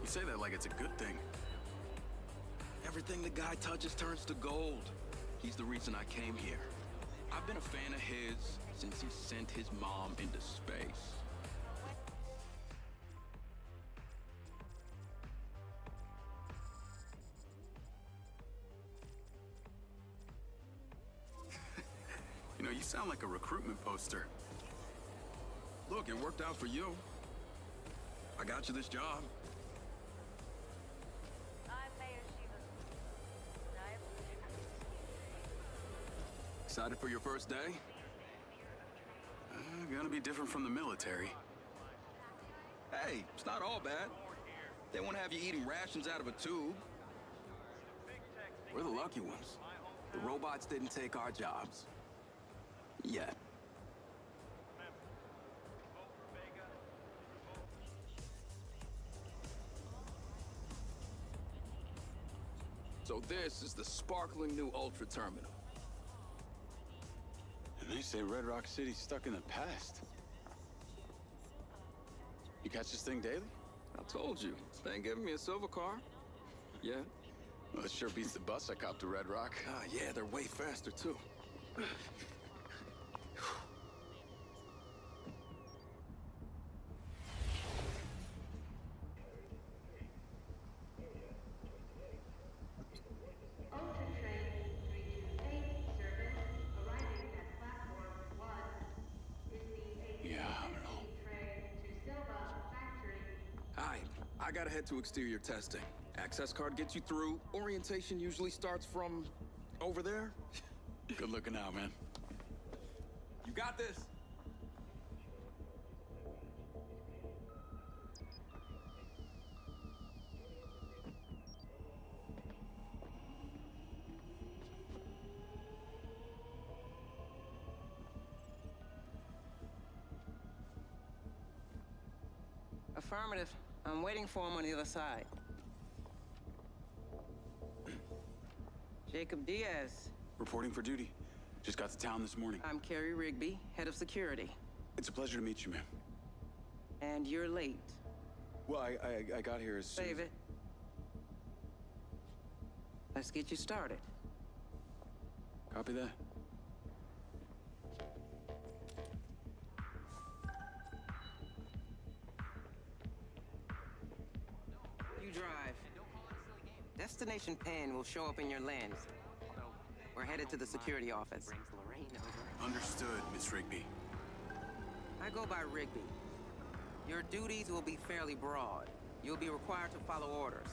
say that like it's a good thing. Everything the guy touches turns to gold. He's the reason I came here. I've been a fan of his since he sent his mom into space. You know, you sound like a recruitment poster. Look, it worked out for you. I got you this job. Excited for your first day? Gonna be different from the military. Hey, it's not all bad. They won't have you eating rations out of a tube. We're the lucky ones. The robots didn't take our jobs. Yet. So this is the sparkling new Ultra Terminal. And they say Red Rock City's stuck in the past. You catch this thing daily? I told you, they ain't giving me a silver car. Yeah. Well, it sure beats the bus I copped to Red Rock. Ah, yeah, they're way faster, too. I gotta head to exterior testing. Access card gets you through. Orientation usually starts from over there. Good looking out, man. You got this. Affirmative. I'm waiting for him on the other side. Jacob Diaz. Reporting for duty. Just got to town this morning. I'm Carrie Rigby, head of security. It's a pleasure to meet you, ma'am. And you're late. Well, I got here as soon Save it. Let's get you started. Copy that. You drive. Destination pin will show up in your lens. We're headed to the security office. Understood, Miss Rigby. I go by Rigby. Your duties will be fairly broad. You'll be required to follow orders.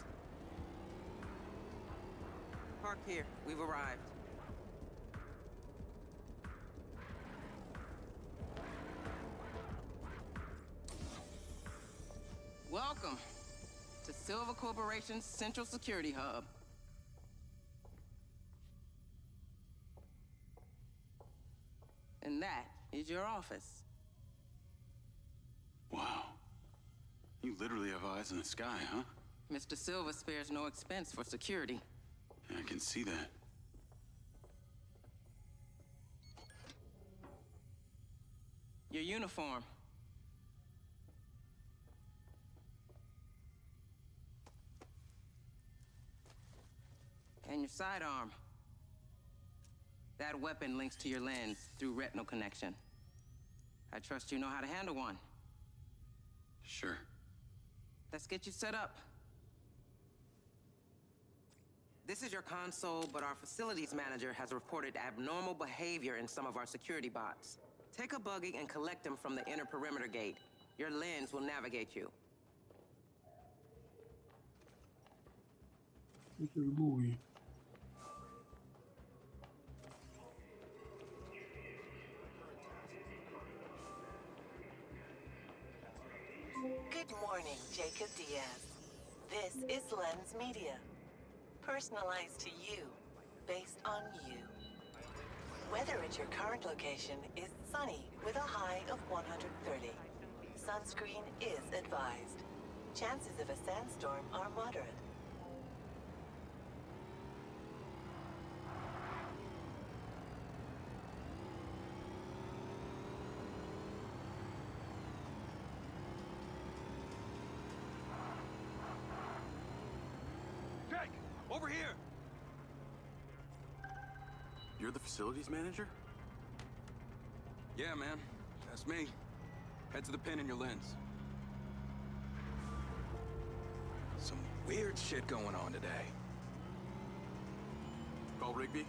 Park here. We've arrived. Welcome to Silva Corporation's Central Security Hub. And that is your office. Wow. You literally have eyes in the sky, huh? Mr. Silva spares no expense for security. Yeah, I can see that. Your uniform. And your sidearm. That weapon links to your lens through retinal connection. I trust you know how to handle one. Sure. Let's get you set up. This is your console, but our facilities manager has reported abnormal behavior in some of our security bots. Take a buggy and collect them from the inner perimeter gate. Your lens will navigate you. Good morning, Jacob Diaz. This is Lens Media. Personalized to you, based on you. Weather at your current location is sunny with a high of 130. Sunscreen is advised. Chances of a sandstorm are moderate. Over here! You're the facilities manager? Yeah, man. That's me. Head to the pin in your lens. Some weird shit going on today. Call Rigby?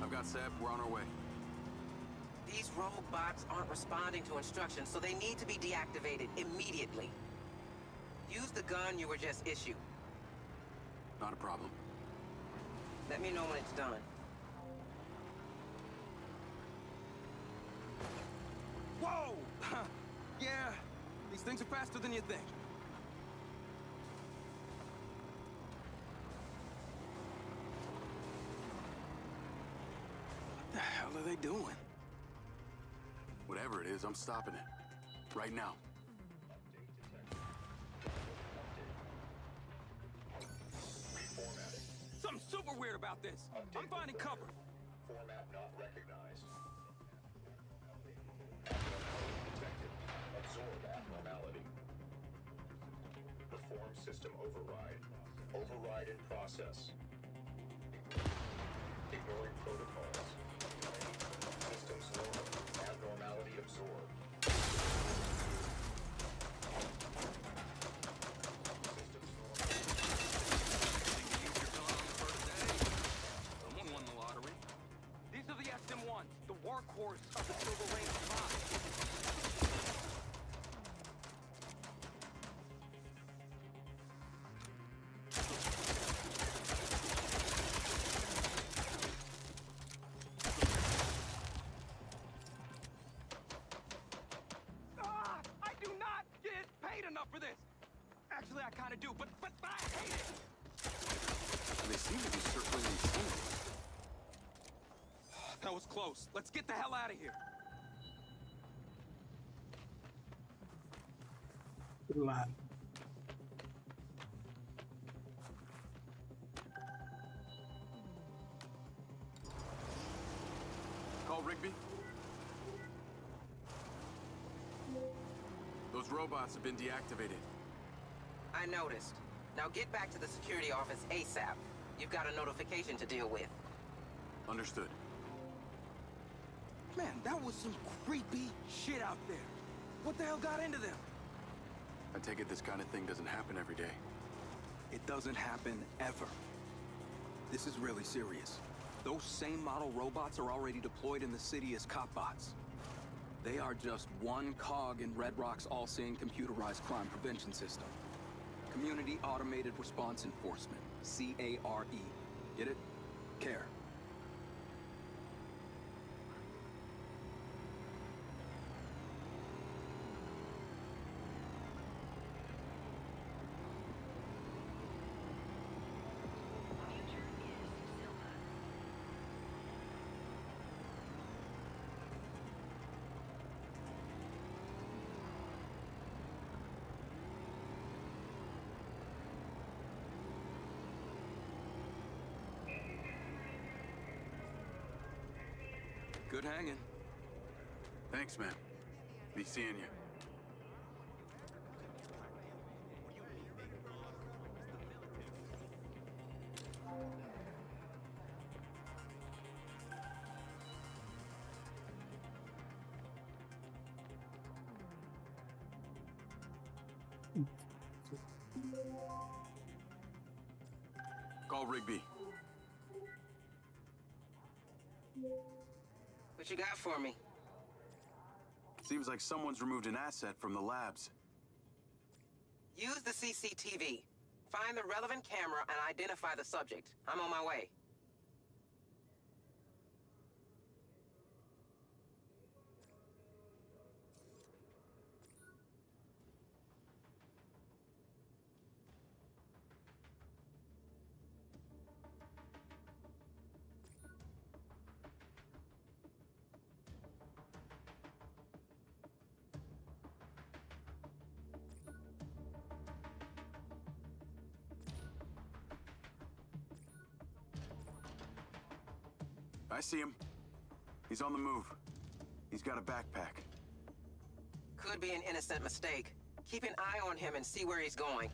I've got Seb. We're on our way. These rogue bots aren't responding to instructions, so they need to be deactivated immediately. Use the gun you were just issued. Not a problem. Let me know when it's done. Whoa! Yeah, these things are faster than you think. What the hell are they doing? Whatever it is, I'm stopping it. Right now. Something super weird about this. I'm finding cover. Format not recognized. Abnormality detected. Absorb abnormality. Perform system override. Override in process. Ignoring protocols. Systems normal. Abnormality absorbed. Systems normal. Someone won the lottery. These are the SM-1s, the workhorse of the Silver Range Prime. I do not get paid enough for this. Actually, I kind of do, but I hate it. They seem to be circling in tunnels. That was close. Let's get the hell out of here. Lab. Call Rigby? Those robots have been deactivated. I noticed. Now get back to the security office ASAP. You've got a notification to deal with. Understood. Man, that was some creepy shit out there. What the hell got into them? I take it this kind of thing doesn't happen every day. It doesn't happen ever. This is really serious. Those same model robots are already deployed in the city as cop bots. They are just one cog in Red Rock's all-seeing computerized crime prevention system. Community Automated Response Enforcement, CARE. Get it? Care. Good hanging. Thanks, man. Be seeing you. Call Rigby. What you got for me? Seems like someone's removed an asset from the labs. Use the CCTV. Find the relevant camera and identify the subject. I'm on my way. I see him. He's on the move. He's got a backpack. Could be an innocent mistake. Keep an eye on him and see where he's going.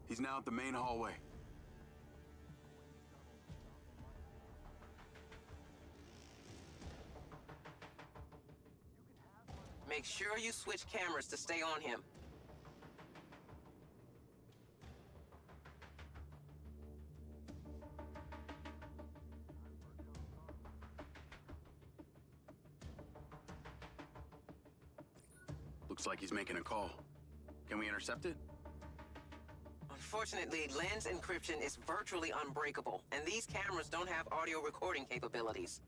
He's now at the main hallway. Make sure you switch cameras to stay on him. Looks like he's making a call. Can we intercept it? Unfortunately, lens encryption is virtually unbreakable, and these cameras don't have audio recording capabilities.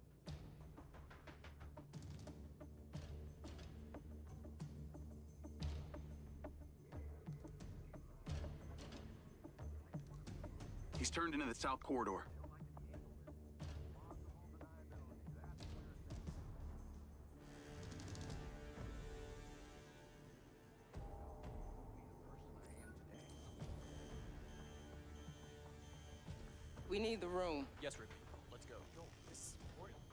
He's turned into the south corridor. We need the room. Yes, Ruby. Let's go.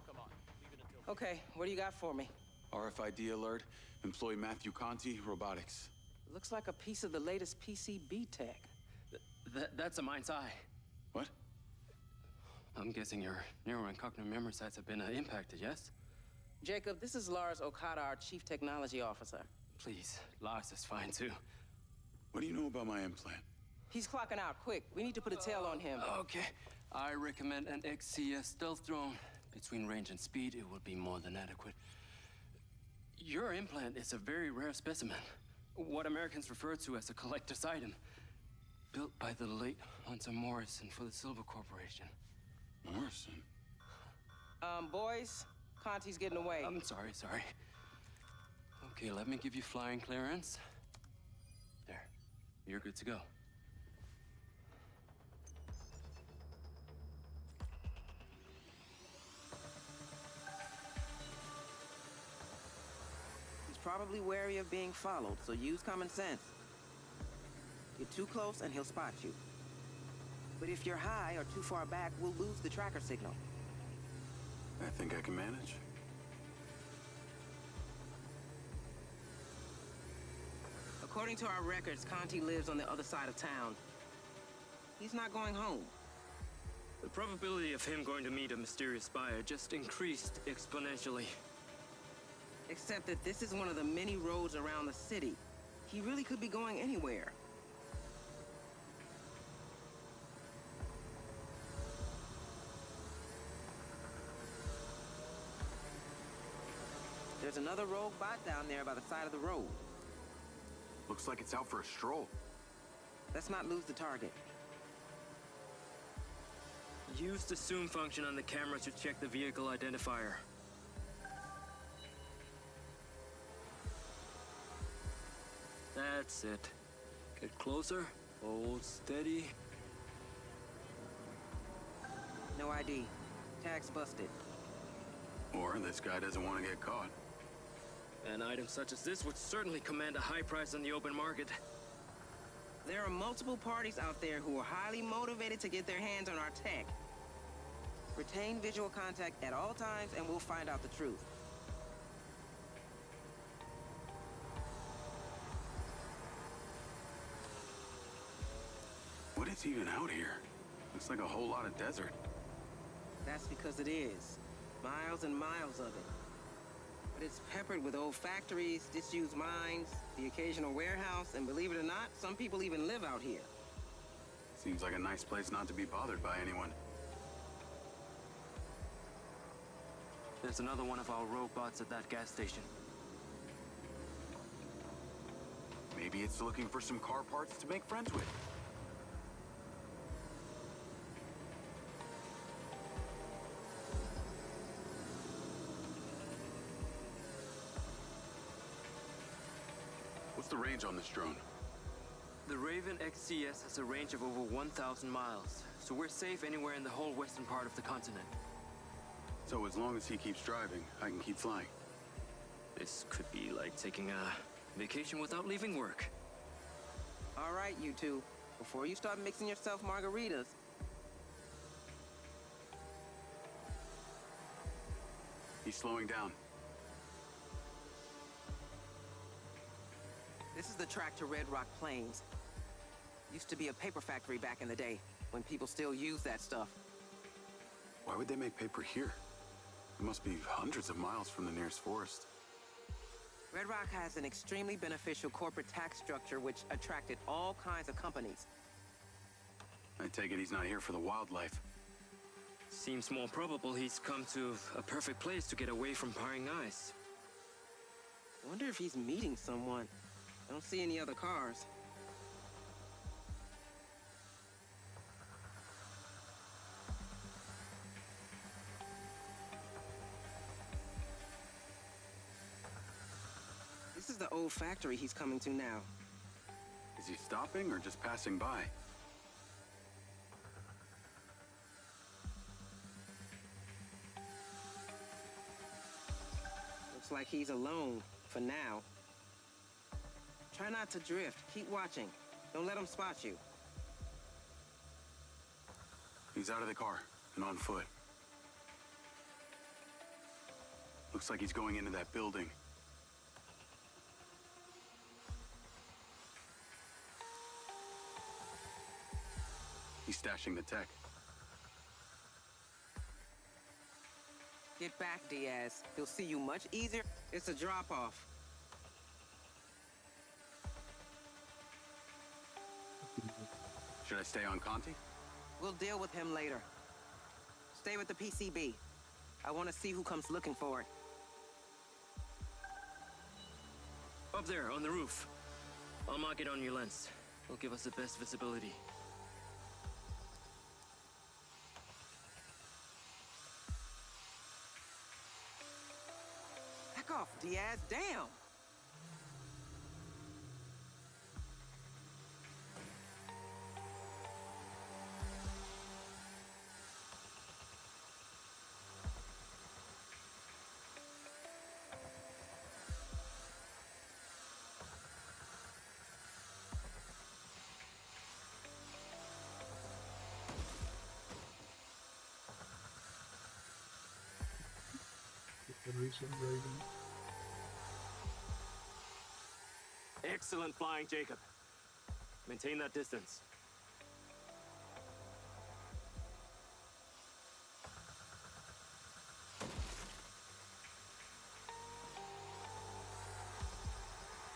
Come on. Leave it until... Okay, what do you got for me? RFID alert. Employee Matthew Conti, robotics. Looks like a piece of the latest PCB tech. That's a mind's eye. What? I'm guessing your neural and cognitive memory sites have been impacted, yes? Jacob, this is Lars Okada, our Chief Technology Officer. Please, Lars is fine too. What do you know about my implant? He's clocking out, quick. We need to put a tail on him. Okay. I recommend an XCS stealth drone. Between range and speed, it will be more than adequate. Your implant is a very rare specimen. What Americans refer to as a collector's item. Built by the late Hunter Morrison for the Silver Corporation. Morrison? Boys, Conti's getting away. I'm sorry. Okay, let me give you flying clearance. There. You're good to go. He's probably wary of being followed, so use common sense. Get too close and he'll spot you. But if you're high or too far back, we'll lose the tracker signal. I think I can manage. According to our records, Conti lives on the other side of town. He's not going home. The probability of him going to meet a mysterious buyer just increased exponentially. Except that this is one of the many roads around the city. He really could be going anywhere. There's another rogue bot down there by the side of the road. Looks like it's out for a stroll. Let's not lose the target. Use the zoom function on the camera to check the vehicle identifier. That's it. Get closer, hold steady. No ID. Tag's busted. Or this guy doesn't want to get caught. An item such as this would certainly command a high price on the open market. There are multiple parties out there who are highly motivated to get their hands on our tech. Retain visual contact at all times and we'll find out the truth. What is even out here? Looks like a whole lot of desert. That's because it is. Miles and miles of it. But it's peppered with old factories, disused mines, the occasional warehouse, and believe it or not, some people even live out here. Seems like a nice place not to be bothered by anyone. There's another one of our robots at that gas station. Maybe it's looking for some car parts to make friends with. What's the range on this drone? The Raven XCS has a range of over 1,000 miles, so we're safe anywhere in the whole western part of the continent. So as long as he keeps driving, I can keep flying. This could be like taking a vacation without leaving work. All right, you two. Before you start mixing yourself margaritas, He's slowing down. this is the track to Red Rock Plains. Used to be a paper factory back in the day, when people still used that stuff. Why would they make paper here? It must be hundreds of miles from the nearest forest. Red Rock has an extremely beneficial corporate tax structure which attracted all kinds of companies. I take it he's not here for the wildlife. Seems more probable he's come to a perfect place to get away from prying eyes. I wonder if he's meeting someone. I don't see any other cars. This is the old factory he's coming to now. Is he stopping or just passing by? Looks like he's alone, for now. Try not to drift. Keep watching. Don't let him spot you. He's out of the car and on foot. Looks like he's going into that building. He's stashing the tech. Get back, Diaz. He'll see you much easier. It's a drop-off. Should I stay on Conti? We'll deal with him later. Stay with the PCB. I want to see who comes looking for it. Up there, on the roof. I'll mark it on your lens. It'll give us the best visibility. Back off, Diaz. Damn! Excellent flying, Jacob. Maintain that distance.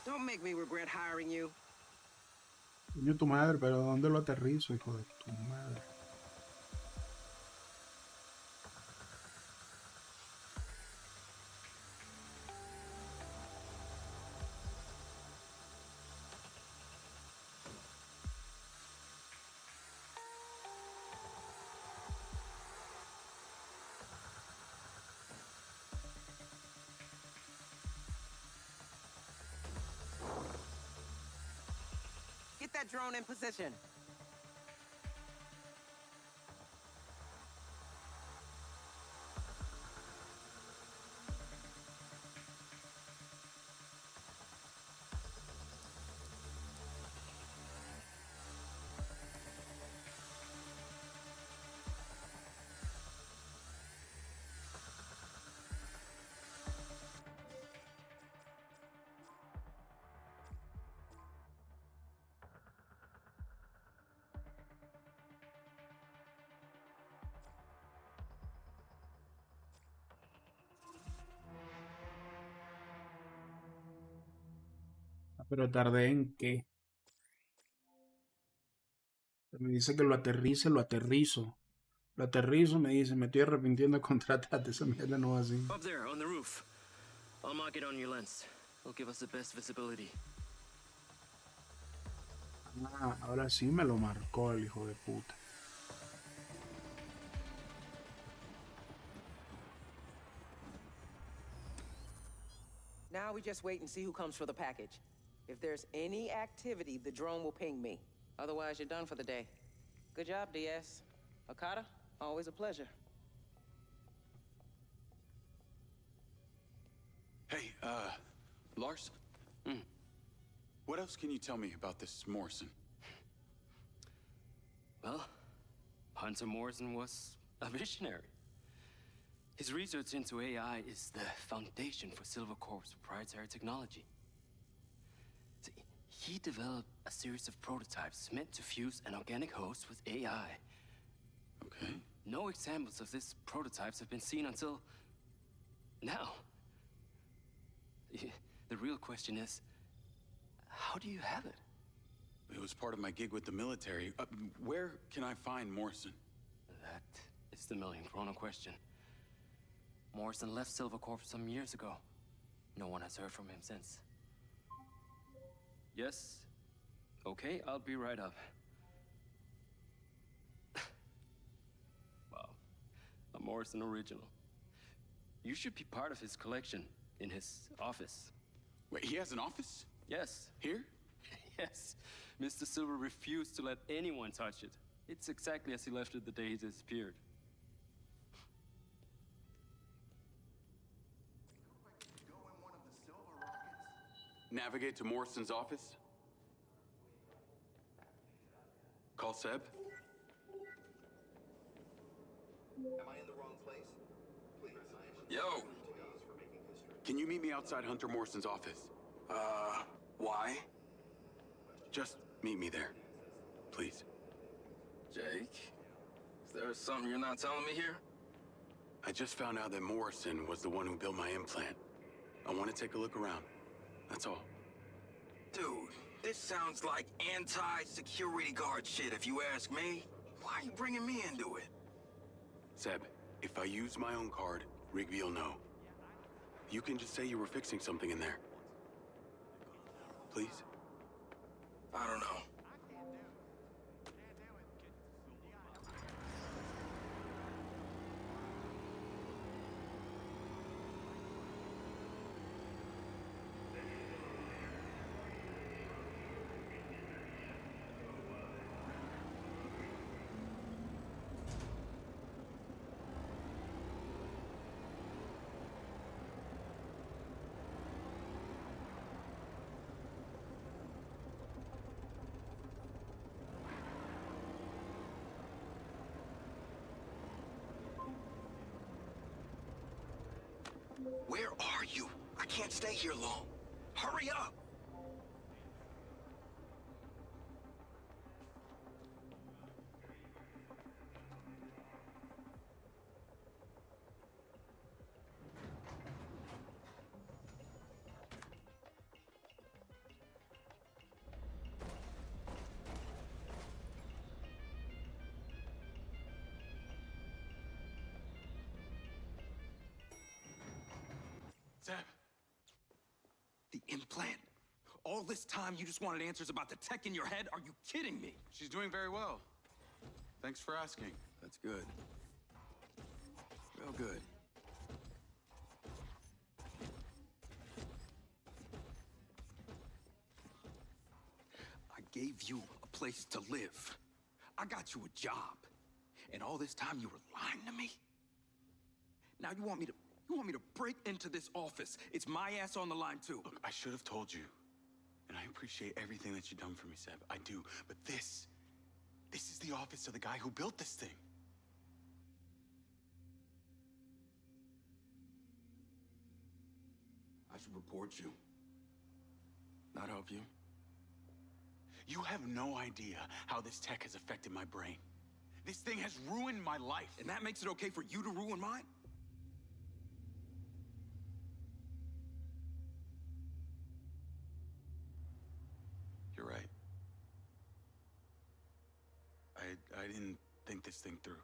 Don't make me regret hiring you. Coño tu madre, pero ¿dónde lo aterrizo, hijo de tu madre? Get that drone in position. Pero tardé en qué. Me dice que lo aterrice, lo aterrizo. Lo aterrizo, me dice, me estoy arrepintiendo de contratarte. Esa mierda no va así. Up there, on the roof. I'll mark it on your lens. It'll give us the best visibility. Ah, ahora sí me lo marcó el hijo de puta. Now we just wait and see who comes for the package. If there's any activity, the drone will ping me. Otherwise, you're done for the day. Good job, Diaz. Okada, always a pleasure. Hey, Lars? What else can you tell me about this Morrison? Well, Hunter Morrison was a visionary. His research into AI is the foundation for Silvercorp's proprietary technology. See, he developed a series of prototypes meant to fuse an organic host with AI. Okay. No examples of these prototypes have been seen until now. The real question is, how do you have it? It was part of my gig with the military. Where can I find Morrison? That is the million-kroner question. Morrison left Silvercorp some years ago. No one has heard from him since. Yes? Okay, I'll be right up. Wow. A Morrison original. You should be part of his collection in his office. Wait, he has an office? Yes. Here? Yes. Mr. Silver refused to let anyone touch it. It's exactly as he left it the day he disappeared. Navigate to Morrison's office? Call Seb? Am I in the wrong place? Please. Yo! Can you meet me outside Hunter Morrison's office? Why? Just meet me there. Please. Jake? Is there something you're not telling me here? I just found out that Morrison was the one who built my implant. I want to take a look around. That's all. Dude, this sounds like anti-security guard shit, if you ask me. Why are you bringing me into it? Seb, if I use my own card, Rigby will know. You can just say you were fixing something in there. Please? I don't know. Where are you? I can't stay here long. Hurry up! Seb! The implant? All this time you just wanted answers about the tech in your head? Are you kidding me? She's doing very well. Thanks for asking. That's good. Real good. I gave you a place to live. I got you a job. And all this time you were lying to me? Now you want me to break into this office? It's my ass on the line too. Look, I should have told you. And I appreciate everything that you've done for me, Seb. I do. But this is the office of the guy who built this thing. I should report you. Not help you. You have no idea how this tech has affected my brain. This thing has ruined my life. And that makes it okay for you to ruin mine? You're right. I didn't think this thing through.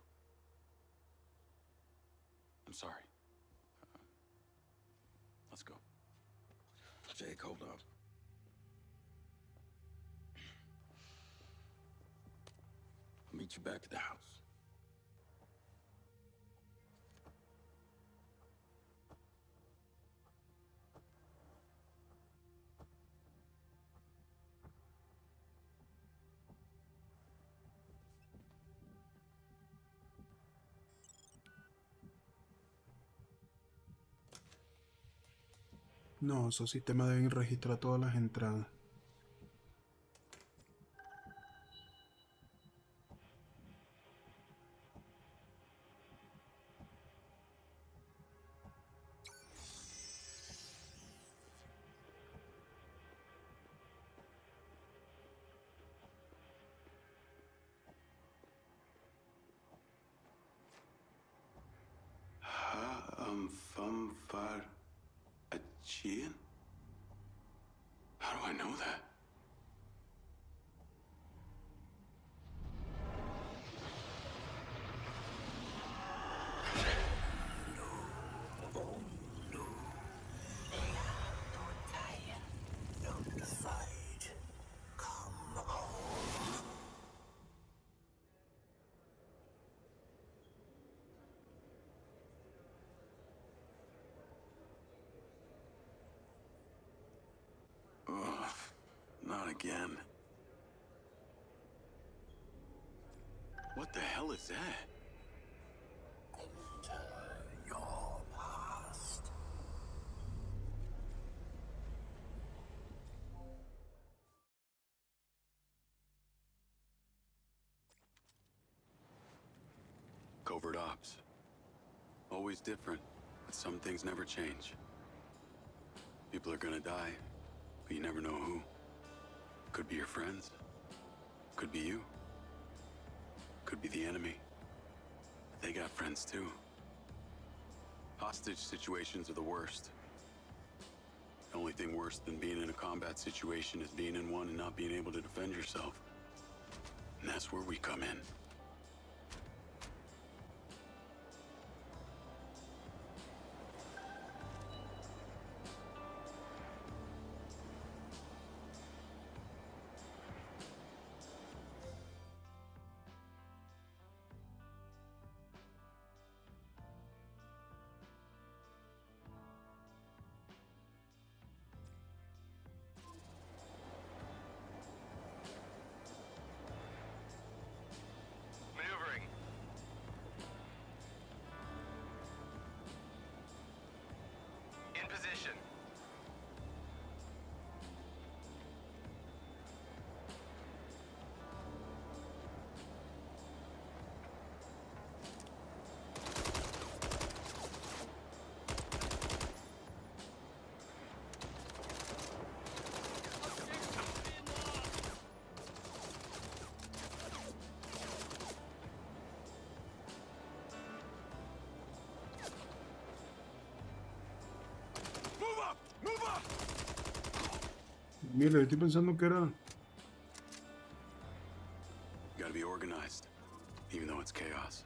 I'm sorry. Let's go. Jake, hold up. I'll meet you back at the house. No, esos sistemas deben registrar todas las entradas. Conviértete? How do I know that? Ugh, not again. What the hell is that? Your past. Covert ops. Always different, but some things never change. People are gonna die, but you never know who. Could be your friends. Could be you. Could be the enemy. They got friends too. Hostage situations are the worst. The only thing worse than being in a combat situation is being in one and not being able to defend yourself. And that's where we come in. Maneuvering. In position. Move up! Move up! Mira, estoy pensando que era. You gotta be organized, even though it's chaos.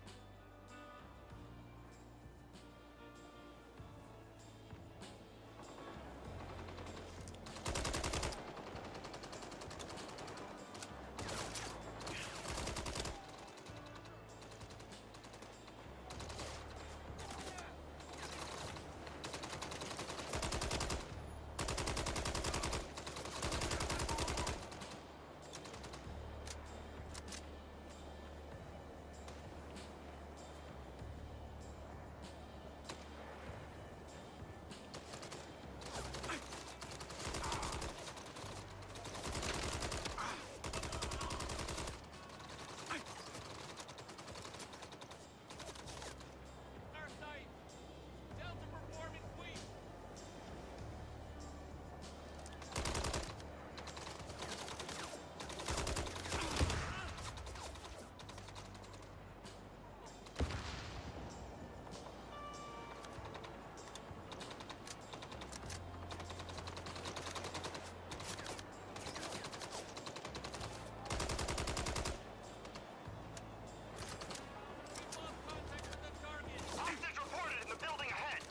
Hostage reported in the building ahead.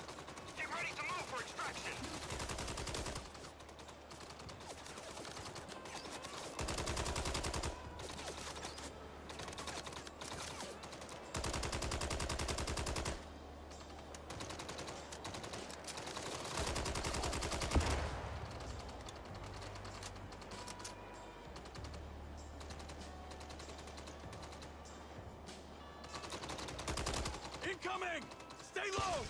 Get ready to move for extraction. Incoming! Stay low!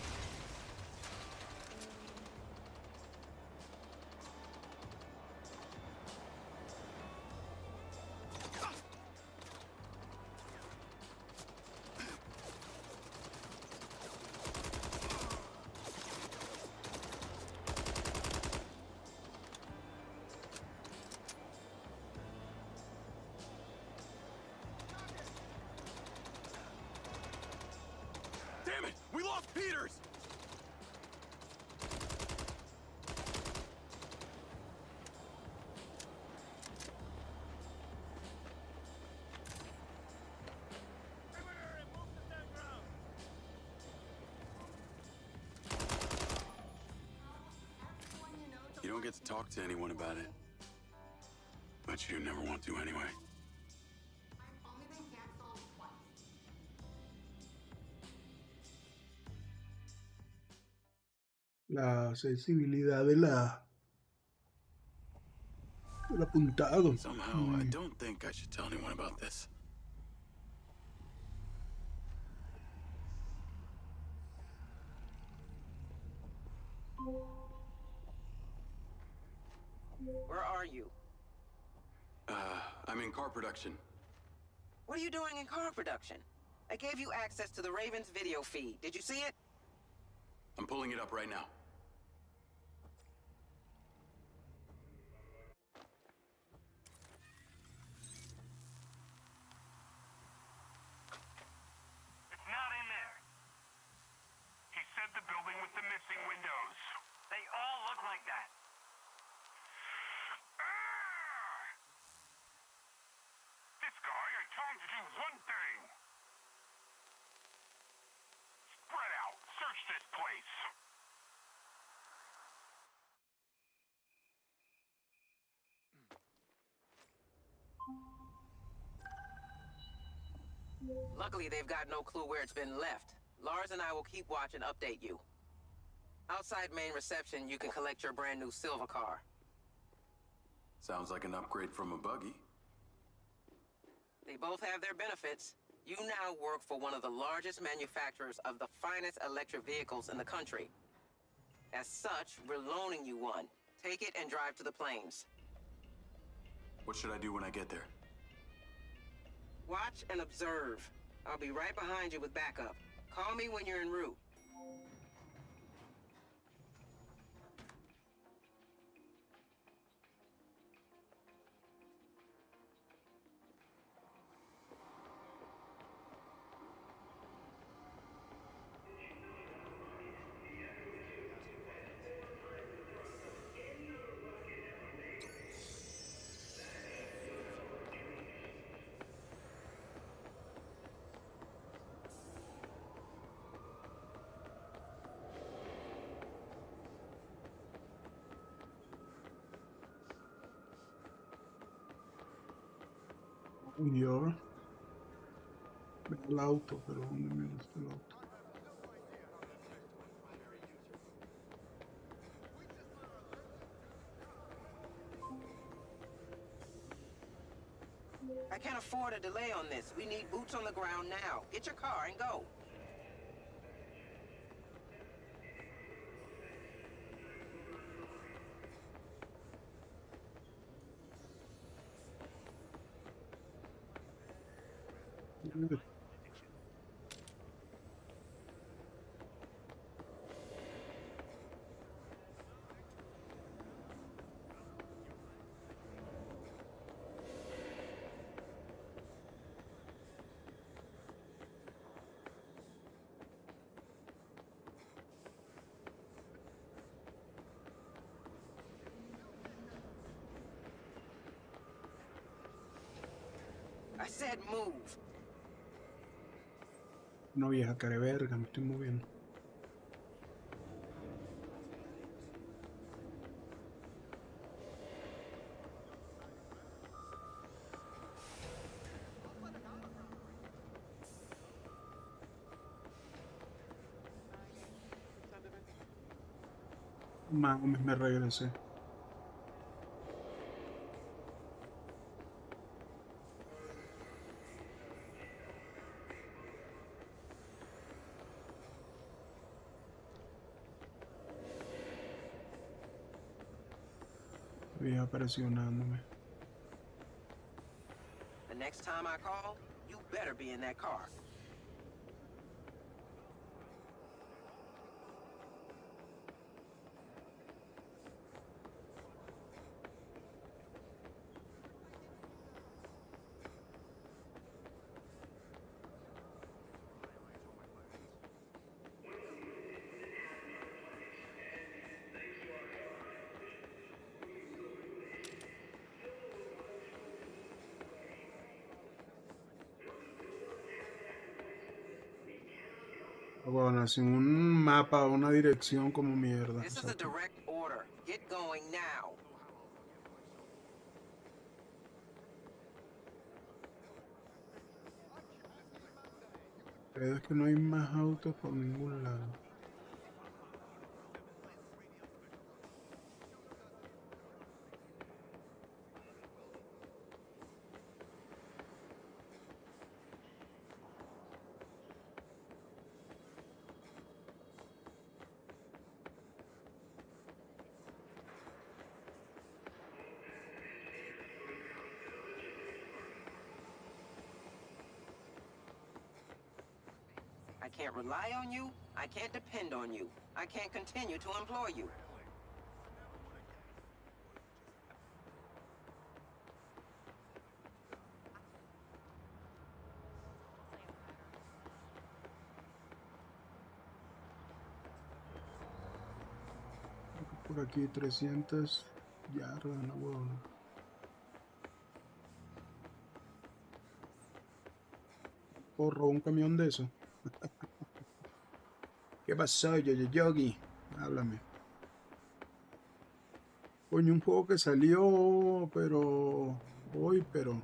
Damn it! We lost Peters! get to talk to anyone about it. But you never want to anyway. I've only been canceled twice. La sensibilidad del apuntado. Somehow, I don't think I should tell anyone about this. Where are you? I'm in car production. What are you doing in car production? I gave you access to the Ravens video feed. Did you see it? I'm pulling it up right now. It's not in there. He said the building with the missing windows. They all look like that. This guy, I told him to do one thing. Spread out. Search this place. Luckily, they've got no clue where it's been left. Lars and I will keep watch and update you. Outside main reception, you can collect your brand new silver car. Sounds like an upgrade from a buggy. They both have their benefits. You now work for one of the largest manufacturers of the finest electric vehicles in the country. As such, we're loaning you one. Take it and drive to the plains. What should I do when I get there? Watch and observe. I'll be right behind you with backup. Call me when you're en route. Y ahora veo el auto, pero ¿dónde mira está el auto? I can't afford a delay on this. We need boots on the ground now. Get your car and go. I said move. No, vieja care verga, me estoy moviendo. Mames, me regresé. Vieja presionándome. The next time I call, you better be in that car. Bueno, sin un mapa o una dirección como mierda. This is a direct order. Get going now. Es que no hay más autos por ningún lado. I can't rely on you. I can't depend on you. I can't continue to employ you. Por aquí 300 yardas, no huevo. Porro, un camión de eso. ¿Qué pasó, Yogi? Háblame. Coño, un juego que salió, pero... hoy, pero...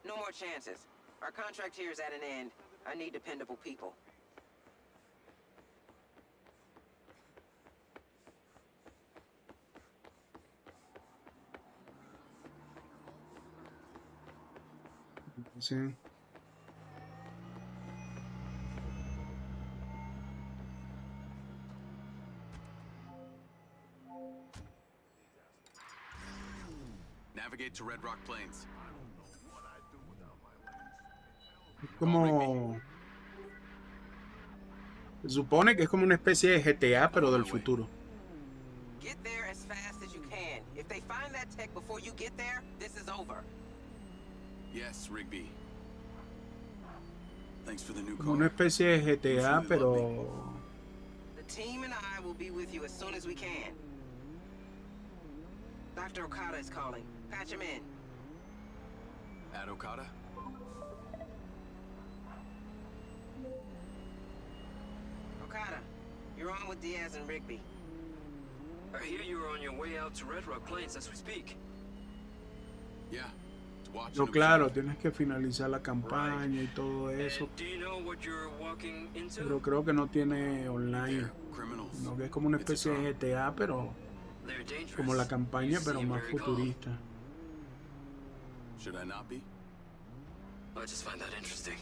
No more chances. Our contract here is at an end. I need dependable people. Sí. Navigate to Red Rock Plains. Es como... se supone que es como una especie de GTA, pero del futuro. Get there as fast as you can. If they find that tech before you get there, this is over. Yes, Rigby. Thanks for the new Como una car. especie de GTA, pero... The team and I will be with you as soon as we can. Dr. Okada is calling. Patch him in. At Okada? Okada, you're on with Diaz and Rigby. I hear you are on your way out to Red Rock Plains as we speak. Yeah. Watching No, him claro, shoot. tienes que finalizar la campaña y todo eso. Do you know what you're walking into? Pero creo que no tiene online. They're criminals. No, que es como una It's a especie de job. GTA, pero They're dangerous. como la campaña, You pero seem más very calm. futurista. Should I not be? I just find that interesting.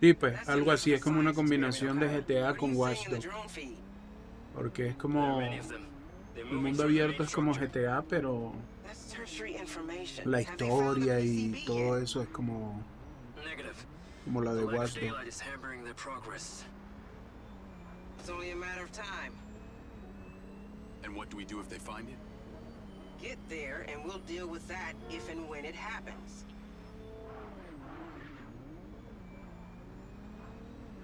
Sí, pues algo así, es como una combinación de GTA What are con you Watch seeing in the Dogs. drone feed? Porque es There como... are many of them. They're el moving mundo through the abierto main es como structure. GTA, pero That's tertiary information. la Have they found the historia y PCB todo yet? eso es como Negative. la The de lack of Watch Dogs. daylight is hampering their progress. It's only a matter of time. And what do we do if they find it? Get there, and we'll deal with that if and when it happens.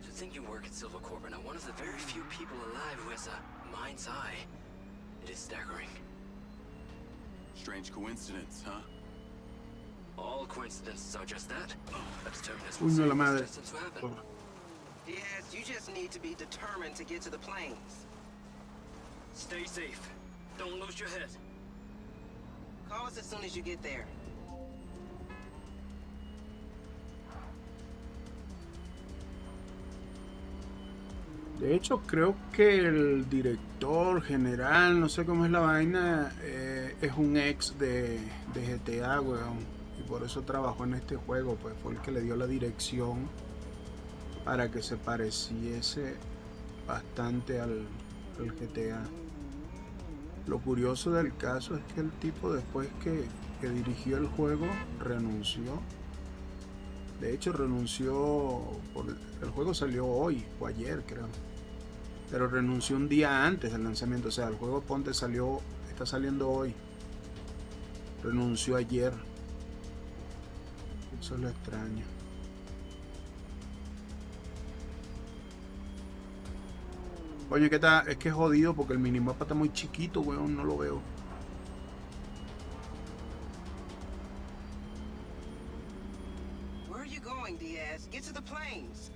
To think you work at Silver Corp and are one of the very few people alive who has a mind's eye. It is staggering. Strange coincidence, huh? All coincidences are just that. A determinist Uy, no, la will madre. destined to happen. Oh. Yes, you just need to be determined to get to the plains. Stay safe. Don't lose your head. Call us as soon as you get there. De hecho, creo que el director general, no sé cómo es la vaina, es un ex de GTA, weón. Y por eso trabajó en este juego, pues fue el que le dio la dirección para que se pareciese bastante al GTA. Lo curioso del caso es que el tipo, después que dirigió el juego, renunció. De hecho, renunció, el juego salió hoy o ayer, creo. Pero renunció un día antes del lanzamiento. O sea, el juego está saliendo hoy. Renunció ayer. Eso es lo extraño. Coño, ¿qué tal? Es que es jodido porque el minimapa está muy chiquito, weón, no lo veo. Where are you going, Diaz? Get to the plains.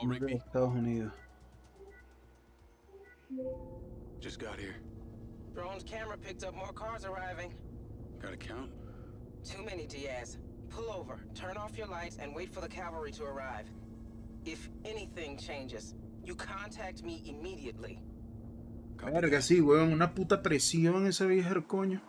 de Rigby. Estados Unidos. Just got here. Drone's camera picked up more cars arriving. Got a count? Too many, Diaz. Pull over, turn off your lights, and wait for the cavalry to arrive. If anything changes, you contact me immediately. Verga, sí, weón, una puta presión ese viejo coño.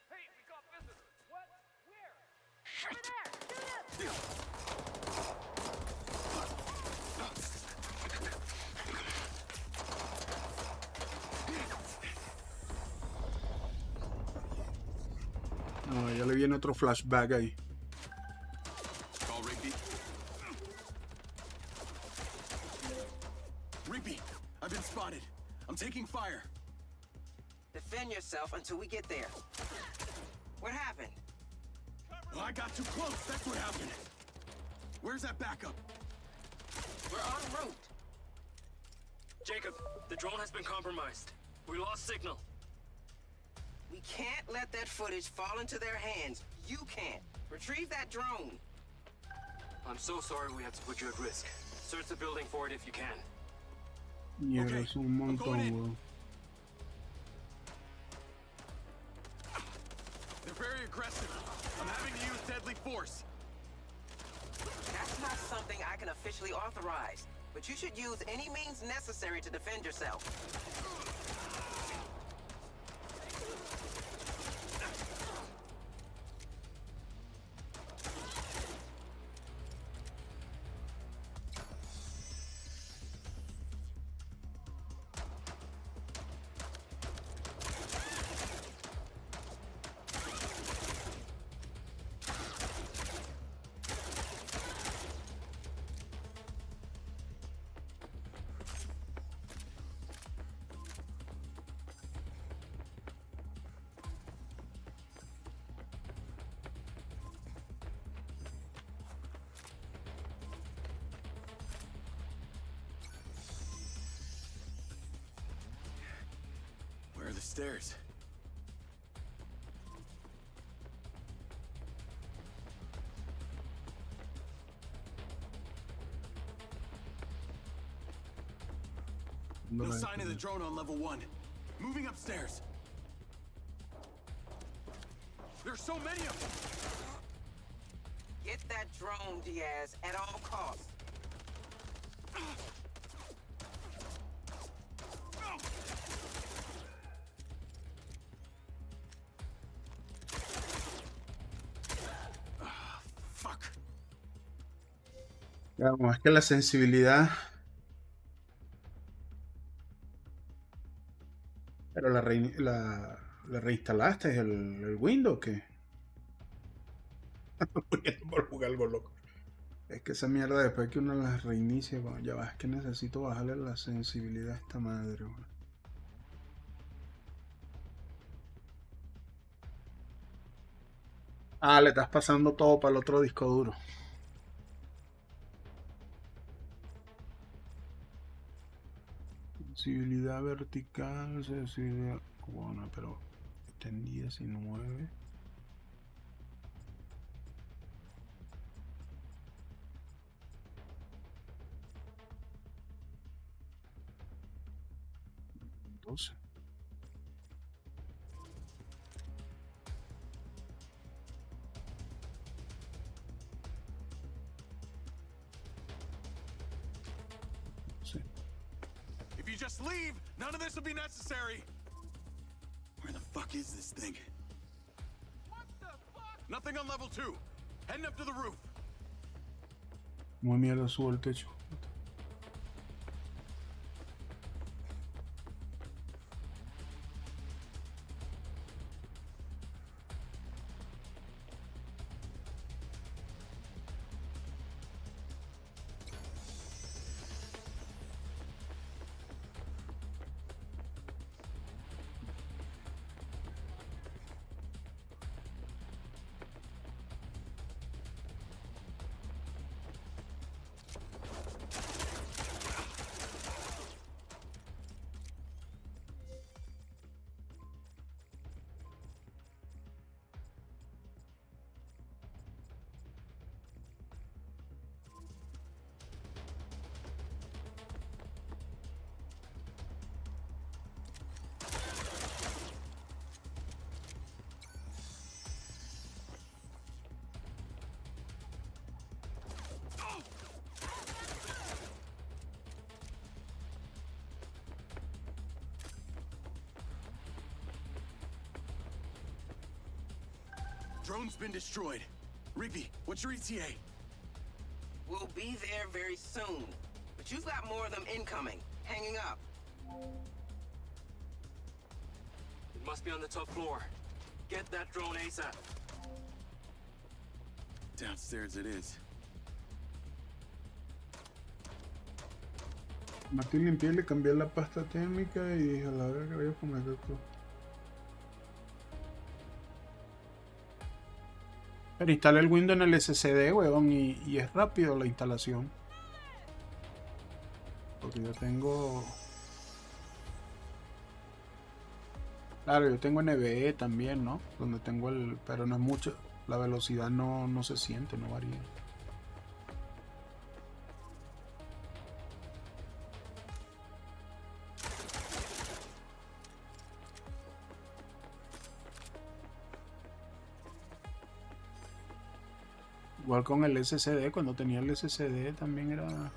Hey, we got business. What? Where? Over there! Shoot him! No, ya le viene otro flashback ahí. Call Rigby. Rigby, I've been spotted. I'm taking fire. Defend yourself until we get there. What happened? Well, I got too close. That's what happened. Where's that backup? We're en route. Jacob, the drone has been compromised. We lost signal. We can't let that footage fall into their hands. You can't. Retrieve that drone. I'm so sorry we had to put you at risk. Search the building for it if you can. Mierda, Okay, es un I'm montón, going in. weón. They're very aggressive. I'm having to use deadly force. That's not something I can officially authorize, but you should use any means necessary to defend yourself. Where are the stairs? No sign of the drone on level 1. Moving upstairs. There's so many of them. Get that drone, Diaz, at all costs. Fuck. Vamos, es que la sensibilidad. Pero la reinstalaste el Windows, ¿qué? Por jugar algo loco. Es que esa mierda después que uno las reinicia, bueno, ya va, es que necesito bajarle la sensibilidad a esta madre, bueno. Ah, le estás pasando todo para el otro disco duro. Sensibilidad vertical, sensibilidad. Bueno, pero está en 19. Entonces. If you just leave, none of this will be necessary. Where the fuck is this thing? What the fuck? Nothing on level 2. Heading up to the roof. Muy mierda subo el techo. Drone's been destroyed. Rigby, what's your ETA? We'll be there very soon. But you've got more of them incoming. Hanging up. It must be on the top floor. Get that drone ASAP. Downstairs it is. Maté y limpié, le cambié la pasta térmica y dije a la hora que voy a comer esto. Pero instalé el Windows en el SSD, weón, y es rápido la instalación. Porque yo tengo... Claro, yo tengo NVE también, ¿no? Donde tengo el... Pero no es mucho. La velocidad no se siente, no varía. Igual con el SSD, cuando tenía el SSD también era...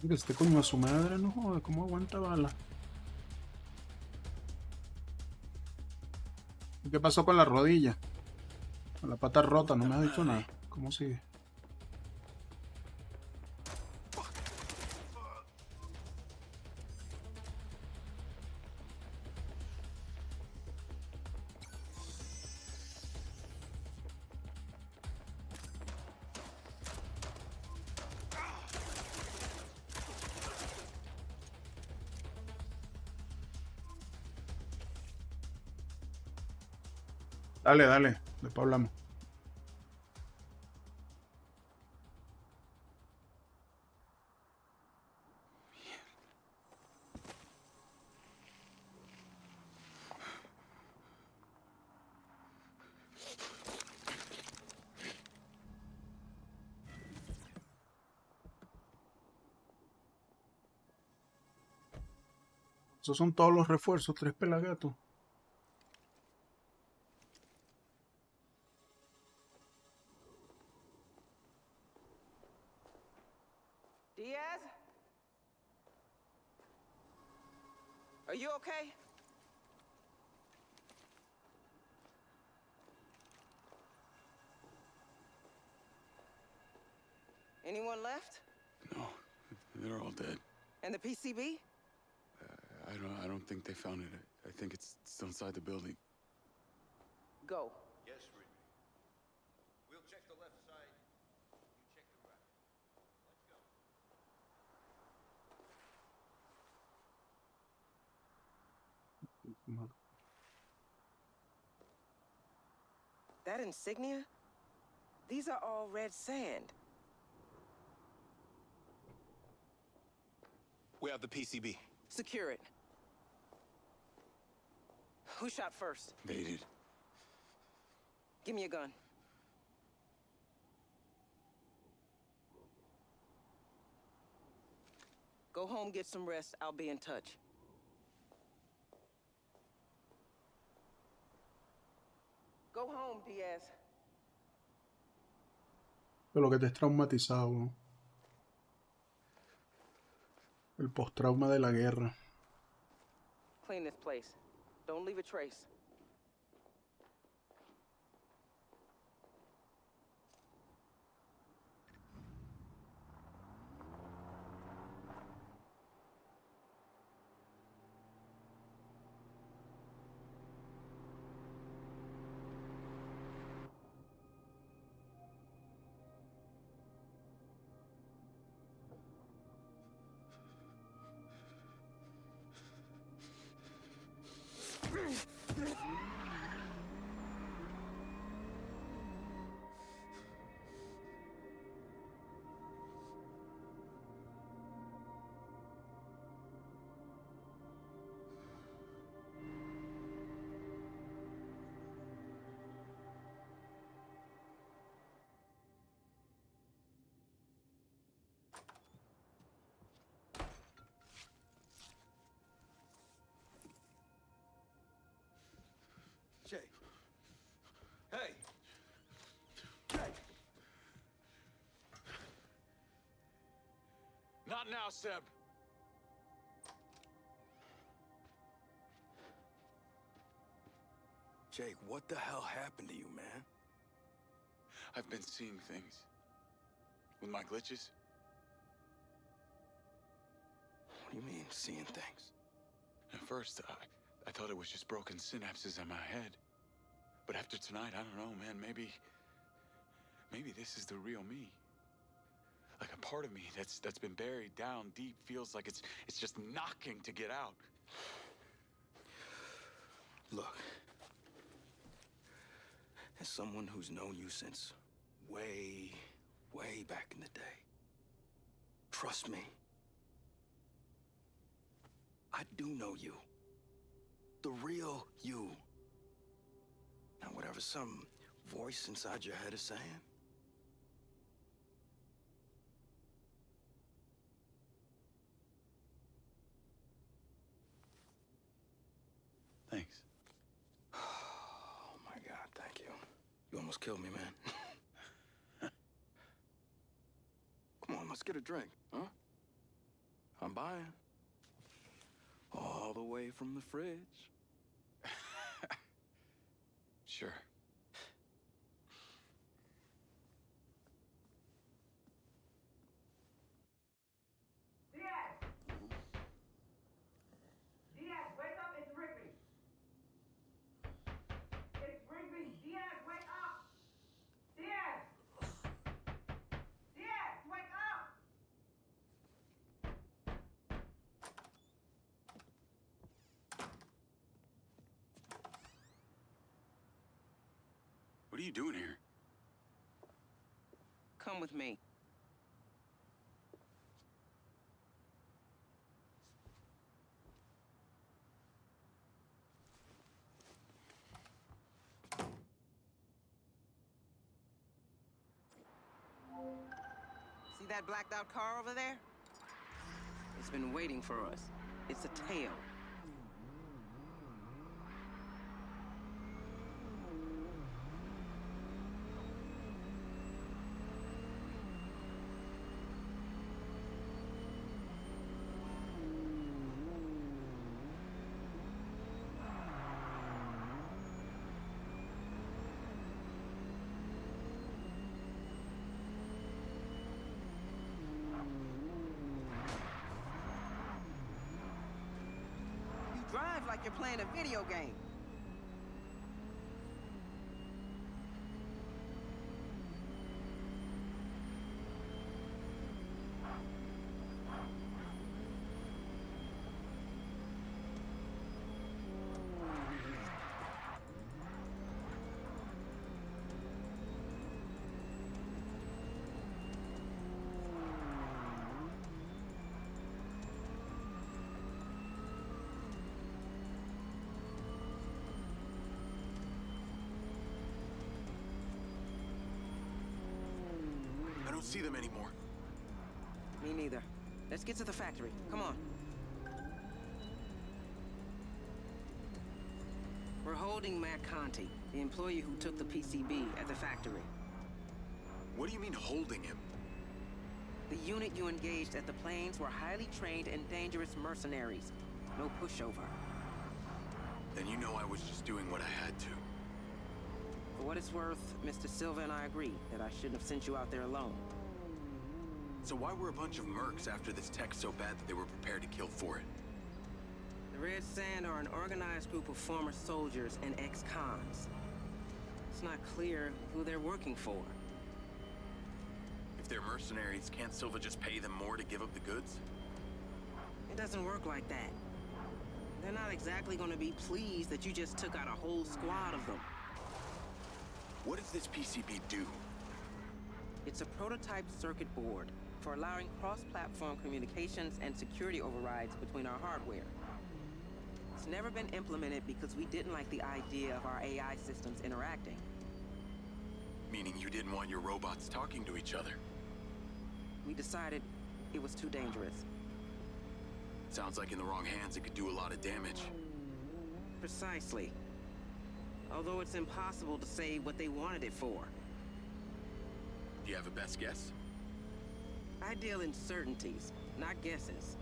Este coño a su madre, no joder, cómo aguanta bala. ¿Qué pasó con la rodilla? Con la pata rota, no me has dicho nada. ¿Cómo sigue? Dale, dale, después hablamos. Esos son todos los refuerzos, 3 pelagatos. Diaz? Are you okay? Anyone left? No, they're all dead. And the PCB? I don't think they found it. I think it's still inside the building. Go. Yes, Rigby. We'll check the left side. You check the right. Let's go. That insignia? These are all red sand. We have the PCB. Secure it. Who shot first? They did. Give me a gun. Go home, get some rest. I'll be in touch. Go home, Diaz. Pero lo que te es traumatizado, ¿no? El post-trauma de la guerra. Clean this place. Don't leave a trace. Jake. Hey! Jake! Not now, Seb. Jake, what the hell happened to you, man? I've been seeing things. With my glitches. What do you mean, seeing things? At first, I thought it was just broken synapses in my head. But after tonight, I don't know, man, maybe this is the real me. Like a part of me that's been buried down deep feels like it's just knocking to get out. Look, as someone who's known you since way back in the day, trust me, I do know you. The real you. Now, whatever some voice inside your head is saying, Thanks. oh my God, thank you. You almost killed me, man. Come on, let's get a drink, huh? I'm buying. All the way from the fridge. Sure. Diaz! Diaz, wake up, it's Rigby. It's Rigby. Diaz, wake up! Diaz! Diaz, wake up! What are you doing here? Come with me. See that blacked out car over there? It's been waiting for us. It's a tail. Drive like you're playing a video game. I don't see them anymore. Me neither. Let's get to the factory. Come on. We're holding Matt Conti, the employee who took the PCB at the factory. What do you mean holding him? The unit you engaged at the plains were highly trained and dangerous mercenaries. No pushover. Then you know I was just doing what I had to. For what it's worth, Mr. Silva and I agree that I shouldn't have sent you out there alone. So why were a bunch of mercs after this tech so bad that they were prepared to kill for it? The Red Sand are an organized group of former soldiers and ex-cons. It's not clear who they're working for. If they're mercenaries, can't Silva just pay them more to give up the goods? It doesn't work like that. They're not exactly going to be pleased that you just took out a whole squad of them. What does this PCB do? It's a prototype circuit board for allowing cross-platform communications and security overrides between our hardware. It's never been implemented because we didn't like the idea of our AI systems interacting. Meaning you didn't want your robots talking to each other? We decided it was too dangerous. Sounds like in the wrong hands it could do a lot of damage. Precisely. Although it's impossible to say what they wanted it for. Do you have a best guess? I deal in certainties, not guesses.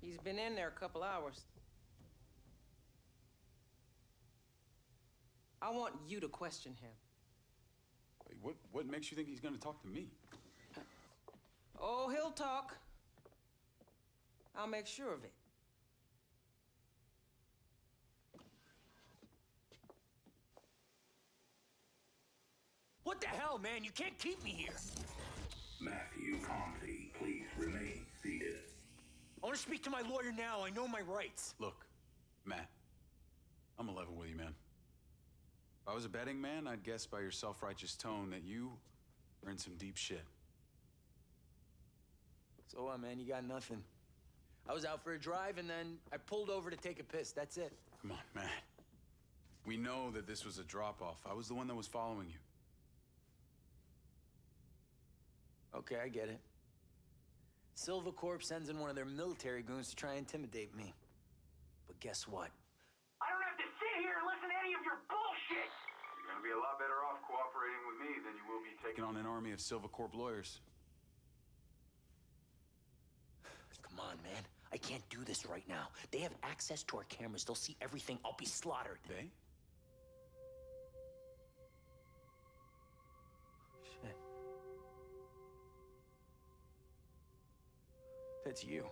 He's been in there a couple hours. I want you to question him. Wait, what makes you think he's gonna talk to me? Oh, he'll talk. I'll make sure of it. What the hell, man? You can't keep me here. Matthew Conti, please remain seated. I want to speak to my lawyer now. I know my rights. Look, Matt, I'm 11 with you, man. If I was a betting man, I'd guess by your self-righteous tone that you are in some deep shit. So what, man? You got nothing. I was out for a drive, and then I pulled over to take a piss. That's it. Come on, Matt. We know that this was a drop-off. I was the one that was following you. Okay, I get it. Silva Corp sends in one of their military goons to try and intimidate me. But guess what? I don't have to sit here and listen to any of your bullshit! You're gonna be a lot better off cooperating with me than you will be taking on an army of Silva Corp lawyers. Come on, man. I can't do this right now. They have access to our cameras. They'll see everything. I'll be slaughtered. They? Shit. That's you.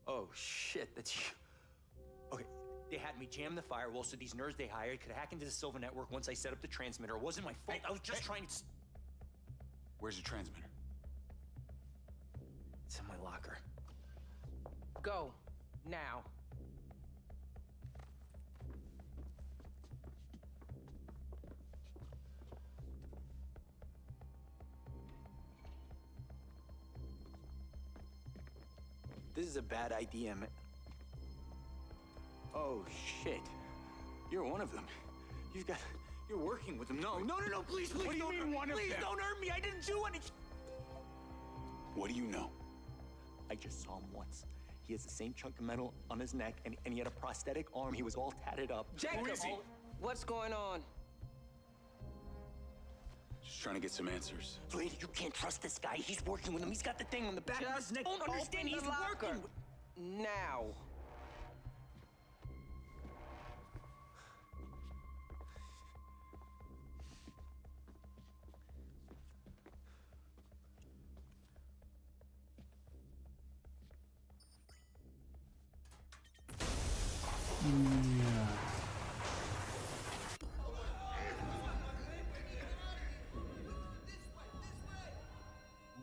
Oh, shit, that's you. Okay, they had me jam the firewall so these nerds they hired could hack into the Silva network once I set up the transmitter. It wasn't my fault. I was just trying to... Where's your transmitter? It's in my locker. Go. Now. This is a bad idea, man. Oh, shit. You're one of them. You're working with them. No, please, What do you mean, one of please them? don't hurt me. I didn't do anything. What do you know? I just saw him once. He has the same chunk of metal on his neck, and he had a prosthetic arm. He was all tatted up. Jacob, is he? what's going on? Just trying to get some answers. Lady, you can't trust this guy. He's working with him. He's got the thing on the back of his Just neck. Don't understand. open He's the locker. working with... Now.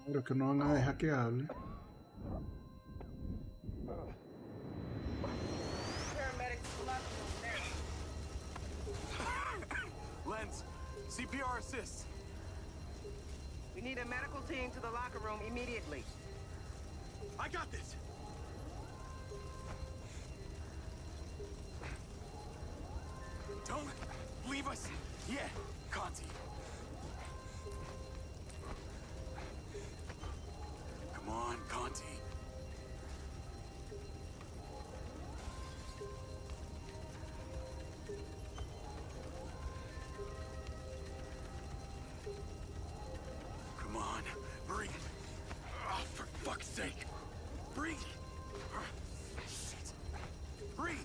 Pero que no van a dejar que hable. Paramedics pull up there. Lens, CPR assist. We need a medical team to the locker room immediately. I got this. Don't leave us yet, Conti. Come on, Conti. Come on, breathe. Oh, for fuck's sake. Breathe. Shit. Breathe.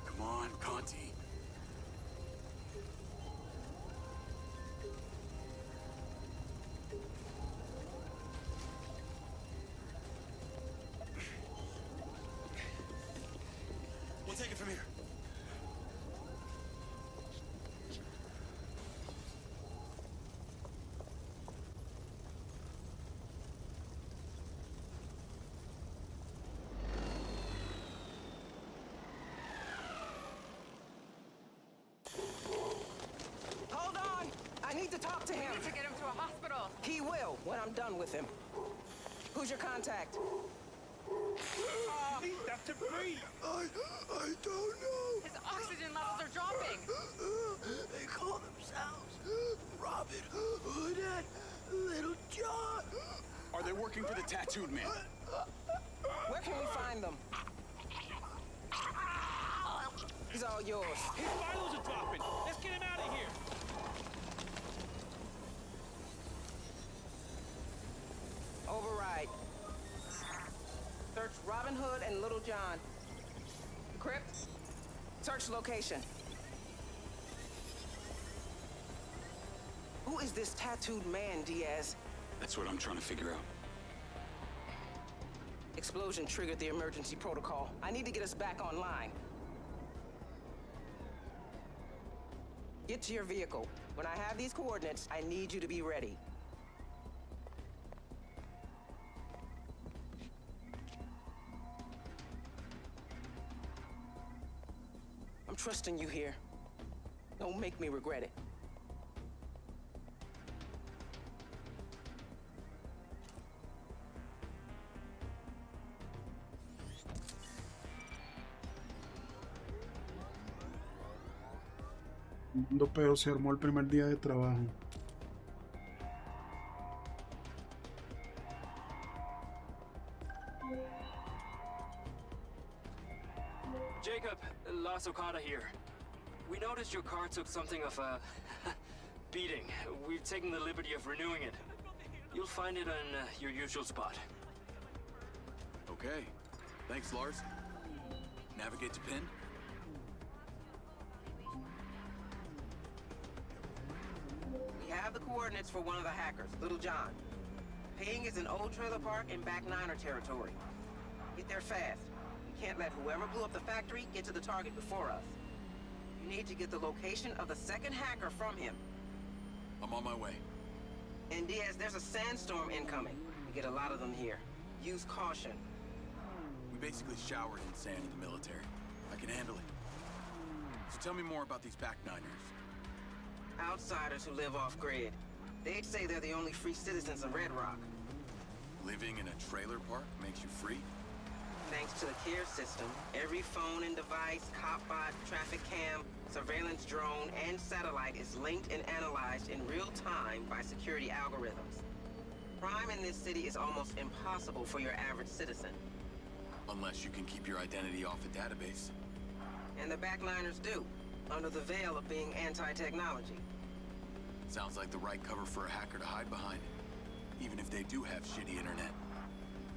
Come on, Conti. We'll take it from here. to talk to him. We need to get him to a hospital. He will when I'm done with him. Who's your contact? Leave that to me. I don't know. His oxygen levels are dropping. They call themselves Robin Hood and Little John. Are they working for the tattooed man? Where can we find them? He's all yours. His vitals are dropping. Let's get him out of here. Override. Search Robin Hood and Little John. Crypt. Search location. Who is this tattooed man, Diaz? That's what I'm trying to figure out. Explosion triggered the emergency protocol. I need to get us back online. Get to your vehicle. When I have these coordinates, I need you to be ready. I'm trusting you here. Don't make me regret it. Mundo pedo se armó el primer día de trabajo. Jacob, La Socata here. We noticed your car took something of a beating. We've taken the liberty of renewing it. You'll find it on your usual spot. Okay. Thanks, Lars. Navigate to pin. We have the coordinates for one of the hackers, Little John. Ping is an old trailer park in back Niner territory. Get there fast. We can't let whoever blew up the factory get to the target before us. You need to get the location of the second hacker from him. I'm on my way. And Diaz, there's a sandstorm incoming. We get a lot of them here. Use caution. We basically showered in sand in the military. I can handle it. So tell me more about these back Niners. Outsiders who live off-grid. They'd say they're the only free citizens of Red Rock. Living in a trailer park makes you free? Thanks to the care system, every phone and device, copbot, traffic cam, surveillance drone, and satellite is linked and analyzed in real time by security algorithms. Crime in this city is almost impossible for your average citizen. Unless you can keep your identity off a database. And the backliners do, under the veil of being anti-technology. Sounds like the right cover for a hacker to hide behind, even if they do have shitty internet.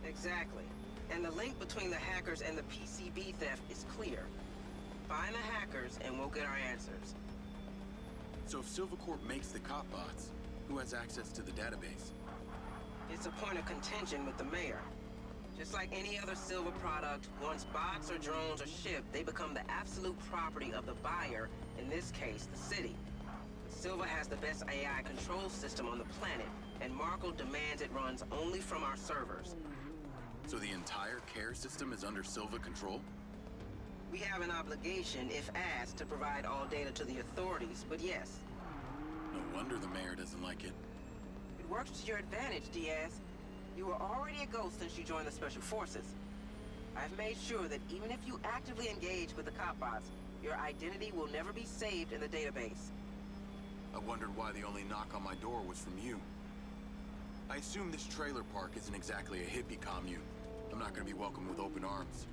Exactly. And the link between the hackers and the PCB theft is clear. Find the hackers and we'll get our answers. So if Silvercorp makes the cop bots, who has access to the database? It's a point of contention with the mayor. Just like any other Silver product, once bots or drones are shipped, they become the absolute property of the buyer, in this case, the city. Silver has the best AI control system on the planet, and Markle demands it runs only from our servers. So the entire care system is under Silva control? We have an obligation, if asked, to provide all data to the authorities, but yes. No wonder the mayor doesn't like it. It works to your advantage, Diaz. You were already a ghost since you joined the Special Forces. I've made sure that even if you actively engage with the copbots, your identity will never be saved in the database. I wondered why the only knock on my door was from you. I assume this trailer park isn't exactly a hippie commune. I'm not gonna be welcomed with open arms.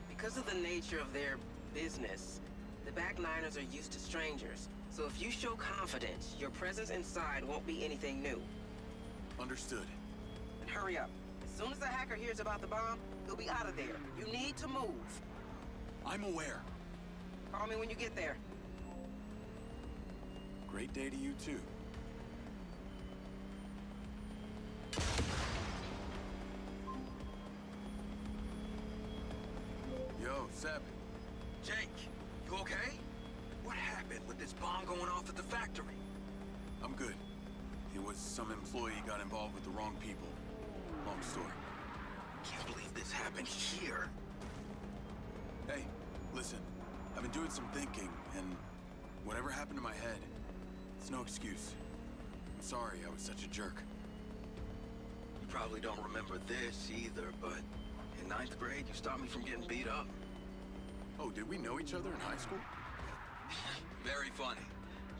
Because of the nature of their business, the backliners are used to strangers. So if you show confidence, your presence inside won't be anything new. Understood. And hurry up. As soon as the hacker hears about the bomb, he'll be out of there. You need to move. I'm aware. Call me when you get there. Great day to you, too. Yo, Seb. Jake, you okay? What happened with this bomb going off at the factory? I'm good. It was some employee got involved with the wrong people. Long story. Can't believe this happened here. Hey, listen. I've been doing some thinking, and whatever happened to my head, it's no excuse. I'm sorry I was such a jerk. You probably don't remember this either, but in 9th grade, you stopped me from getting beat up. Oh, did we know each other in high school? Very funny.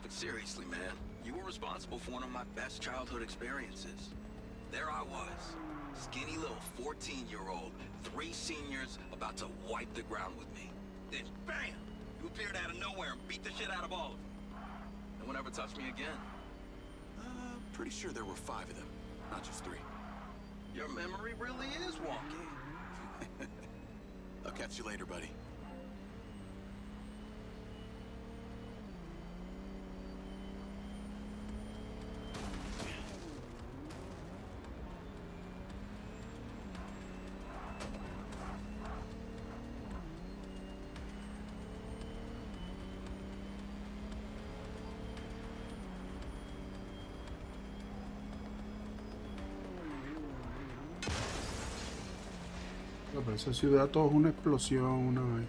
But seriously, man, you were responsible for one of my best childhood experiences. There I was, skinny little 14-year-old, 3 seniors about to wipe the ground with me. Then, bam! You appeared out of nowhere and beat the shit out of all of them. No one ever touched me again. Pretty sure there were 5 of them, not just 3. Your memory really is wonky. I'll catch you later, buddy. Pero esa ciudad todo es una explosión, una vaina.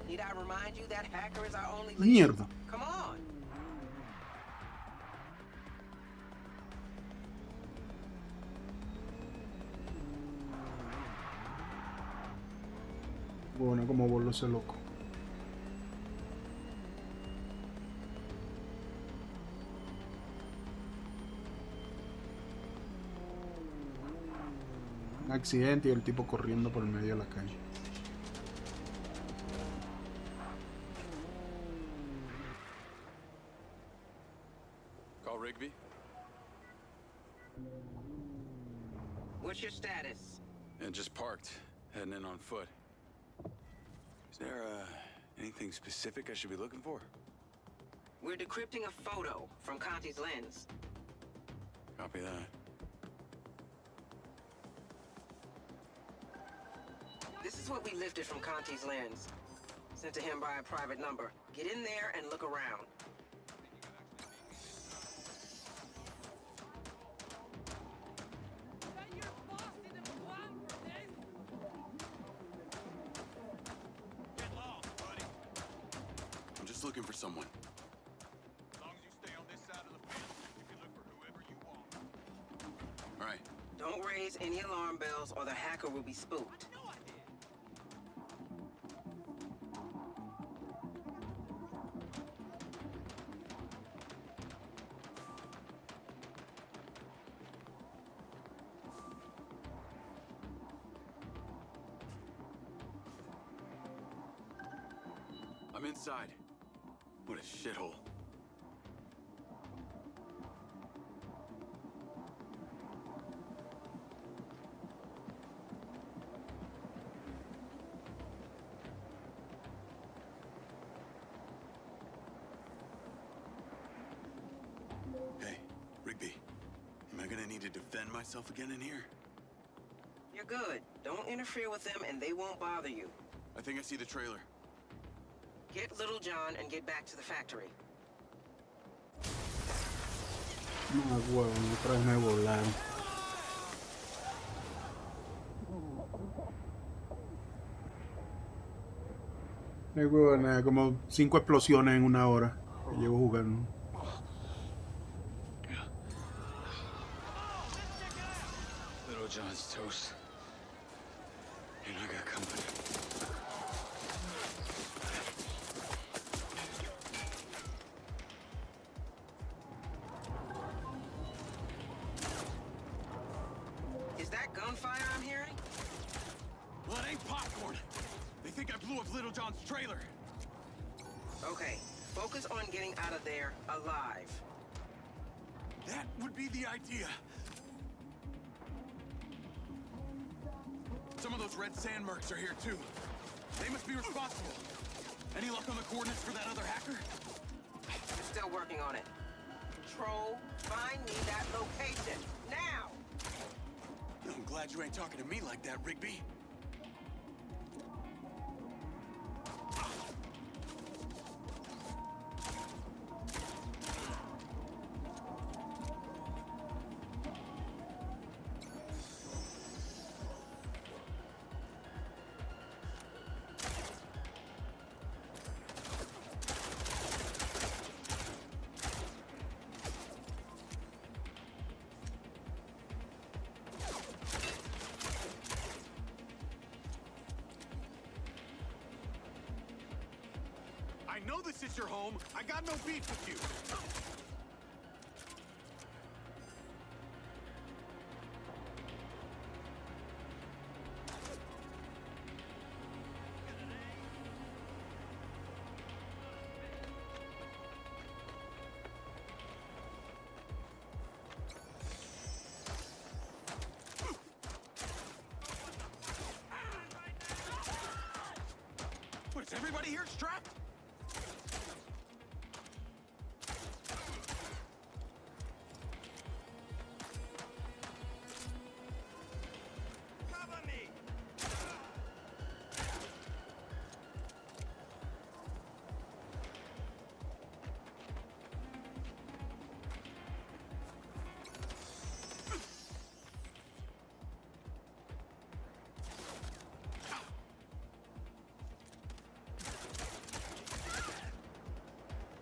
Need I remind you that hacker is our only Mierda. Come on. Bueno, como vuelvo ese loco. Un accidente y el tipo corriendo por el medio de la calle. Call Rigby? What's your status? Yeah, just parked, heading in on foot. Is there, anything specific I should be looking for? We're decrypting a photo from Conti's lens. Copy that. This is what we lifted from Conti's lens. Sent to him by a private number. Get in there and look around. I'm just looking for someone. As long as you stay on this side of the fence, you can look for whoever you want. All right. Don't raise any alarm bells or the hacker will be spooked. I'm inside. What a shithole. Hey, Rigby. Am I gonna need to defend myself again in here? You're good. Don't interfere with them and they won't bother you. I think I see the trailer. Get Little John and get back to the factory. No, huevo, otra vez me volaron. No hay huevo, nada, como 5 explosiones en una hora que llevo jugando. Little John's toast. And I got company. Is that gunfire I'm hearing? Well, it ain't popcorn. They think I blew up Little John's trailer. Okay, focus on getting out of there alive. That would be the idea. Some of those red sand mercs are here too. They must be responsible. Any luck on the coordinates for that other hacker? You're still working on it. Control, find me that location. Now! I'm glad you ain't talking to me like that, Rigby. I know this is your home. I got no beef with you. What, is everybody here strapped?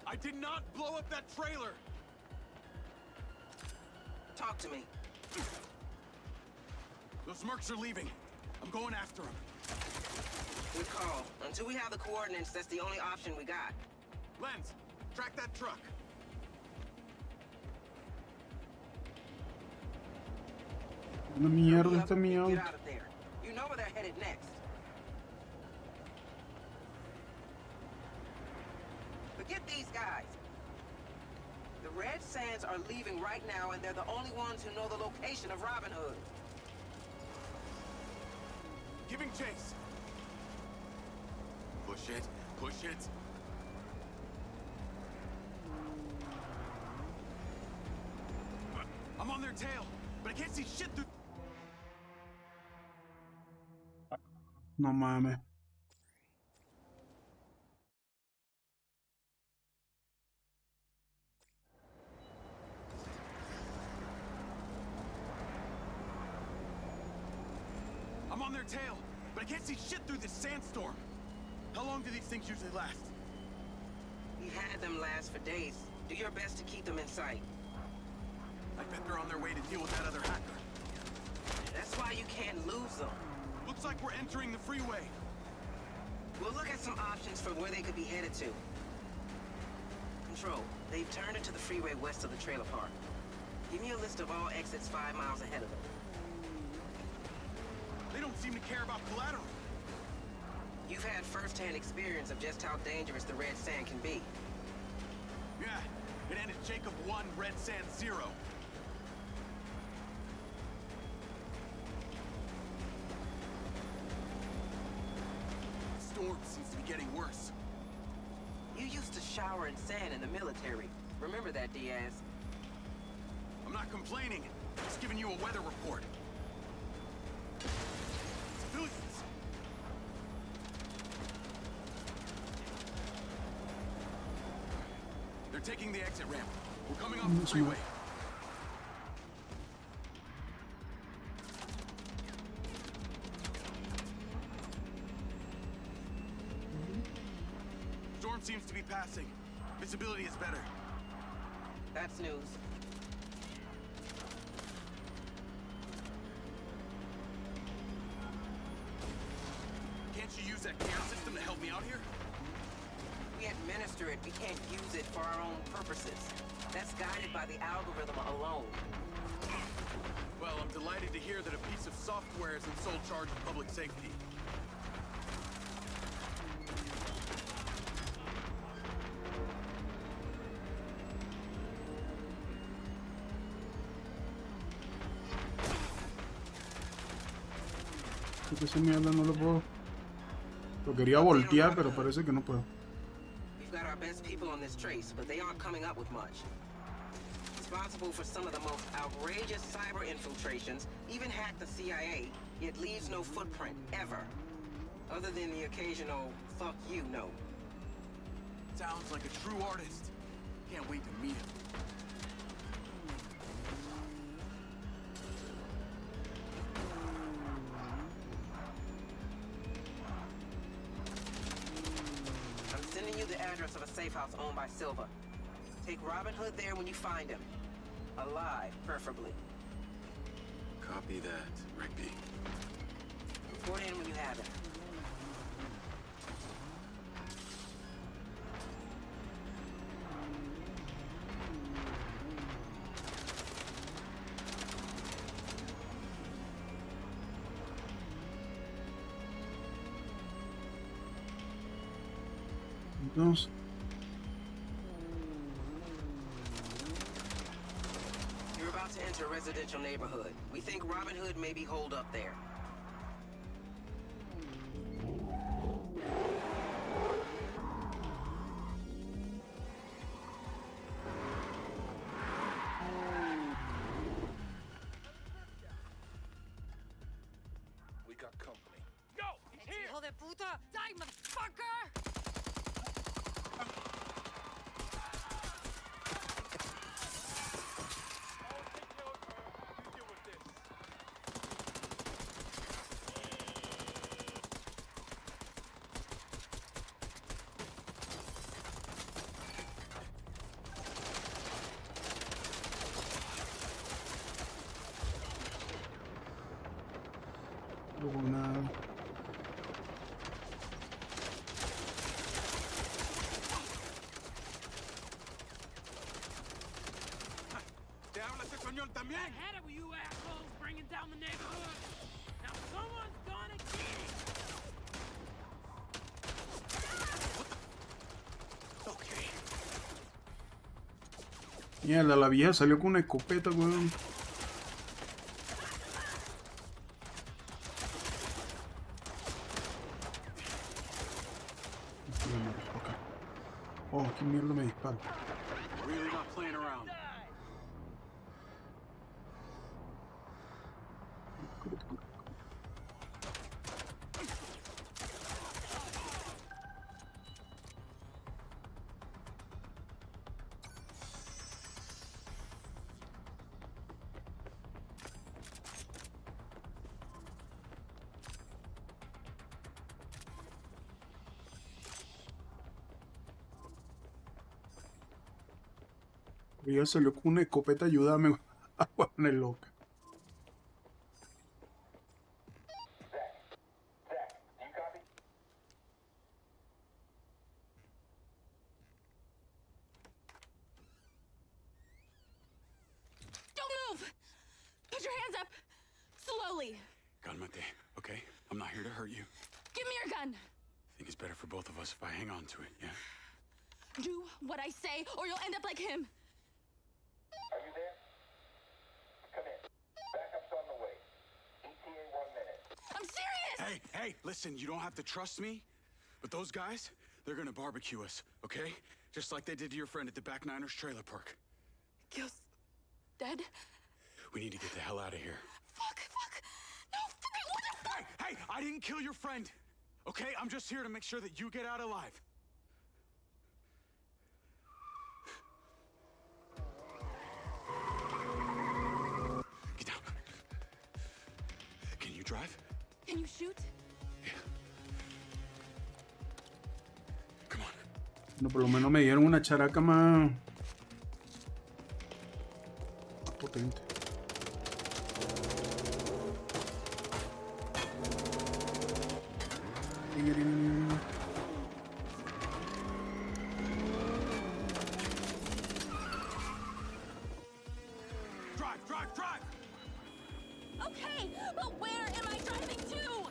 I did not blow up that trailer! Talk to me. Those mercs are leaving. I'm going after them. Good call. Until we have the coordinates, that's the only option we got. Lens, track that truck. Una mierda Hurry up esta and mi get auto. out of there. You know where they're headed next. Forget these guys. The Red Sands are leaving right now, and they're the only ones who know the location of Robin Hood. Giving chase. Push it. Push it. I'm on their tail, but I can't see shit through... No mames. I'm on their tail, but I can't see shit through this sandstorm. How long do these things usually last? We've had them last for days. Do your best to keep them in sight. I bet they're on their way to deal with that other hacker. That's why you can't lose them. Looks like we're entering the freeway. We'll look at some options for where they could be headed to. Control, they've turned into the freeway west of the trailer park. Give me a list of all exits 5 miles ahead of them. They don't seem to care about collateral. You've had first-hand experience of just how dangerous the Red Sand can be. Yeah, it ended Jacob 1, Red Sand 0. The storm seems to be getting worse. You used to shower in sand in the military. Remember that, Diaz? I'm not complaining. Just giving you a weather report. Civilians! They're taking the exit ramp. We're coming off the freeway. Storm seems to be passing. Visibility is better. That's news. Can't you use that camera system to help me out here? We administer it. We can't use it for our own purposes. That's guided by the algorithm alone. Well, I'm delighted to hear that a piece of software is in sole charge of public safety. Porque esa mierda no lo puedo. Lo quería voltear, pero parece que no puedo. We've got our best people on this trace, but they aren't coming up with much. Responsible for some of the most outrageous cyber infiltrations, even hacked the CIA, yet leaves no footprint, ever. Other than the occasional, fuck you note. Sounds like a true artist. Can't wait to meet him. I'm sending you the address of a safe house owned by Silva. Take Robin Hood there when you find him. Alive, preferably. Copy that, Rigby. Report in when you have it. Entonces, You're about to enter a residential neighborhood. We think Robin Hood may be holed up there. We got company. Yo, he's here! Hijo de puta! Die, motherfucker! I'll take care of her. You deal with this. luego nada. ¿Te hablas español también? I had it with you assholes bringing down the neighborhood. Now someone's gonna get it. Okay. Mierda, la vieja salió con una escopeta, weón. Oh, qué mierda me dispara. Really not playing around. Ella salió con una escopeta, ayúdame a poner loca. Don't move! Put your hands up! Slowly! Cálmate, okay? I'm not here to hurt you. Give me your gun! I think it's better for both of us if I hang on to it, yeah? Do what I say, or you'll end up like him! Are you there? Come in. Backup's on the way. ETA 1 minute. I'm serious! Hey, listen, you don't have to trust me, but those guys, they're gonna barbecue us, okay? Just like they did to your friend at the Back Niners trailer park. Gil's dead? We need to get the hell out of here. Fuck! No, fucking what the fuck? Hey, I didn't kill your friend, okay? I'm just here to make sure that you get out alive. Get down. Can you drive? Can you shoot? Come on. Bueno, por lo menos me dieron una characa más potente. Drive! Okay, but where am I driving to?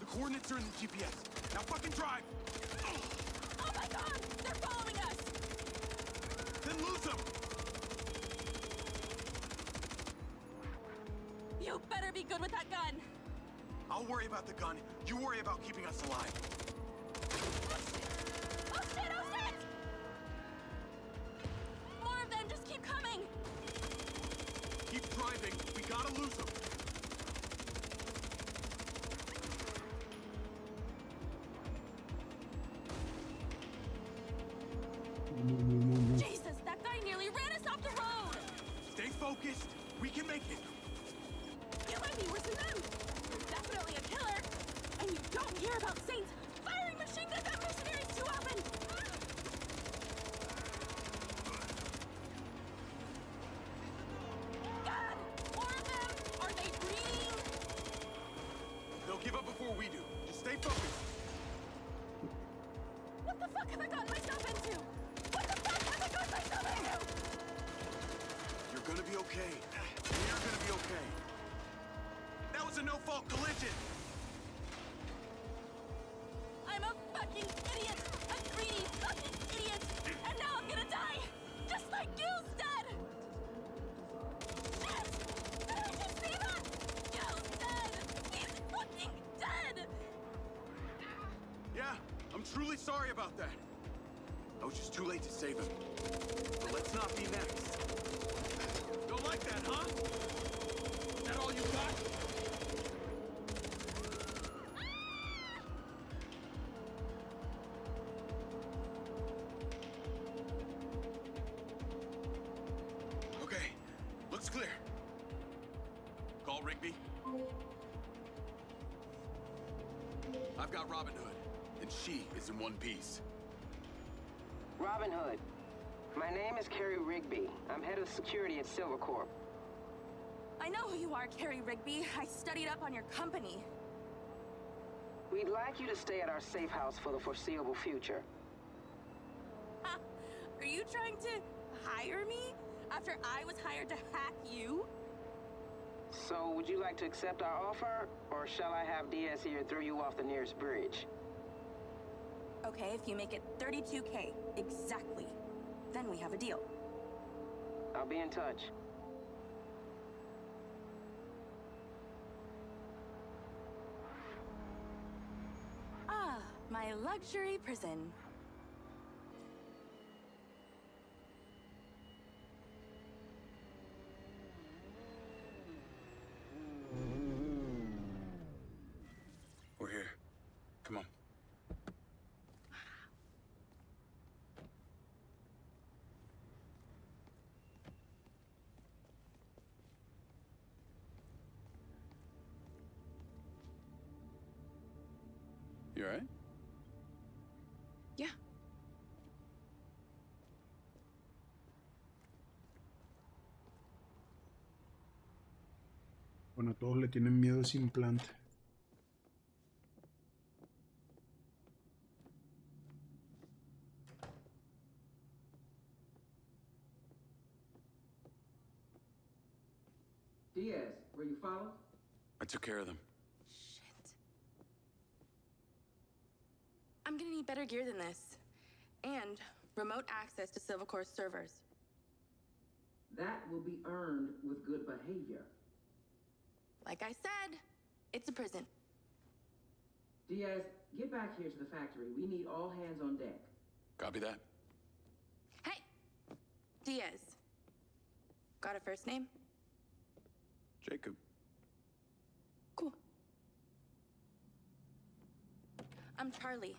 The coordinates are in the GPS. Now fucking drive! Oh my god! They're following us! Then lose them! You better be good with that gun! I'll worry about the gun. You worry about keeping us alive. Oh shit! gotta lose him. Jesus, that guy nearly ran us off the road! Stay focused. We can make it. You might be worse than them! You're definitely a killer! And you don't hear about saints firing machine guns at missionaries too often! God! More of them! Are they breeding? They'll give up before we do. Just stay focused. What the fuck have I gotten myself into? What the fuck have I gotten myself into? You're gonna be okay. We're gonna be okay. That was a no-fault collision. I'm a fucking idiot! A greedy fucking idiot! And now I'm gonna die! Just like Gil's dead! Shit! Did I just see that? Gil's dead! He's fucking dead! Yeah, I'm truly sorry about that. I was just too late to save him. But let's not be next. Don't like that, huh? Is that all you got? Okay, looks clear. Call Rigby. I've got Robin Hood, and she is in one piece. Robin Hood. My name is Carrie Rigby. I'm head of security at Silvercorp. I know who you are, Carrie Rigby. I studied up on your company. We'd like you to stay at our safe house for the foreseeable future. Ha! Are you trying to hire me? After I was hired to hack you? So, would you like to accept our offer, or shall I have Diaz here throw you off the nearest bridge? Okay, if you make it 32K, exactly. Then we have a deal. I'll be in touch. Ah, my luxury prison. We're here. Come on. You all right? Yeah. Bueno, todos le tienen miedo a ese implante. Diaz, were you followed? I took care of them. Shit. I'm gonna need better gear than this. And remote access to Silvercore's servers. That will be earned with good behavior. Like I said, it's a prison. Diaz, get back here to the factory. We need all hands on deck. Copy that. Hey! Diaz. Got a first name? Jacob. Cool. I'm Charlie.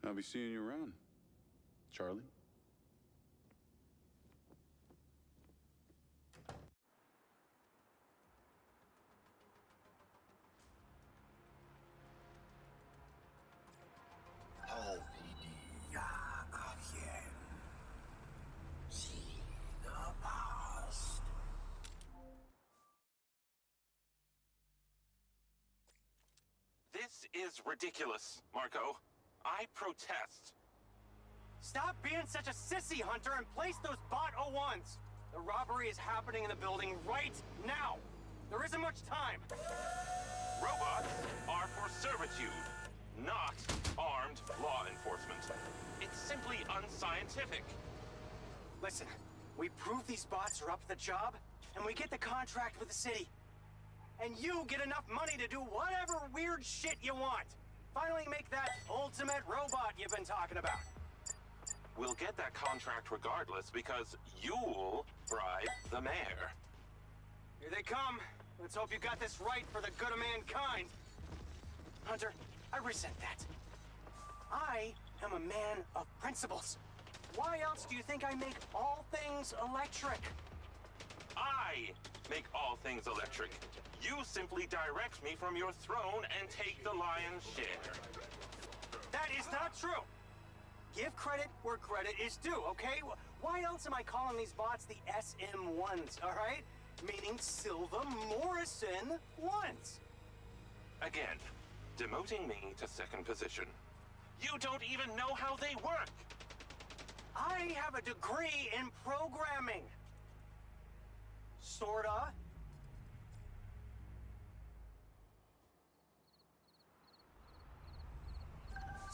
I'll be seeing you around, Charlie. This is ridiculous, Marco. I protest. Stop being such a sissy, Hunter, and place those bot 01s. The robbery is happening in the building right now. There isn't much time. Robots are for servitude, not armed law enforcement. It's simply unscientific. Listen, we prove these bots are up to the job, and we get the contract with the city. And you get enough money to do whatever weird shit you want. Finally make that ultimate robot you've been talking about. We'll get that contract regardless because you'll bribe the mayor. Here they come. Let's hope you got this right for the good of mankind. Hunter, I resent that. I am a man of principles. Why else do you think I make all things electric? I make all things electric. You simply direct me from your throne and take the lion's share. That is not true. Give credit where credit is due, okay? Why else am I calling these bots the SM1s, all right? Meaning Silva Morrison ones. Again, demoting me to second position. You don't even know how they work. I have a degree in programming. Sorta.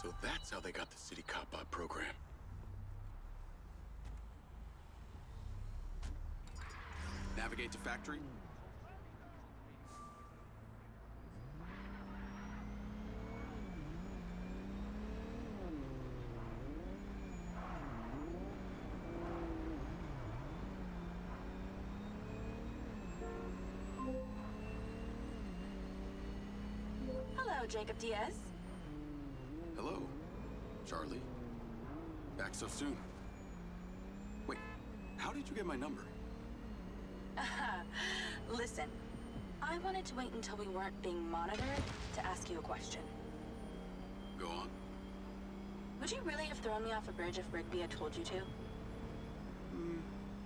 So that's how they got the city cop bot program. Navigate to factory. Hello, Jacob Diaz. Hello, Charlie. Back so soon. Wait, how did you get my number? Listen, I wanted to wait until we weren't being monitored to ask you a question. Go on. Would you really have thrown me off a bridge if Rigby had told you to?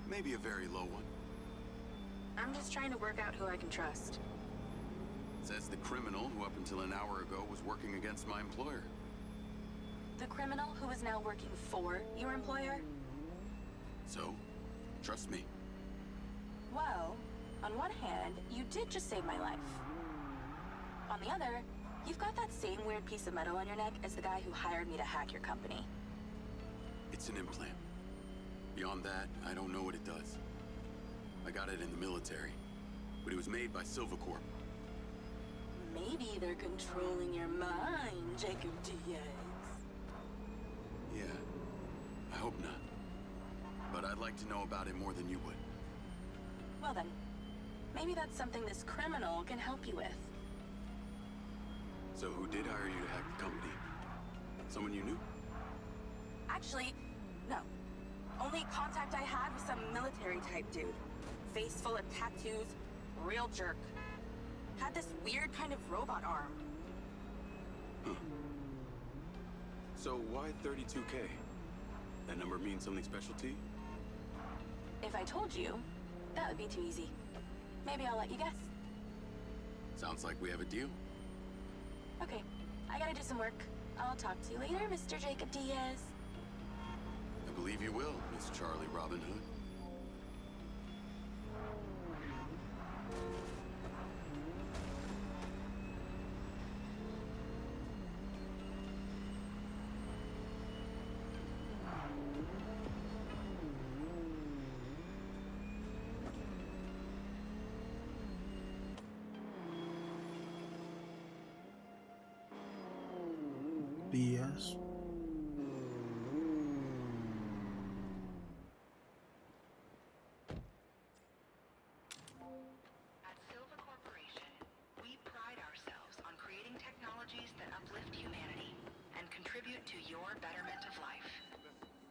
Maybe a very low one. I'm just trying to work out who I can trust. Says the criminal who up until an hour ago was working against my employer. The criminal who is now working for your employer? So, trust me. Well, on one hand, you did just save my life. On the other, you've got that same weird piece of metal on your neck as the guy who hired me to hack your company. It's an implant. Beyond that, I don't know what it does. I got it in the military, but it was made by Silvercorp. Maybe they're controlling your mind, Jacob Diaz. Yeah, I hope not. But I'd like to know about it more than you would. Well then, maybe that's something this criminal can help you with. So who did hire you to hack the company? Someone you knew? Actually, no. Only contact I had was some military-type dude. Face full of tattoos, real jerk. Had this weird kind of robot arm. Huh. So why 32K? That number means something special to you? If I told you, that would be too easy. Maybe I'll let you guess. Sounds like we have a deal. Okay, I gotta do some work. I'll talk to you later, Mr. Jacob Diaz. I believe you will, Miss Charlie Robin Hood. Díaz. At Silva Corporation, we pride ourselves on creating technologies that uplift humanity and contribute to your betterment of life.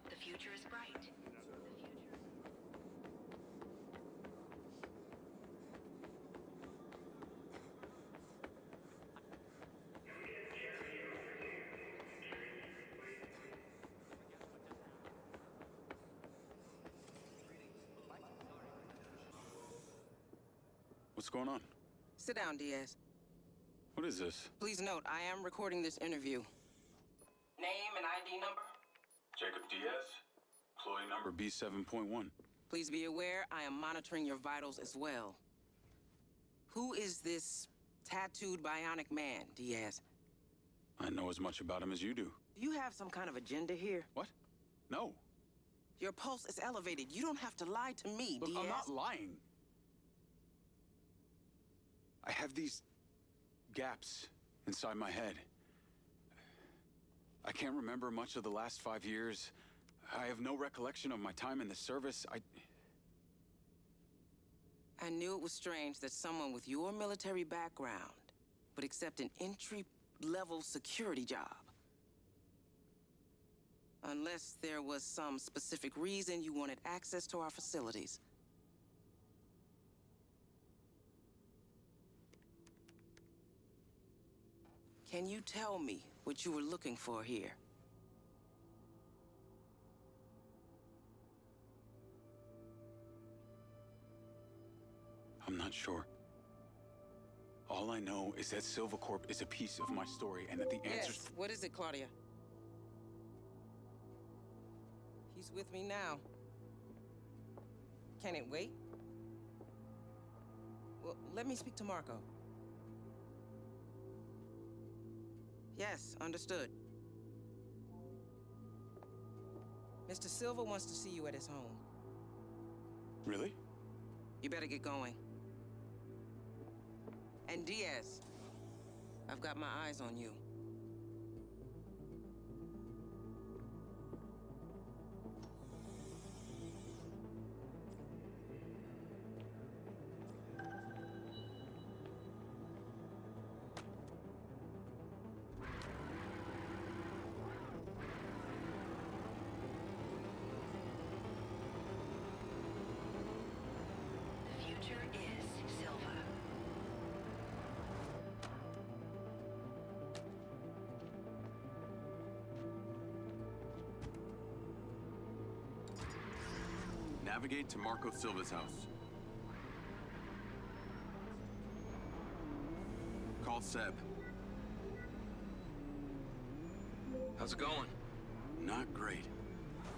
The future is bright. What's going on? Sit down, Diaz. What is this? Please note, I am recording this interview. Name and ID number? Jacob Diaz, employee number B7.1. Please be aware, I am monitoring your vitals as well. Who is this tattooed bionic man, Diaz? I know as much about him as you do. Do you have some kind of agenda here? What? No. Your pulse is elevated. You don't have to lie to me, Look, Diaz. I'm not lying. I have these gaps inside my head. I can't remember much of the last 5 years. I have no recollection of my time in the service. I knew it was strange that someone with your military background would accept an entry-level security job. Unless there was some specific reason you wanted access to our facilities. Can you tell me what you were looking for here? I'm not sure. All I know is that Silvercorp is a piece of my story and that the answers... Yes, what is it, Claudia? He's with me now. Can it wait? Well, let me speak to Marco. Yes, understood. Mr. Silva wants to see you at his home. Really? You better get going. And Diaz, I've got my eyes on you. The future is Silva. Navigate to Marco Silva's house. Call Seb. How's it going? Not great.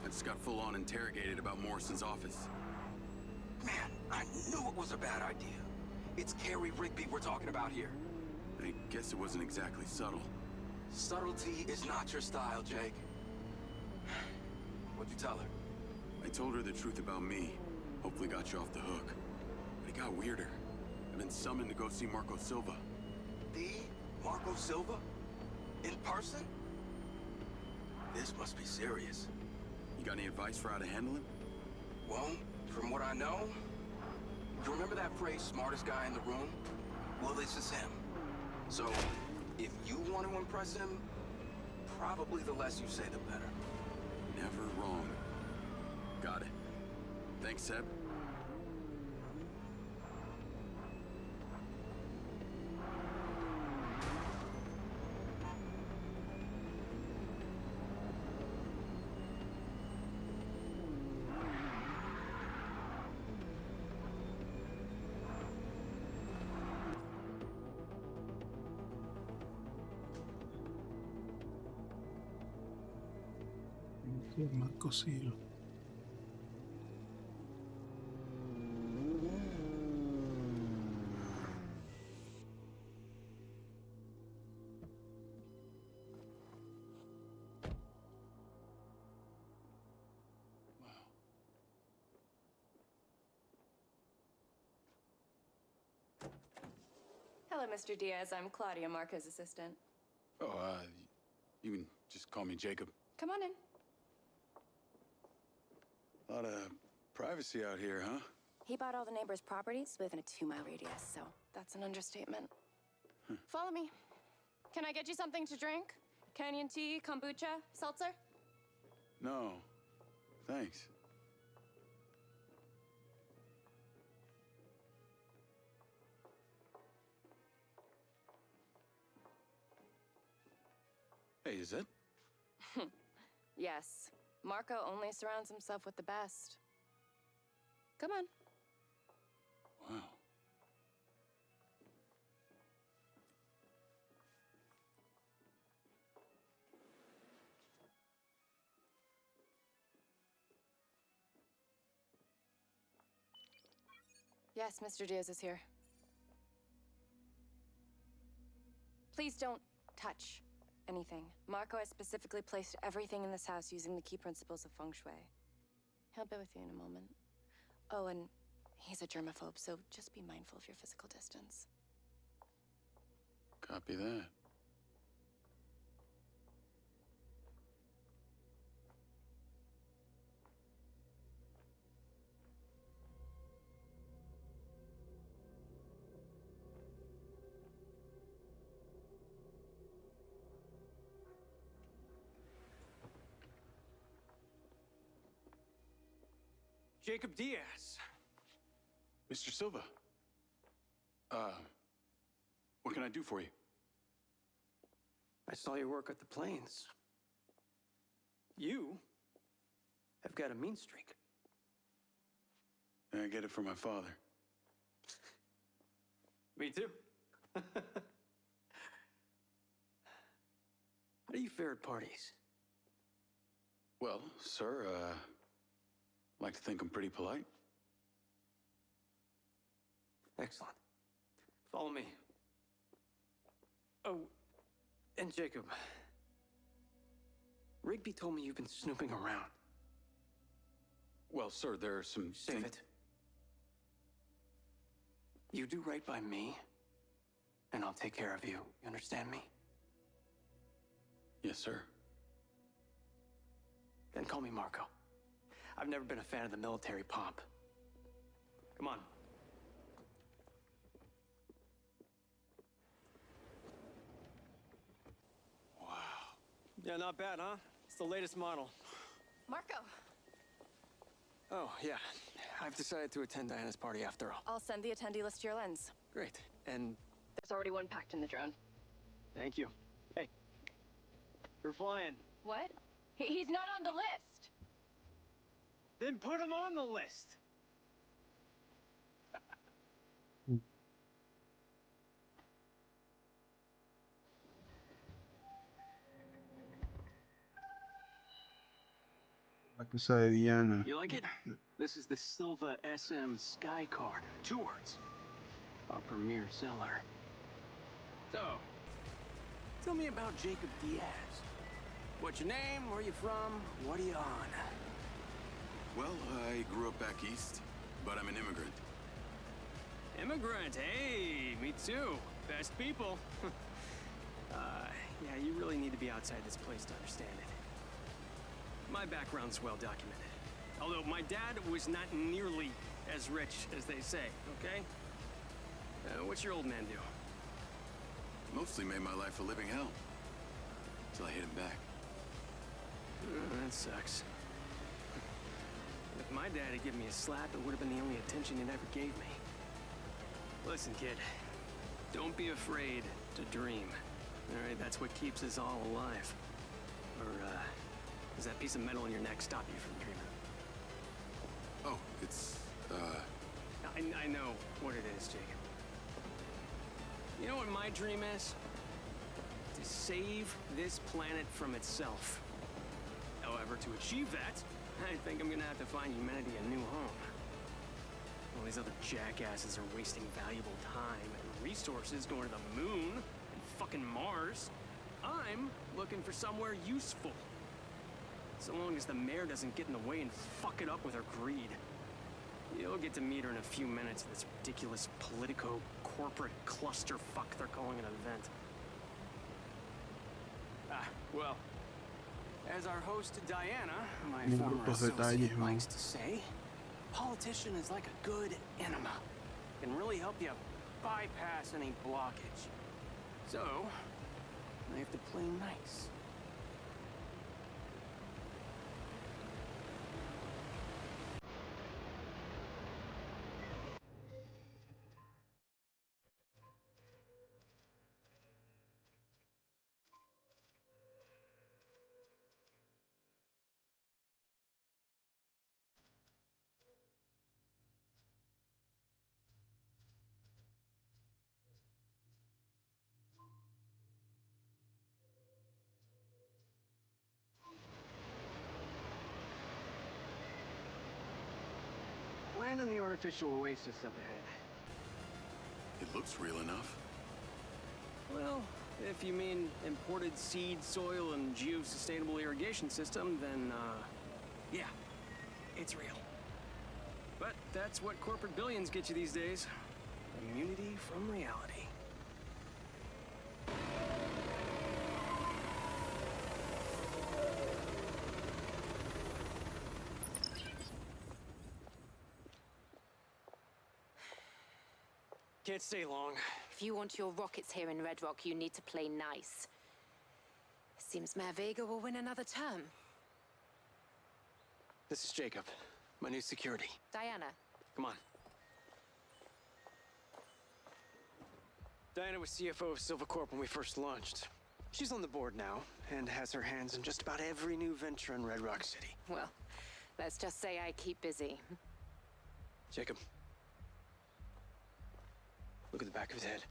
I just got full-on interrogated about Morrison's office. Man, I knew it was a bad idea. It's Carrie Rigby we're talking about here. I guess it wasn't exactly subtle. Subtlety is not your style, Jake. What'd you tell her? I told her the truth about me. Hopefully got you off the hook. But it got weirder. I've been summoned to go see Marco Silva. The Marco Silva? In person? This must be serious. You got any advice for how to handle him? Well, from what I know, you remember that phrase, smartest guy in the room? Well, this is him. So, if you want to impress him, probably the less you say, the better. Never wrong. Got it. Thanks, Seb. Marco Silva. Hello, Mr. Diaz. I'm Claudia, Marco's assistant. Oh, you can just call me Jacob. Come on in. A lot of privacy out here, huh? He bought all the neighbors' properties within a 2-mile radius, so that's an understatement. Follow me. Can I get you something to drink? Canyon tea, kombucha, seltzer? No, thanks. Hey, is that? Yes. Marco only surrounds himself with the best. Come on. Wow. Yes, Mr. Diaz is here. Please don't touch anything. Marco has specifically placed everything in this house using the key principles of feng shui. He'll be with you in a moment. Oh, and he's a germaphobe, so just be mindful of your physical distance. Copy that. Jacob Diaz. Mr. Silva. What can I do for you? I saw your work at the plains. You have got a mean streak. I get it from my father. Me too. How do you fare at parties? Well, sir, like to think I'm pretty polite. Excellent. Follow me. Oh, and Jacob. Rigby told me you've been snooping around. Well, sir, there are some Save it. You do right by me, and I'll take care of you. You understand me? Yes, sir. Then call me Marco. I've never been a fan of the military pomp. Come on. Wow. Yeah, not bad, huh? It's the latest model. Marco, Oh, yeah. I've decided to attend Diana's party after all. I'll send the attendee list to your lens. Great. And There's already one packed in the drone. thank you. Hey, you're flying. What? He's not on the list. Then put him on the list. La casa de Diana. You like it? This is the Silva SM Sky Car. 2 words. Our premier seller. So, tell me about Jacob Diaz. What's your name? Where you from? What are you on? Well, I grew up back east, but I'm an immigrant. Immigrant, hey, me too. Best people. Yeah, you really need to be outside this place to understand it. My background's well documented. Although my dad was not nearly as rich as they say, okay? What's your old man do? Mostly made my life a living hell. Till I hit him back. That sucks. If my dad had given me a slap, it would have been the only attention he'd ever gave me. Listen, kid. Don't be afraid to dream. All right, that's what keeps us all alive. Or, does that piece of metal in your neck stop you from dreaming? Oh, it's, I know what it is, Jacob. You know what my dream is? To save this planet from itself. However, to achieve that, I think I'm gonna have to find humanity a new home. All these other jackasses are wasting valuable time and resources going to the moon and fucking Mars. I'm looking for somewhere useful. So long as the mayor doesn't get in the way and fuck it up with her greed. You'll get to meet her in a few minutes at this ridiculous politico-corporate clusterfuck they're calling an event. Well, as our host Diana, my former associate, likes to say, politician is like a good enema. Can really help you bypass any blockage. So, I have to play nice. Land in the artificial oasis up ahead. It looks real enough. Well, if you mean imported seed, soil, and geosustainable irrigation system, then, yeah, it's real. But that's what corporate billions get you these days. Immunity from reality. Can't stay long. If you want your rockets here in Red Rock, you need to play nice. Seems Mayor Vega will win another term. This is Jacob. My new security. Diana. Come on. Diana was CFO of Silva Corp when we first launched. She's on the board now, and has her hands in just about every new venture in Red Rock City. Well, let's just say I keep busy. Jacob. Look at the back of his head.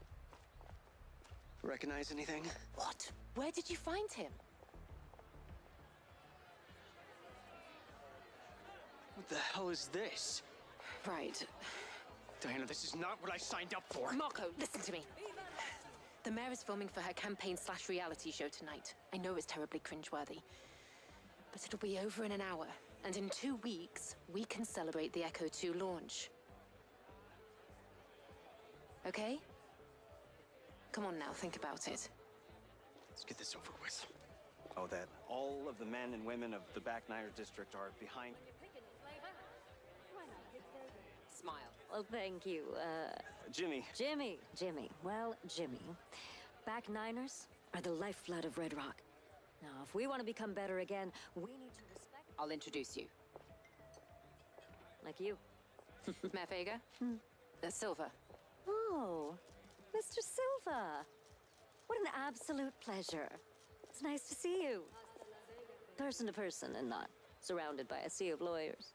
Recognize anything? What? Where did you find him? What the hell is this? Right. Diana, this is not what I signed up for. Marco, listen to me. The mayor is filming for her campaign/reality show tonight. I know it's terribly cringeworthy, but it'll be over in an hour. And in 2 weeks, we can celebrate the Echo 2 launch. Okay? Come on now, think about it. Let's get this over with. Oh, that all of the men and women of the Back Niner district are behind. Smile. Well, thank you. Jimmy. Jimmy. Well, Jimmy, Back Niners are the lifeblood of Red Rock. Now, if we want to become better again, we need to respect... I'll introduce you. Like you. Mayor Vega? Silva. Oh, Mr. Silva. What an absolute pleasure. It's nice to see you. Person to person and not surrounded by a sea of lawyers.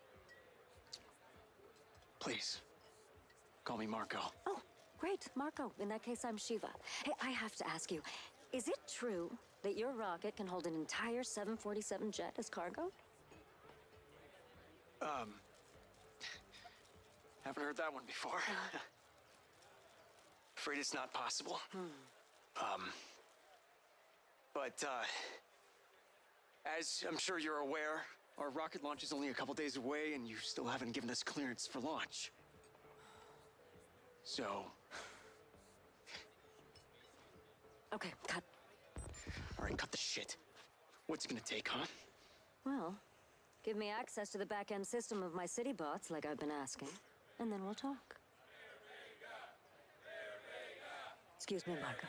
Please, call me Marco. Oh, great, Marco. In that case, I'm Shiva. Hey, I have to ask you, is it true that your rocket can hold an entire 747 jet as cargo? Haven't heard that one before. Afraid it's not possible. But as I'm sure you're aware, our rocket launch is only a couple days away, and you still haven't given us clearance for launch. So... Okay, cut. All right, cut the shit. What's it gonna take, huh? Well, give me access to the back-end system of my city bots like I've been asking, and then we'll talk. Excuse me, Marco.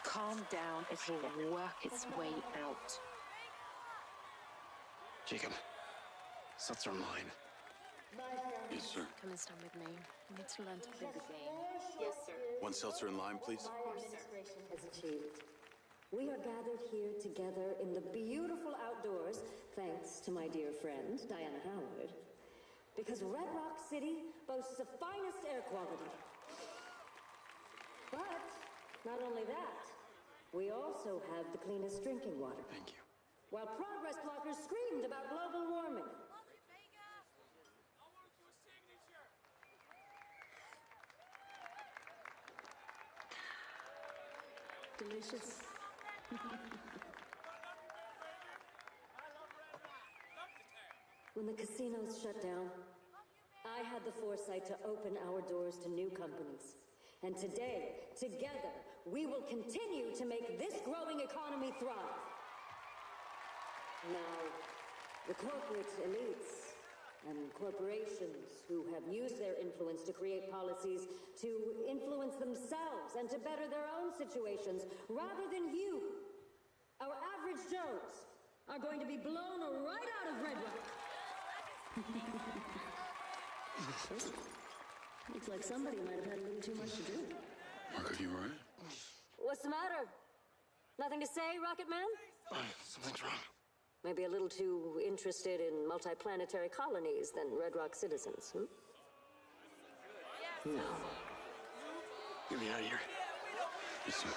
Calm down, it'll work its way out. Jacob, seltzer on mine. Yes, sir. Come and stand with me. You need to learn to play the game. Yes, sir. One seltzer and lime, please. Our administration has achieved. We are gathered here together in the beautiful outdoors, thanks to my dear friend, Diana Howard, because Red Rock City boasts the finest air quality. But not only that, we also have the cleanest drinking water. Thank you. While progress blockers screamed about global warming. Delicious. When the casinos shut down, I had the foresight to open our doors to new companies. And today, together, we will continue to make this growing economy thrive. Now, the corporate elites and corporations who have used their influence to create policies to influence themselves and to better their own situations, rather than you, our average Joes, are going to be blown right out of Red Rock. Looks like somebody might have had a little too much to do. Marco, you all right? What's the matter? Nothing to say, Rocket Man? Something's wrong. Maybe a little too interested in multiplanetary colonies than Red Rock citizens, No. Get me out of here. Yes, sir.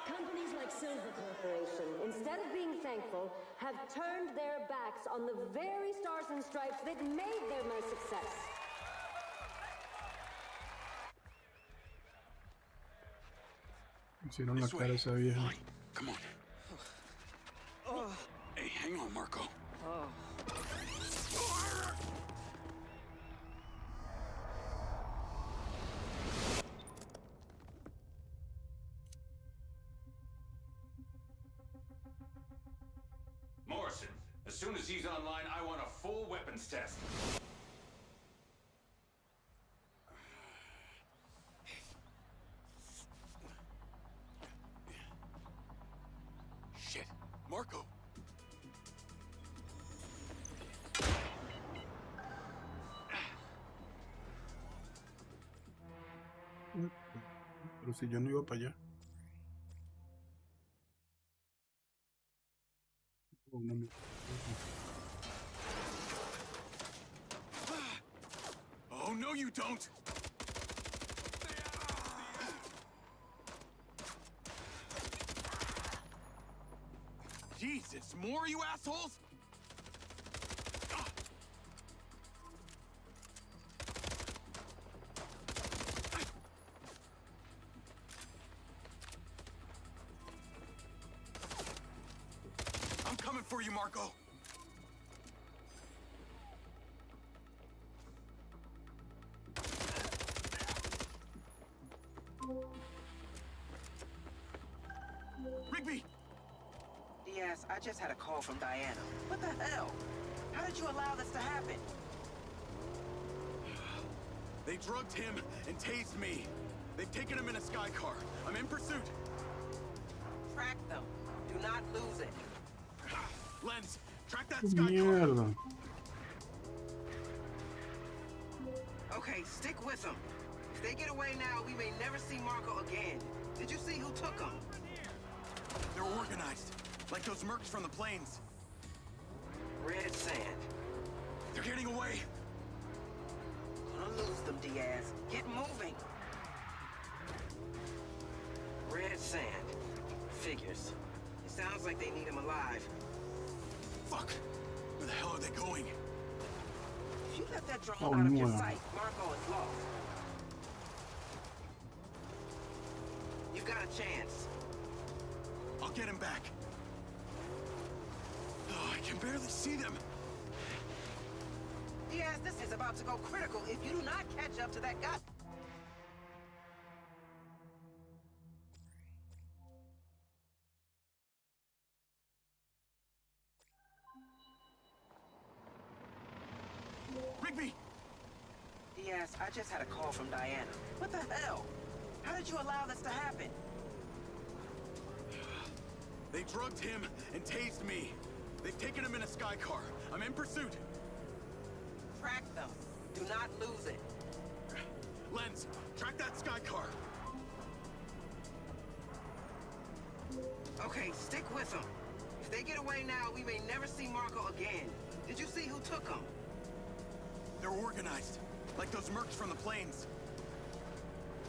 Companies like Silver Corporation, instead of being thankful, have turned their backs on the very stars and stripes that made them a success. Hicieron la cara a esa vieja. Come on. Hey, hang on, Marco. Morrison, as soon as he's online, I want a full weapons test. Marco! Pero si yo no iba para allá. Oh, no you don't! Jesus, more you assholes? I'm coming for you, Marco. Rigby! Diaz, I just had a call from Diana. What the hell? How did you allow this to happen? They drugged him and tased me. They've taken him in a sky car. I'm in pursuit. Track them. Do not lose it. Lens, track that sky car. Mierda. Okay, stick with them. If they get away now, we may never see Marco again. Did you see who took them? They're organized, like those mercs from the plains. Red sand. They're getting away. Gonna lose them, Diaz. Get moving. Red sand. Figures. It sounds like they need him alive. Fuck! Where the hell are they going? If you let that drone out of your sight, Marco is lost. You've got a chance. I'll get him back. Oh, I can barely see them. Diaz, this is about to go critical if you do not catch up to that guy. Rigby! Diaz, I just had a call from Diana. What the hell? How did you allow this to happen? They drugged him and tased me. They've taken him in a sky car. I'm in pursuit. Track them. Do not lose it. Lens, track that sky car. Okay, stick with them. If they get away now, we may never see Marco again. Did you see who took them? They're organized, like those mercs from the plains.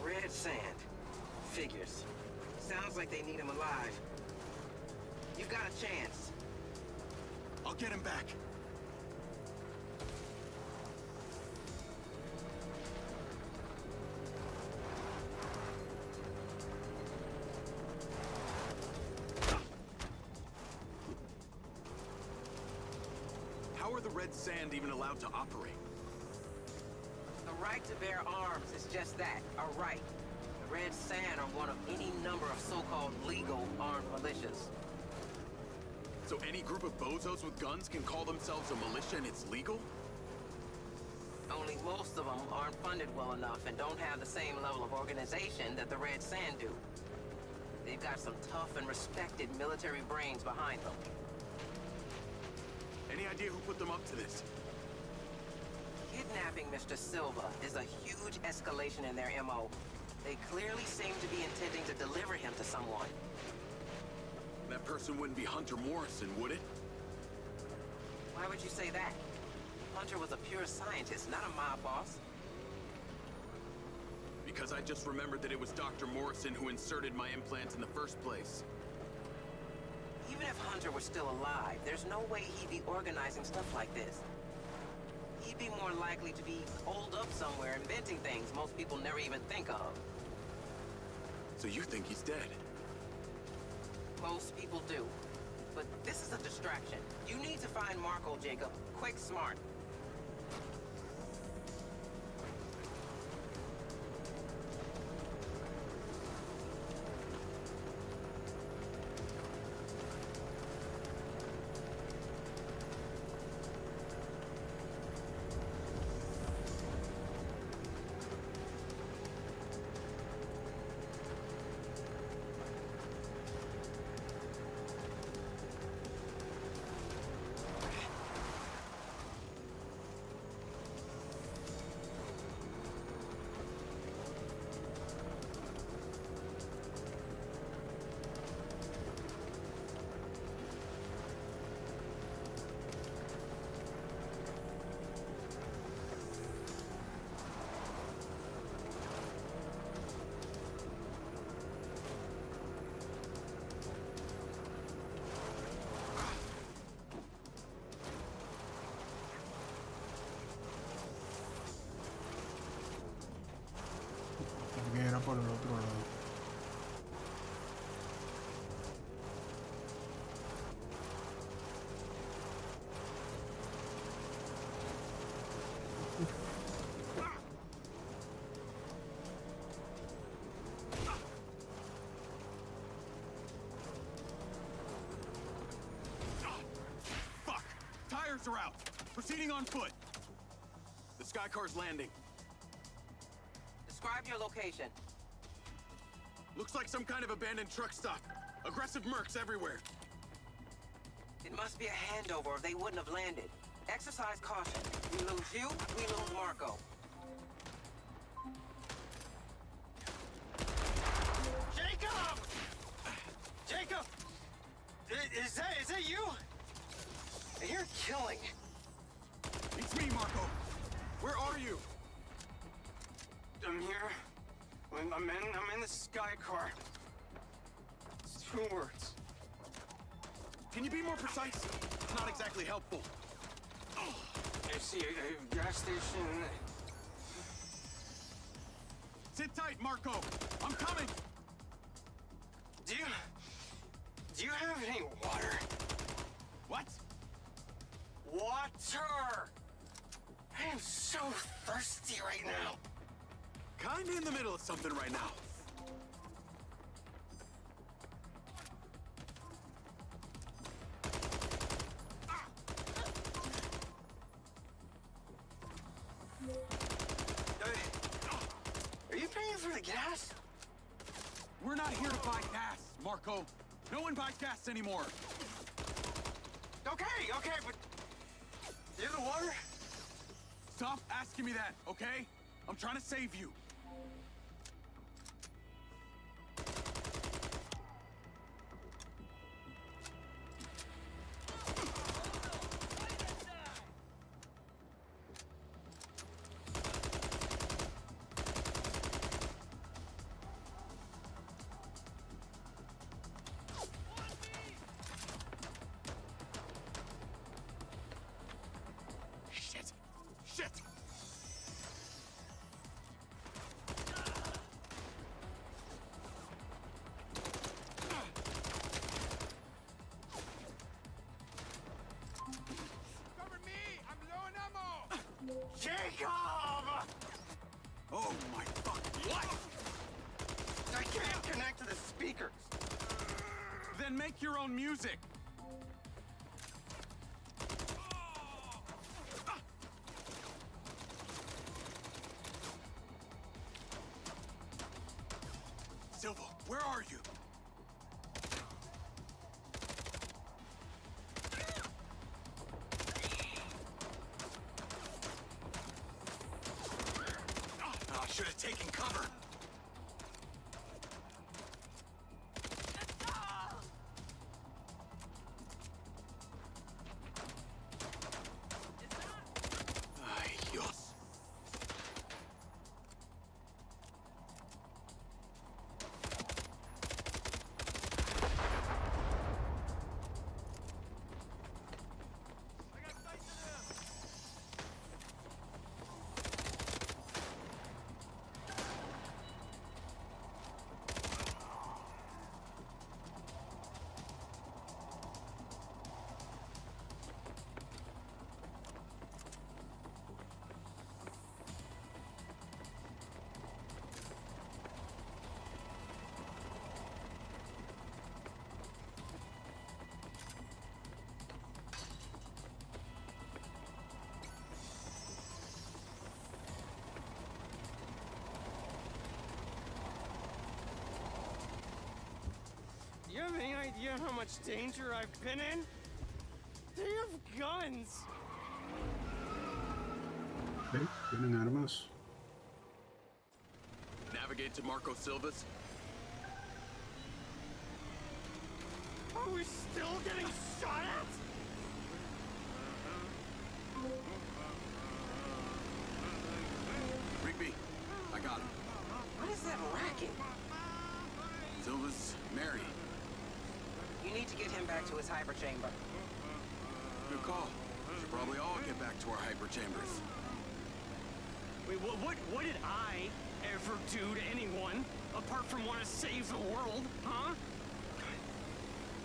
Red sand. Figures. Sounds like they need him alive. You've got a chance. I'll get him back. How are the Red Sand even allowed to operate? The right to bear arms is just that, a right. The Red Sand are one of any number of so-called legal armed militias. So any group of bozos with guns can call themselves a militia and it's legal? Only most of them aren't funded well enough and don't have the same level of organization that the Red Sand do. They've got some tough and respected military brains behind them. Any idea who put them up to this? Kidnapping Mr. Silva is a huge escalation in their MO. They clearly seem to be intending to deliver him to someone. That person wouldn't be Hunter Morrison, would it? Why would you say that? Hunter was a pure scientist, not a mob boss. Because I just remembered that it was Dr. Morrison who inserted my implant in the first place. Even if Hunter were still alive, there's no way he'd be organizing stuff like this. He'd be more likely to be holed up somewhere inventing things most people never even think of. So you think he's dead? Most people do. But this is a distraction. You need to find Marco, Jacob. Quick, smart. Proceeding on foot. The sky car's landing. Describe your location. Looks like some kind of abandoned truck stop. Aggressive mercs everywhere. It must be a handover or they wouldn't have landed. Exercise caution. We lose you, we lose Marco. Jacob! Jacob! Is that you? You're killing. It's me, Marco. Where are you? I'm here. I'm in the sky car. It's 2 words. Can you be more precise? It's not exactly helpful. I see a gas station. Sit tight, Marco. I'm coming. Do you have any water? What? Water! I am so thirsty right now. Kinda in the middle of something right now. Are you paying for the gas? We're not here to buy gas, Marco. No one buys gas anymore. Okay, but... You have the water? Stop asking me that, okay? I'm trying to save you. Shit! Cover me! I'm low on ammo! Jacob! Oh my fuck! What? I can't connect to the speakers. Then make your own music. Silva, where are you? I should have taken cover. Ay, Dios. Do you have any idea how much danger I've been in? They have guns. Okay, tienen armas. Navigate to Marco Silva's. Are we still getting shot at? Rigby, I got him. What is that racket? Silva's married. You need to get him back to his hyperchamber. Good call. Should probably all get back to our hyperchambers. Wait, what did I ever do to anyone apart from want to save the world, huh?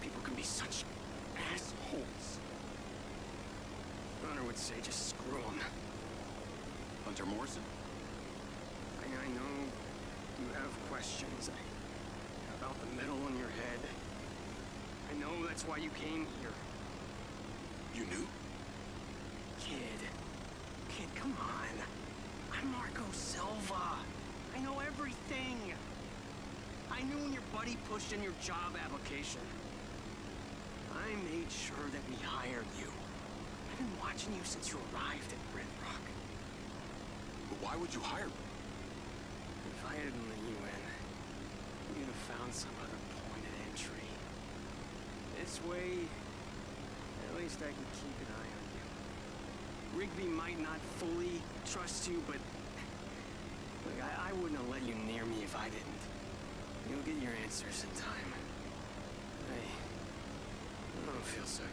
People can be such assholes. Hunter would say just screw them. Hunter Morrison? I know you have questions about the metal in your head. I know that's why you came here. You knew? Kid, come on. I'm Marco Silva. I know everything. I knew when your buddy pushed in your job application. I made sure that we hired you. I've been watching you since you arrived at Red Rock. But why would you hire me? If I hadn't let you in, you'd have found some other point of entry. This way, at least I can keep an eye on you. Rigby might not fully trust you, but look, I wouldn't have let you near me if I didn't. You'll get your answers in time. I don't feel so good.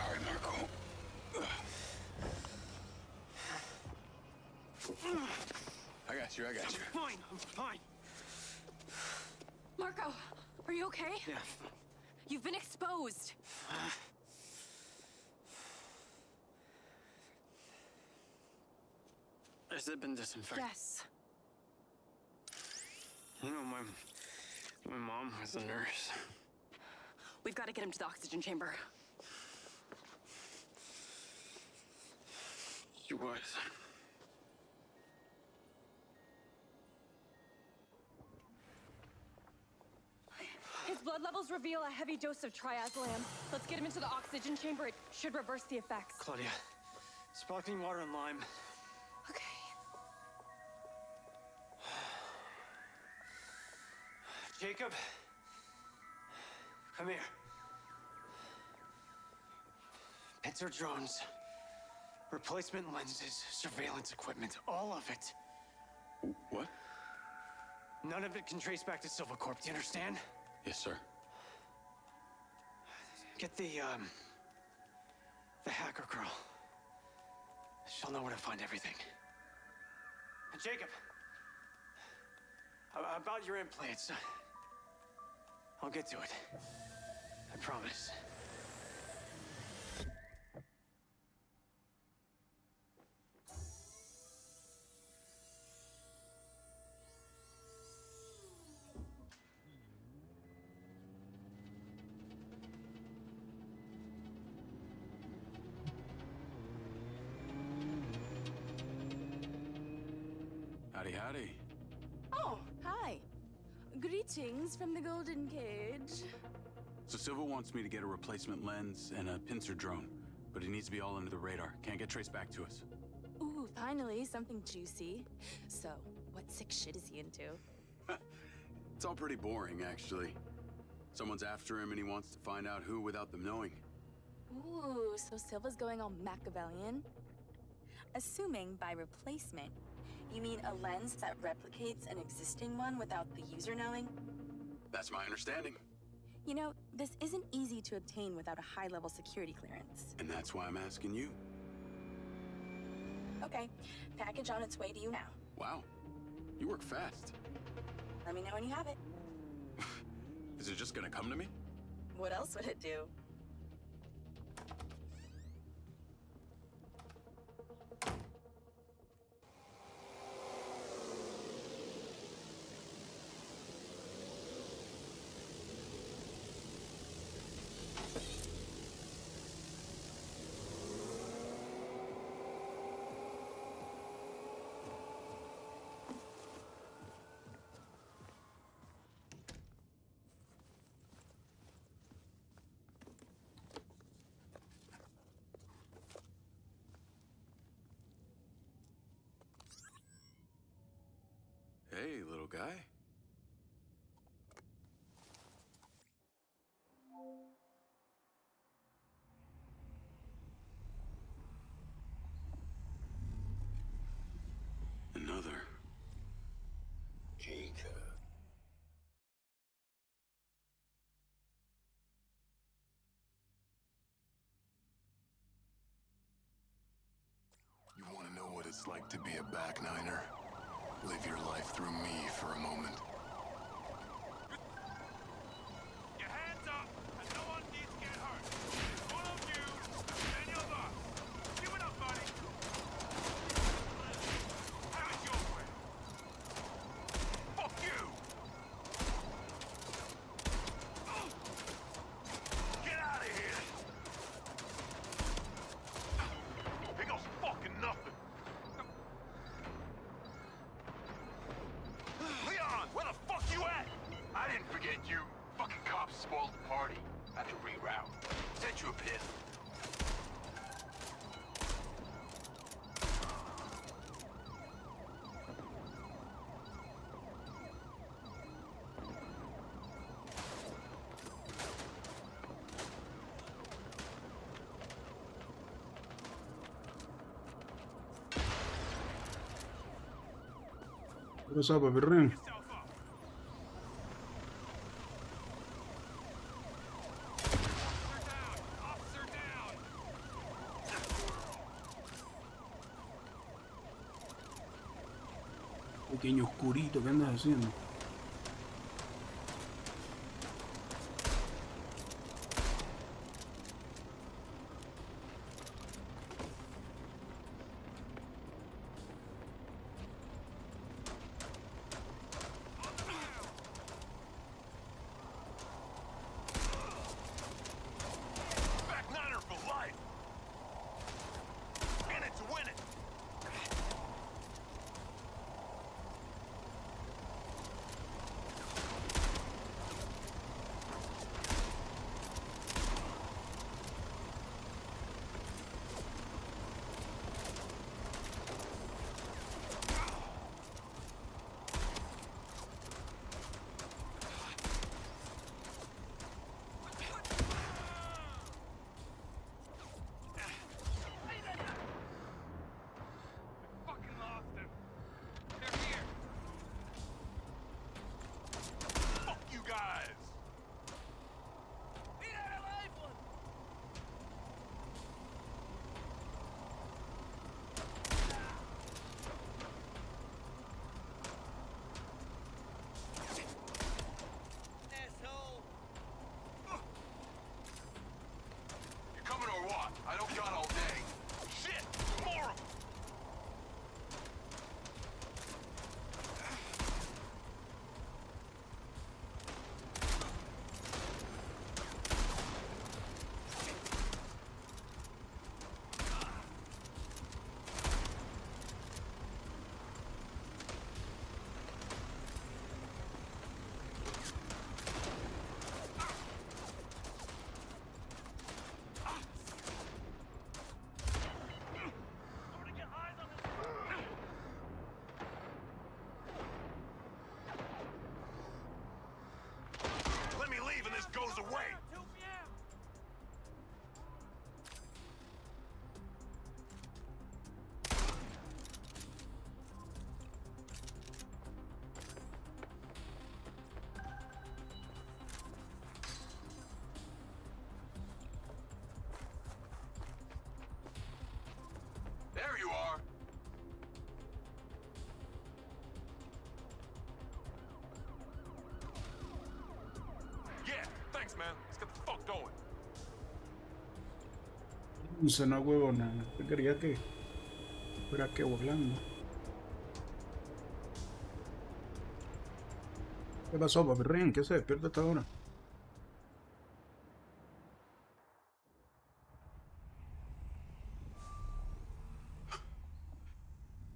All right, Marco. I got you. I'm fine. Marco, are you okay? Yeah. You've been exposed. Has it been disinfected? Yes. You know, my mom was a nurse. We've got to get him to the oxygen chamber. She was. His blood levels reveal a heavy dose of triazolam. Let's get him into the oxygen chamber. It should reverse the effects. Claudia, sparkling water and lime. Okay. Jacob, come here. Pincer drones, replacement lenses, surveillance equipment, all of it. What? None of it can trace back to Silvercorp, do you understand? Yes, sir. Get the hacker girl. She'll know where to find everything. And Jacob, about your implants, I'll get to it. I promise. Howdy. Oh, hi. Greetings from the Golden Cage. So Silva wants me to get a replacement lens and a pincer drone, but he needs to be all under the radar. Can't get traced back to us. Ooh, finally, something juicy. So, what sick shit is he into? It's all pretty boring, actually. Someone's after him and he wants to find out who without them knowing. Ooh, so Silva's going all Machiavellian? Assuming by replacement, you mean a lens that replicates an existing one without the user knowing? That's my understanding. You know, this isn't easy to obtain without a high-level security clearance. And that's why I'm asking you. Okay, package on its way to you now. Wow, you work fast. Let me know when you have it. Is it just gonna come to me? What else would it do? Hey, little guy. Another. Jacob. You want to know what it's like to be a back niner? Live your life through me for a moment. Your hands up, and no one needs to get hurt. All of you, stand your box. Give it up What's up, papi Ren? Pequeño oscurito, ¿qué andas haciendo? I don't got all day. Shit! More of them! Goes away. There you are. Thanks, man. Let's get the fuck going. No huevo nada. Yo quería que fuera que volando. ¿Qué pasó, papi Ren? ¿Qué se despierta hasta ahora?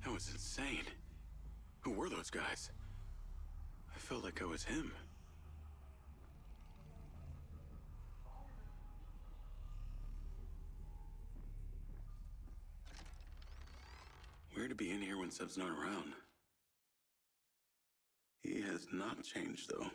That was insane. Who were those guys? I felt like I was him. Weird to be in here when Seb's not around. He has not changed, though.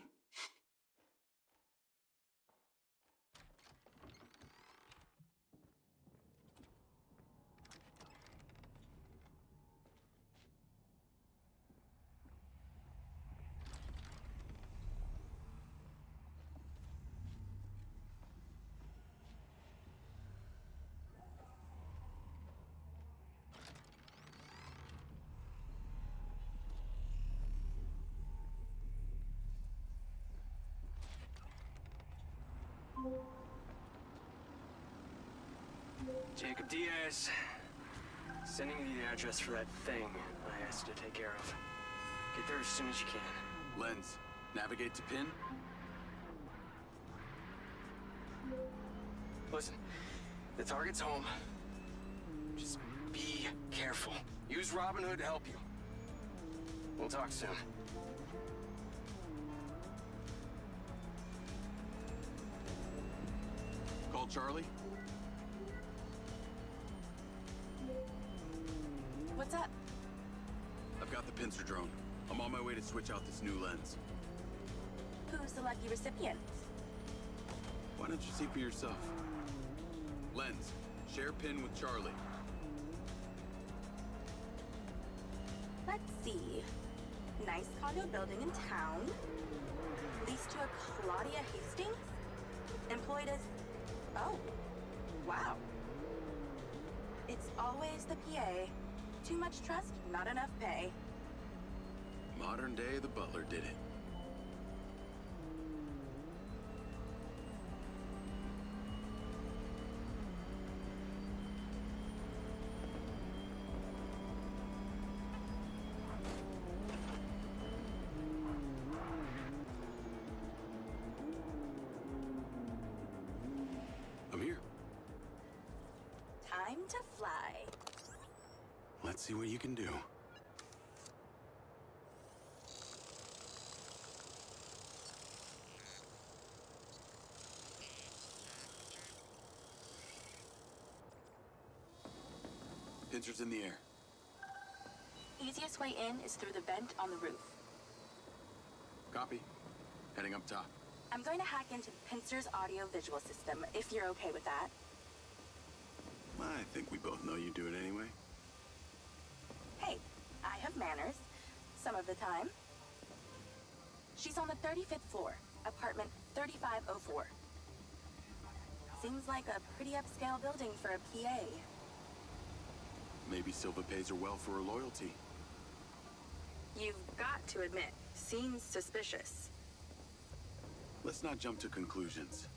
Jacob Diaz. Sending you the address for that thing I asked you to take care of. Get there as soon as you can. Lens, navigate to pin. Listen, the target's home. Just be careful. Use Robin Hood to help you. We'll talk soon. Call Charlie. What's up? I've got the pincer drone. I'm on my way to switch out this new lens. Who's the lucky recipient? Why don't you see for yourself? Lens, share pin with Charlie. Let's see. nice condo building in town, leased to a Claudia Hastings, employed as... Oh, wow. It's always the PA. Too much trust, not enough pay. Modern day, the butler did it. I'm here. Time to fly. Let's see what you can do. Pincers in the air. Easiest way in is through the vent on the roof. Copy. Heading up top. I'm going to hack into the Pincer's audio-visual system, if you're okay with that. I think we both know you do it anyway. Hey, I have manners. Some of the time. She's on the 35th floor, apartment 3504. Seems like a pretty upscale building for a PA. Maybe Silva pays her well for her loyalty. You've got to admit, seems suspicious. Let's not jump to conclusions.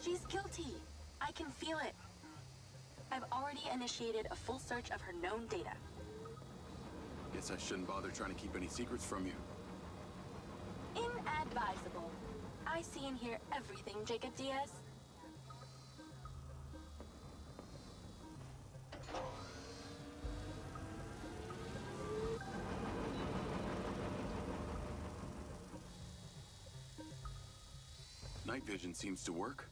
She's guilty. I can feel it. I've already initiated a full search of her known data. Guess I shouldn't bother trying to keep any secrets from you. Inadvisable. I see and hear everything, Jacob Diaz. Night vision seems to work.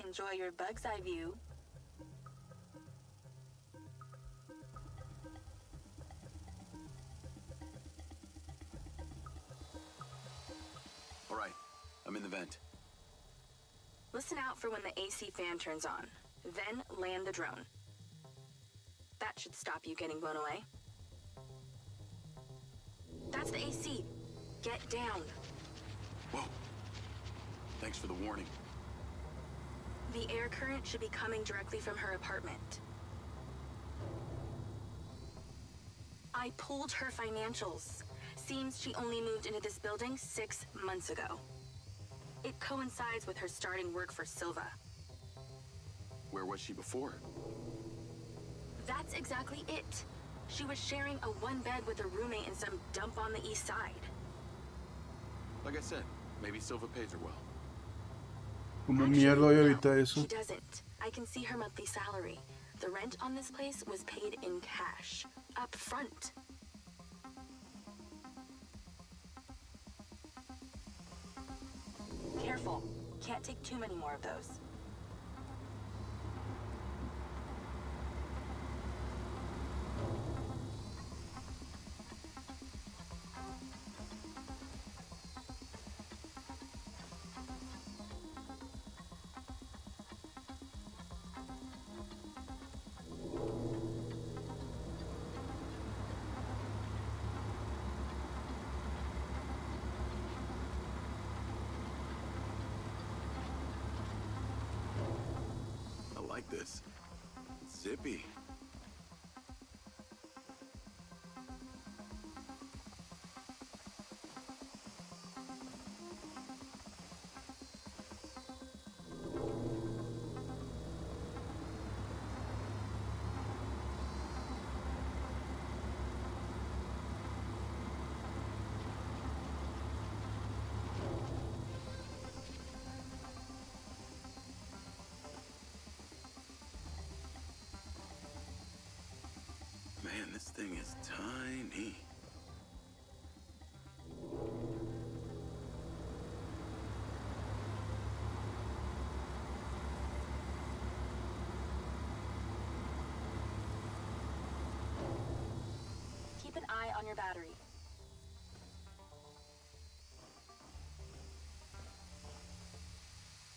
Enjoy your bug's eye view. All right, I'm in the vent. Listen out for when the AC fan turns on. Then land the drone. That should stop you getting blown away. That's the AC. Get down. Whoa. Thanks for the warning. The air current should be coming directly from her apartment. I pulled her financials. Seems she only moved into this building 6 months ago. It coincides with her starting work for Silva. Where was she before? That's exactly it. She was sharing a one bed with a roommate in some dump on the east side. Like I said, maybe Silva pays her well. ¿Cómo mierda voy a evitar eso? She doesn't. I can see her monthly salary. The rent on this place was paid in cash, up front. Careful. Can't take too many more of those. This. It's zippy. Man, this thing is tiny. Keep an eye on your battery.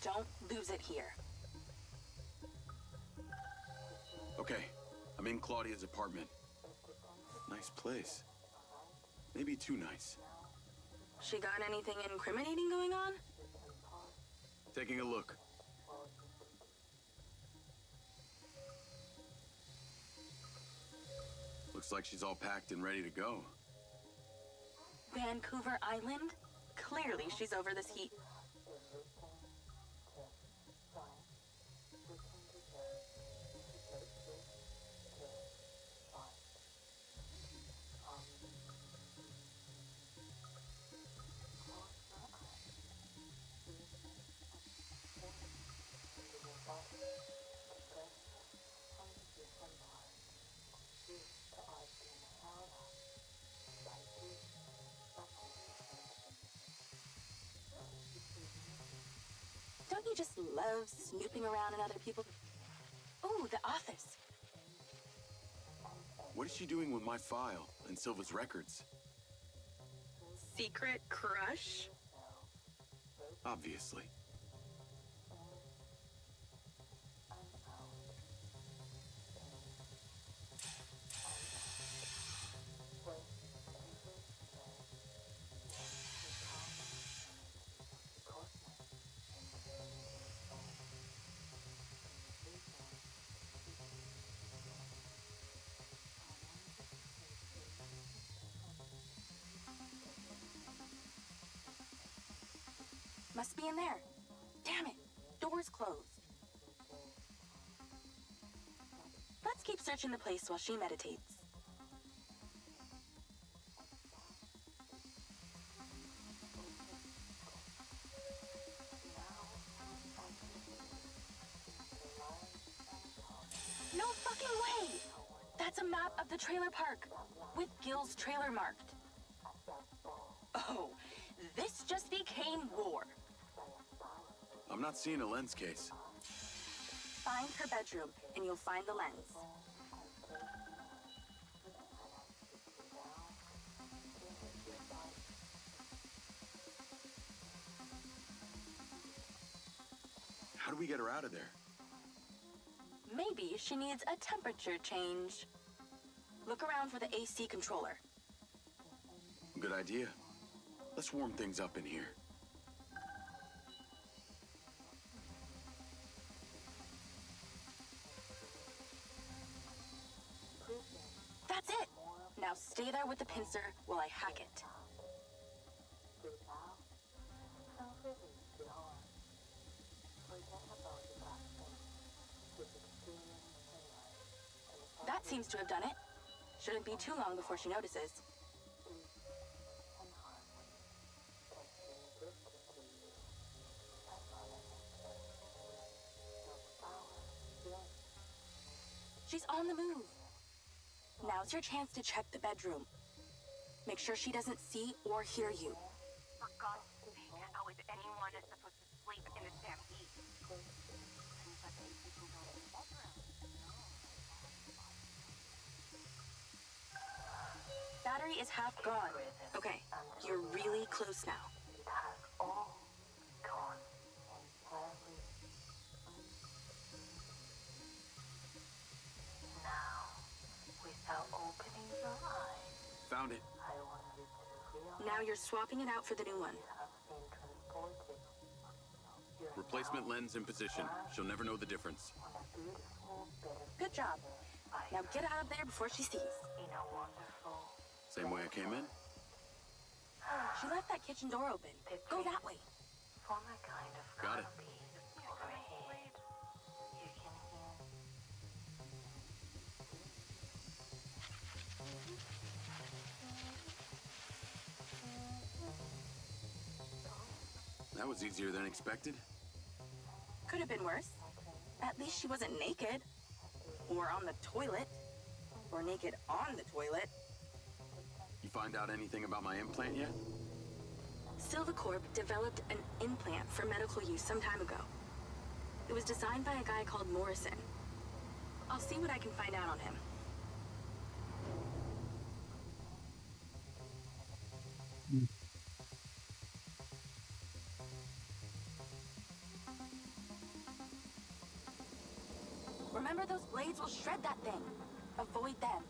Don't lose it here. Okay, I'm in Claudia's apartment. Nice place. Maybe too nice. She got anything incriminating going on? Taking a look. Looks like she's all packed and ready to go. Vancouver Island? Clearly she's over this heat. Don't you just love snooping around in other people's... Ooh, the office. What is she doing with my file and Silva's records? Secret crush? Obviously. Must be in there. Damn it. Door's closed. Let's keep searching the place while she meditates. No fucking way! That's a map of the trailer park with Gil's trailer marked. Oh, this just became war. I'm not seeing a lens case. Find her bedroom, and you'll find the lens. How do we get her out of there? Maybe she needs a temperature change. Look around for the AC controller. Good idea. Let's warm things up in here. That's it! Now stay there with the pincer while I hack it. That seems to have done it. Shouldn't be too long before she notices. She's on the move. Now's your chance to check the bedroom. Make sure she doesn't see or hear you. For God's sake, how is anyone supposed to sleep in this damn heat? Battery is half gone. Okay, you're really close now. Found it. Now you're swapping it out for the new one. Replacement lens in position. She'll never know the difference. Good job. Now get out of there before she sees. Same way I came in? She left that kitchen door open. Go that way. Got it. That was easier than expected. Could have been worse. At least she wasn't naked. Or on the toilet. Or naked on the toilet. You find out anything about my implant yet? Silvacorp developed an implant for medical use some time ago. It was designed by a guy called Morrison. I'll see what I can find out on him. Remember, those blades will shred that thing. Avoid them.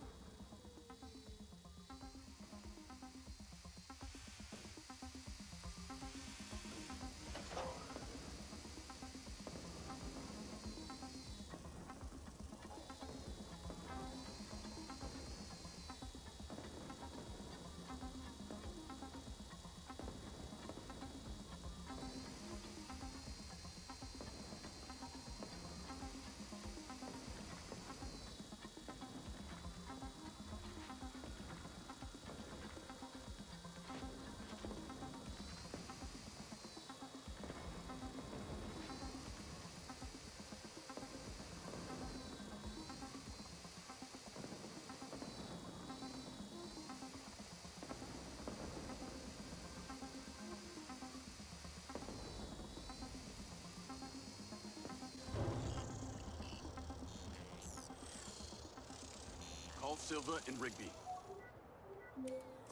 All Silva and Rigby.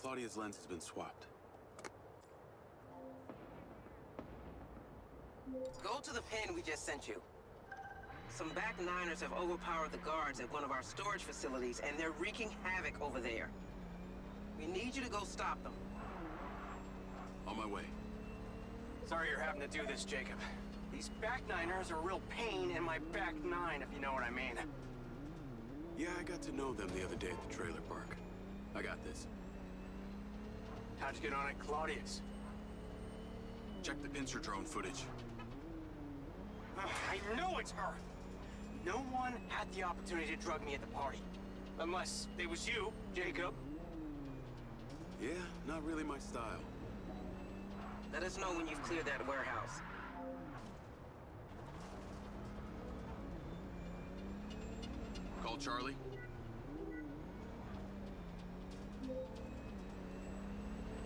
Claudia's lens has been swapped. Go to the pin we just sent you. Some back niners have overpowered the guards at one of our storage facilities, and they're wreaking havoc over there. We need you to go stop them. On my way. Sorry you're having to do this, Jacob. These back niners are a real pain in my back nine, if you know what I mean. Yeah, I got to know them the other day at the trailer park. I got this. How'd you get on at Claudia's? Check the pincer drone footage. I know it's her! No one had the opportunity to drug me at the party. Unless it was you, Jacob. Yeah, not really my style. Let us know when you've cleared that warehouse. Call Charlie.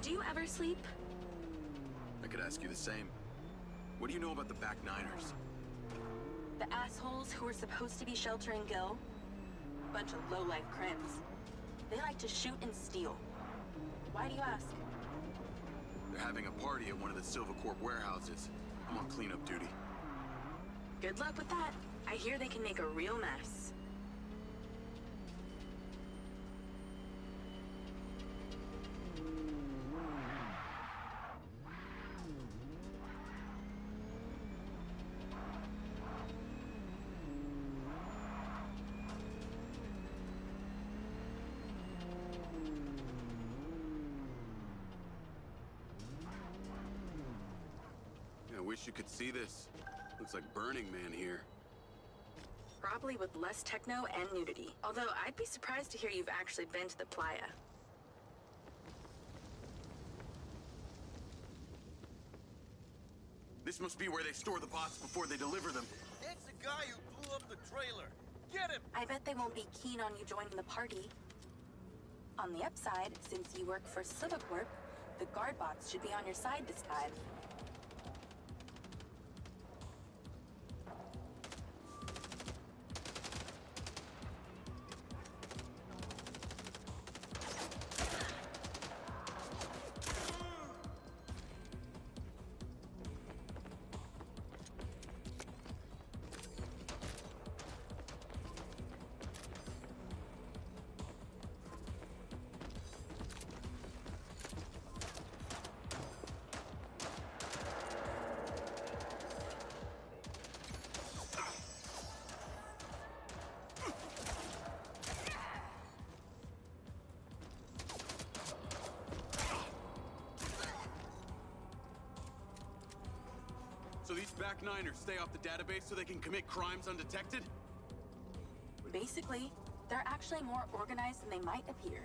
Do you ever sleep? I could ask you the same. What do you know about the back niners? The assholes who were supposed to be sheltering Gil? Bunch of low-life crims. They like to shoot and steal. Why do you ask? They're having a party at one of the Silva Corp warehouses. I'm on cleanup duty. Good luck with that. I hear they can make a real mess. I wish you could see this. Looks like Burning Man here. Probably with less techno and nudity. Although I'd be surprised to hear you've actually been to the playa. This must be where they store the bots before they deliver them. It's the guy who blew up the trailer. Get him! I bet they won't be keen on you joining the party. On the upside, since you work for Silvacorp, the guard bots should be on your side this time. So these back niners stay off the database so they can commit crimes undetected? Basically, they're actually more organized than they might appear.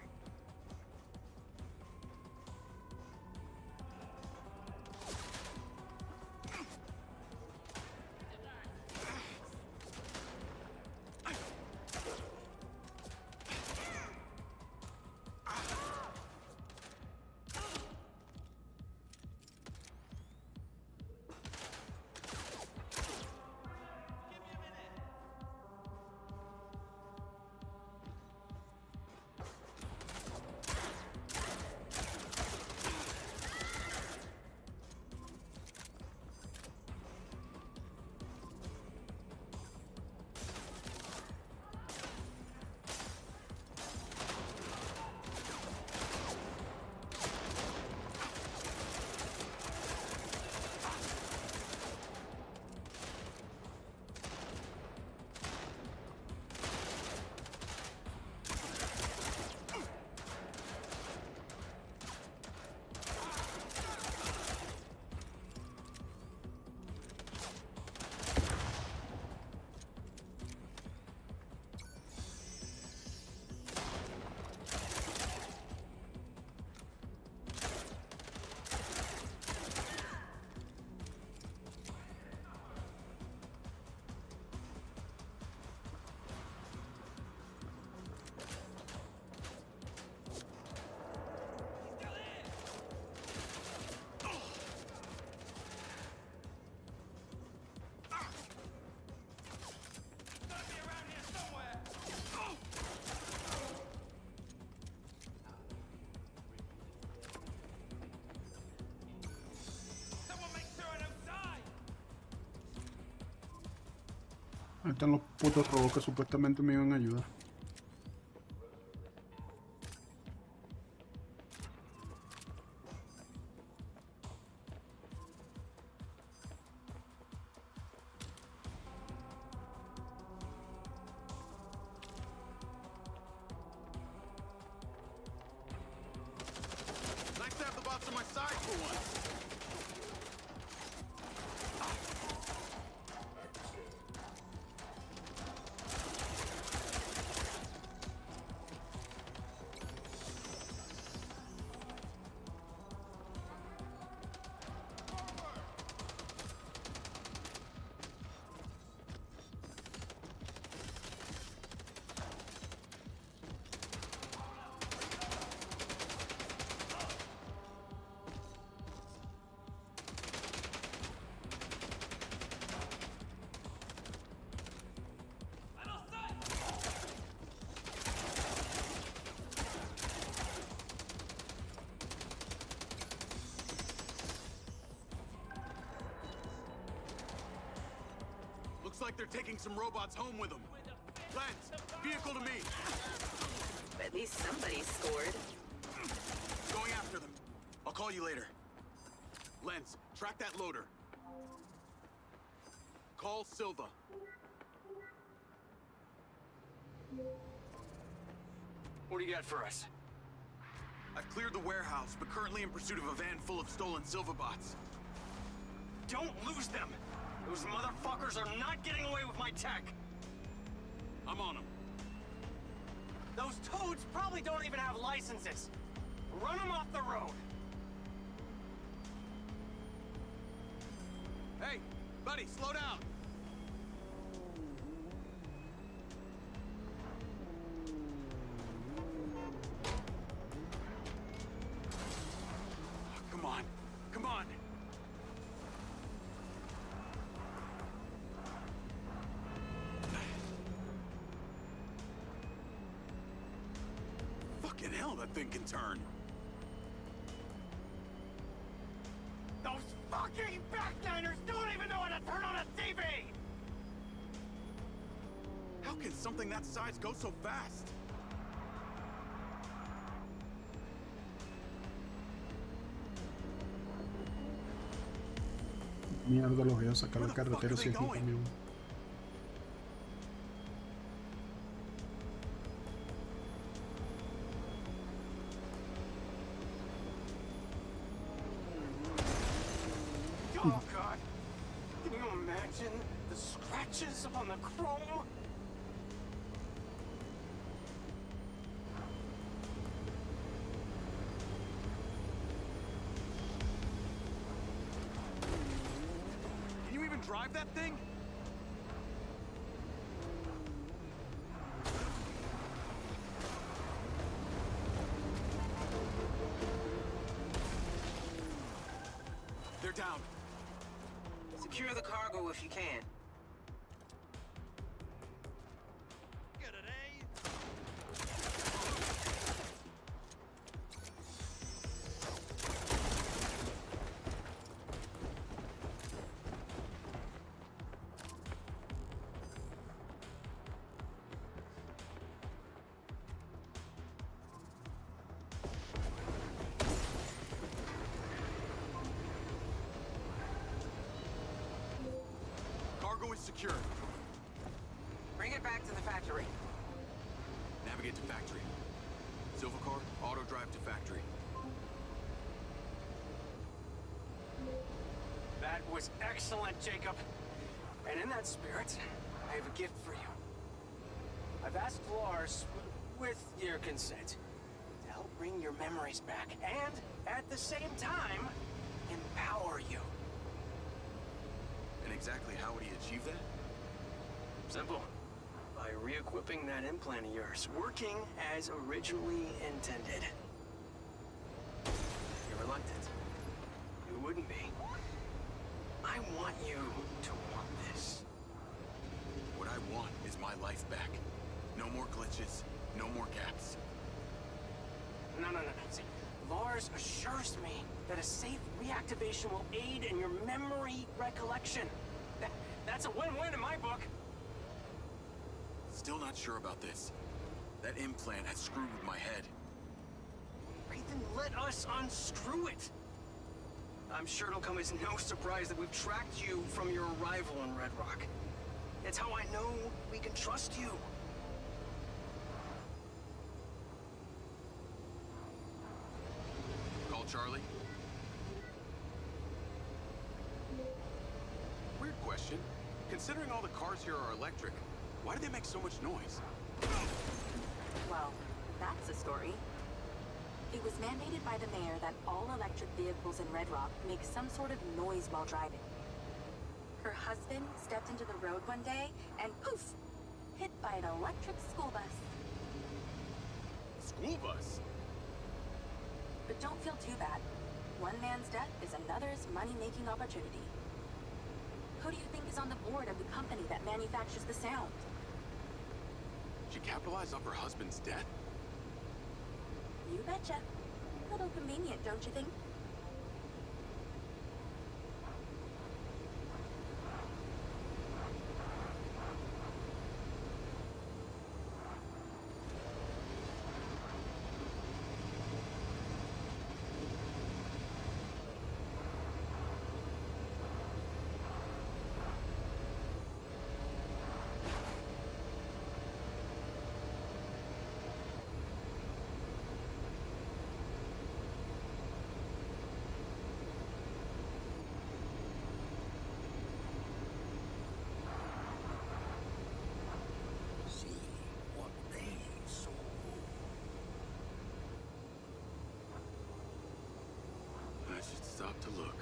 Ahí están los putos robots que supuestamente me iban a ayudar. Nice to have the bots on my side for once. Looks like they're taking some robots home with them. Lens, vehicle to me. At least somebody scored. Going after them. I'll call you later. Lens, track that loader. Call Silva. What do you got for us? I've cleared the warehouse, but currently in pursuit of a van full of stolen Silva bots. Don't lose them! Those motherfuckers are not getting away with my tech! I'm on them. Those toads probably don't even have licenses. Run them off the road! Hey, buddy, slow down! Come on, come on! Fucking hell, that thing can turn. Those fucking backliners don't even know how to turn on a TV! How can something that size go so fast? Mierda, los voy a sacar a la carretera si es un camión. Oh god! Can you imagine the scratches on the chrome? Can you even drive that thing? They're down. Secure the cargo if you can. Get it, eh? Cargo is secure. Bring it back to the factory. Navigate to factory. Silva car, auto drive to factory. That was excellent, Jacob. And in that spirit, I have a gift for you. I've asked Lars, with your consent, to help bring your memories back, and at the same time, empower you. And exactly how would he achieve that? Simple. By re-equipping that implant of yours, working as originally intended. You're reluctant. You wouldn't be. I want you to want this. What I want is my life back. No more glitches, no more gaps. No. See, Lars assures me that a safe reactivation will aid in your memory recollection. That's a win-win in my book. still not sure about this. That implant has screwed with my head. Okay, then let us unscrew it. I'm sure it'll come as no surprise that we've tracked you from your arrival in Red Rock. It's how I know we can trust you. Call Charlie. Weird question. Considering all the cars here are electric, why do they make so much noise? Well, that's a story. It was mandated by the mayor that all electric vehicles in Red Rock make some sort of noise while driving. Her husband stepped into the road one day and poof! Hit by an electric school bus. School bus? But don't feel too bad. One man's death is another's money-making opportunity. Who do you think is on the board of the company that manufactures the sound? She capitalized off her husband's death? You betcha. A little convenient, don't you think? I should stop to look.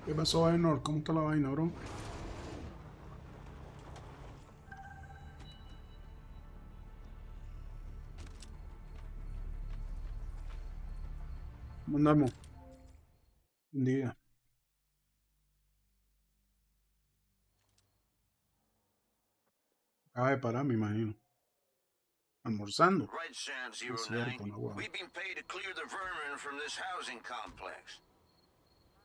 ¿Qué pasó, Vainor? ¿Cómo está la vaina, bro? ¿Cómo andamos? Buen día. Acaba de parar, me imagino. Almorzando. Right, Sound Es cierto, 09. no, bueno. We've been paid to clear the vermin from this housing complex.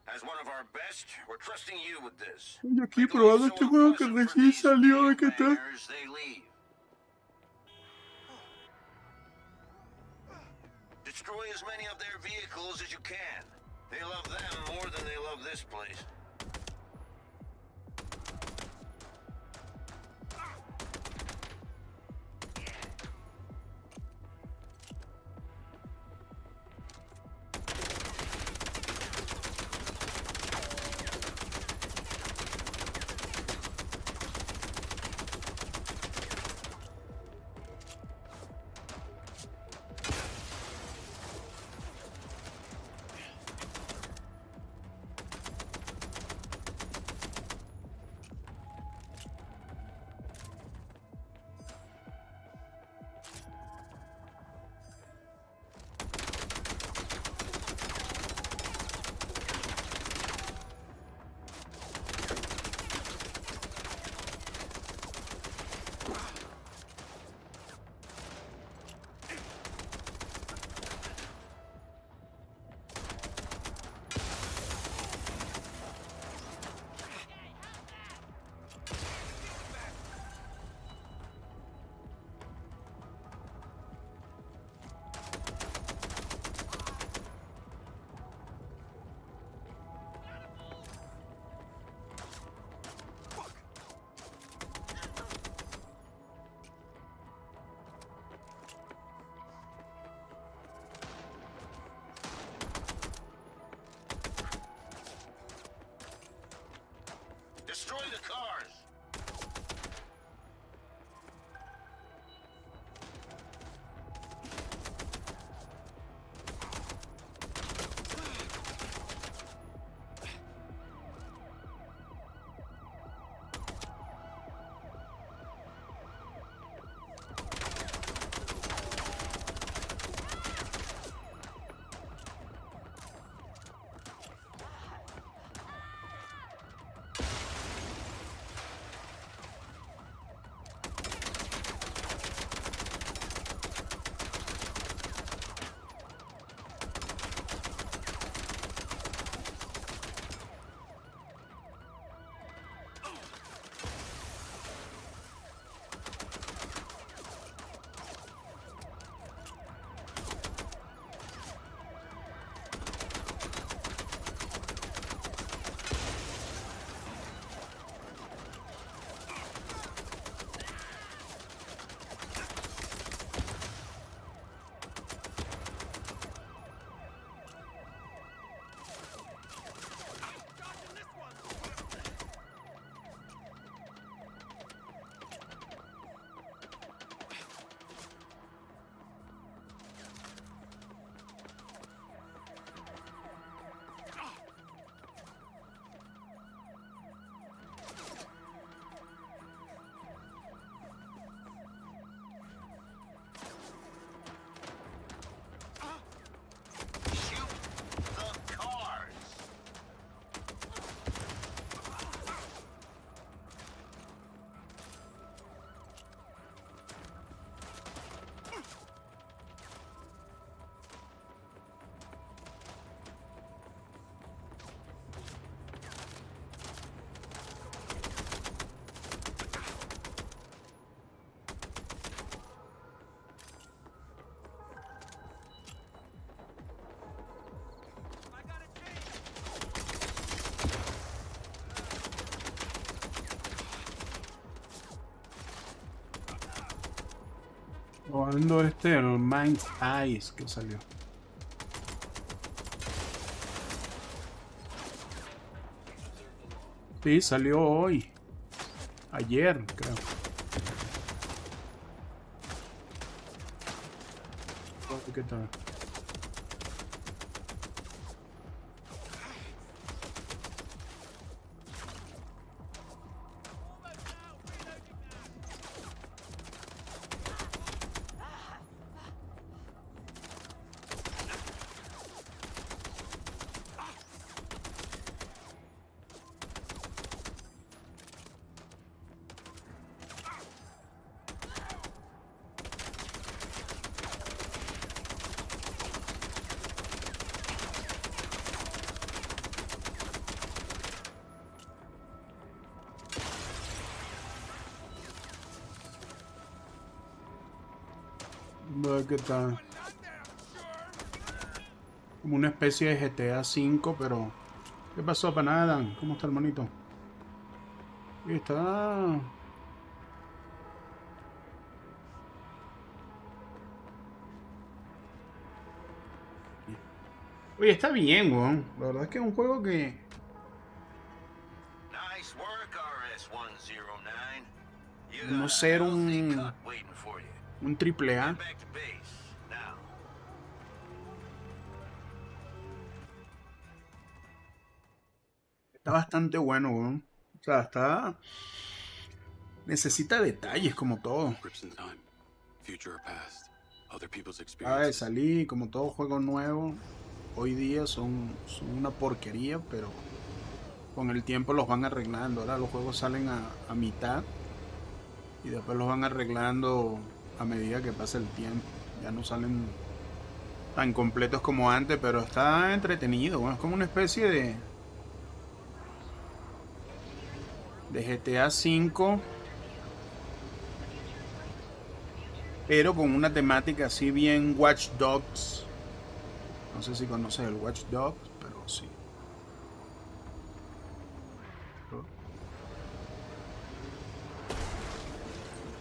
As one of our best, we're trusting you with this. Estoy aquí probando este juego que recién salió. ¿De qué tal? As they leave. Destroy as many of their vehicles as you can. They love them more than they love this place. Jugando el Mind's Eyes que salió. Sí, salió hoy. Ayer, creo. ¿Qué tal? ¿Qué tal? Como una especie de GTA V, pero... ¿Qué pasó, panada? ¿Cómo está el monito? Ahí está. Oye, está bien, weón. La verdad es que es un juego que... Nice work, RS-109. No ser un triple A. Está bastante bueno, weón. O sea, está... Necesita detalles como todo. Acaba de salir, como todo juego nuevo. Hoy día son una porquería, pero con el tiempo los van arreglando. Ahora los juegos salen a mitad y después los van arreglando a medida que pasa el tiempo. Ya no salen tan completos como antes, pero está entretenido. Bueno, es como una especie de GTA V, pero con una temática así bien Watch Dogs. No sé si conoces el Watch Dogs, pero sí.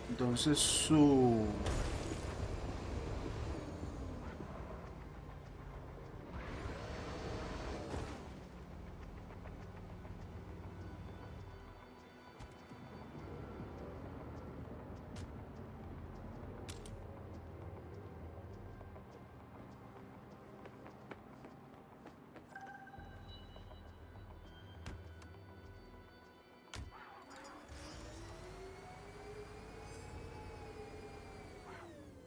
Entonces su...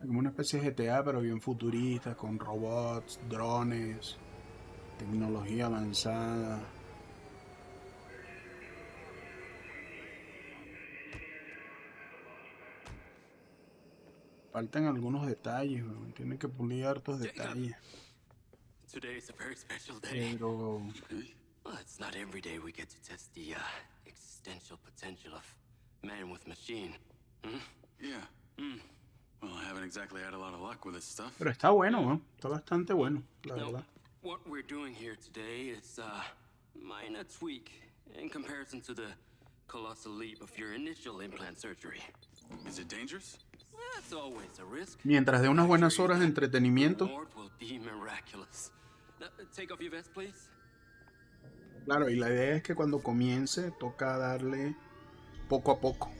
como una especie de GTA, pero bien futurista, con robots, drones, tecnología avanzada. Faltan algunos detalles, ¿no? Tienen que pulir hartos detalles. Today is a very special day. Pero... Well, it's not every day we get to test the existential potential of man with machine. Yeah. Well, I haven't exactly had a lot of luck with this stuff. Pero está bueno, ¿no? Está bastante bueno, la verdad. What we're doing here today is a minor tweak in comparison to the colossal leap of your initial implant surgery. Is it dangerous? That's always a risk. Mientras de unas buenas horas de entretenimiento. Will be miraculous. Take off your vest, please. Claro, y la idea es que cuando comience toca darle poco a poco.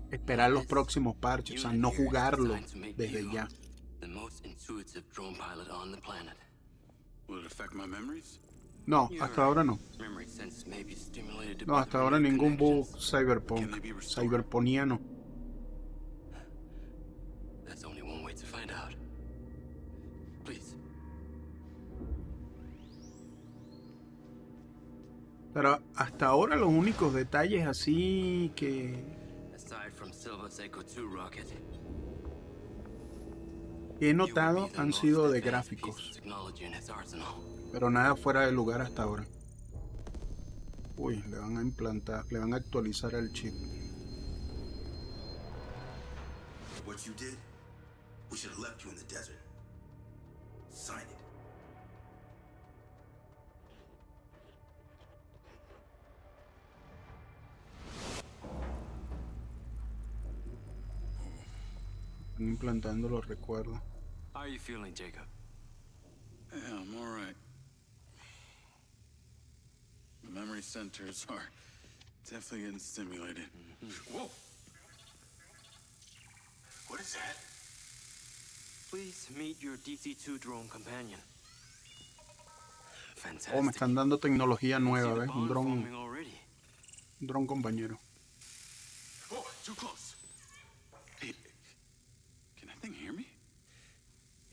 Esperar los próximos parches, o sea, no jugarlo desde ya. No, hasta ahora no. No, hasta ahora ningún bug cyberponiano. Pero hasta ahora los únicos detalles así que he notado han sido de gráficos, pero nada fuera de lugar hasta ahora. Uy, le van a implantar, le van a actualizar el chip. What you did, we should have left you in the desert. Sign it. implantando los recuerdos. How are you feeling, Jacob? Yeah, I'm all right. The memory centers are definitely getting stimulated. Whoa! What is that? Please meet your DC-2 drone companion. Fantastic. Oh, me están dando tecnología nueva, See the ¿ves? Un bond dron, forming already. un dron compañero. Oh, too close. Hey, can that thing hear me?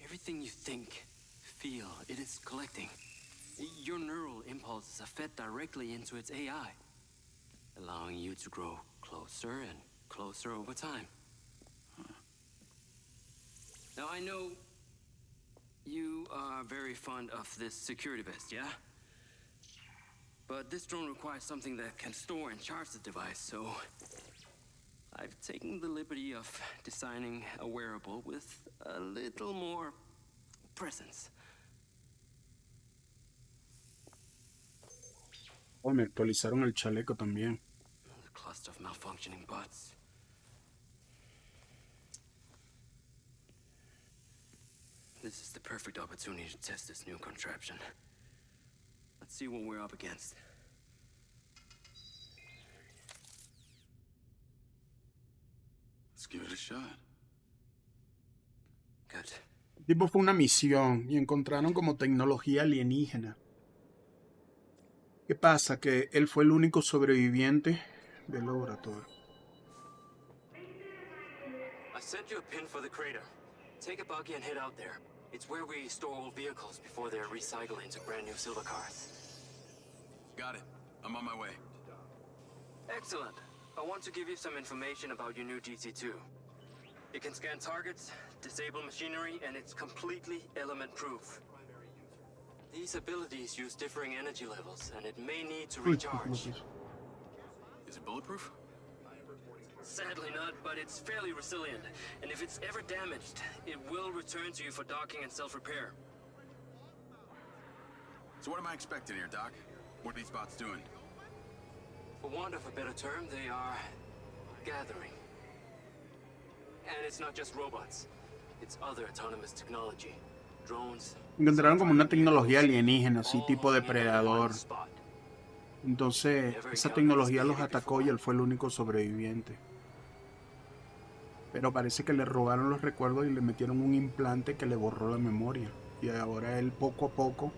Everything you think, feel, it is collecting. Your neural impulses are fed directly into its AI, allowing you to grow closer and closer over time. Now, I know you are very fond of this security vest, yeah? But this drone requires something that can store and charge the device, so I've taken the liberty of designing a wearable with a little more presence. Oh, me actualizaron el chaleco también. A cluster of malfunctioning bots. This is the perfect opportunity to test this new contraption. Let's see what we're up against. Let's give it a shot. Good. El tipo fue una misión y encontraron como tecnología alienígena. ¿Qué pasa? Que él fue el único sobreviviente del laboratorio. I sent you a pin for the crater. Take a buggy and head out there. It's where we store old vehicles before they're recycled into brand new silver cars. Got it. I'm on my way. Excellent. I want to give you some information about your new DC-2. It can scan targets, disable machinery, and it's completely element-proof. These abilities use differing energy levels, and it may need to recharge. Is it bulletproof? Sadly not, but it's fairly resilient. And if it's ever damaged, it will return to you for docking and self-repair. So what am I expecting here, Doc? What are these bots doing? For want of a better term, they are gathering. And it's not just robots. It's other autonomous technology. Drones. Encontraron como una tecnología alienígena, así tipo depredador. Entonces, esa tecnología los atacó y él fue el único sobreviviente. Pero parece que le robaron los recuerdos y le metieron un implante que le borró la memoria. Y ahora él poco a poco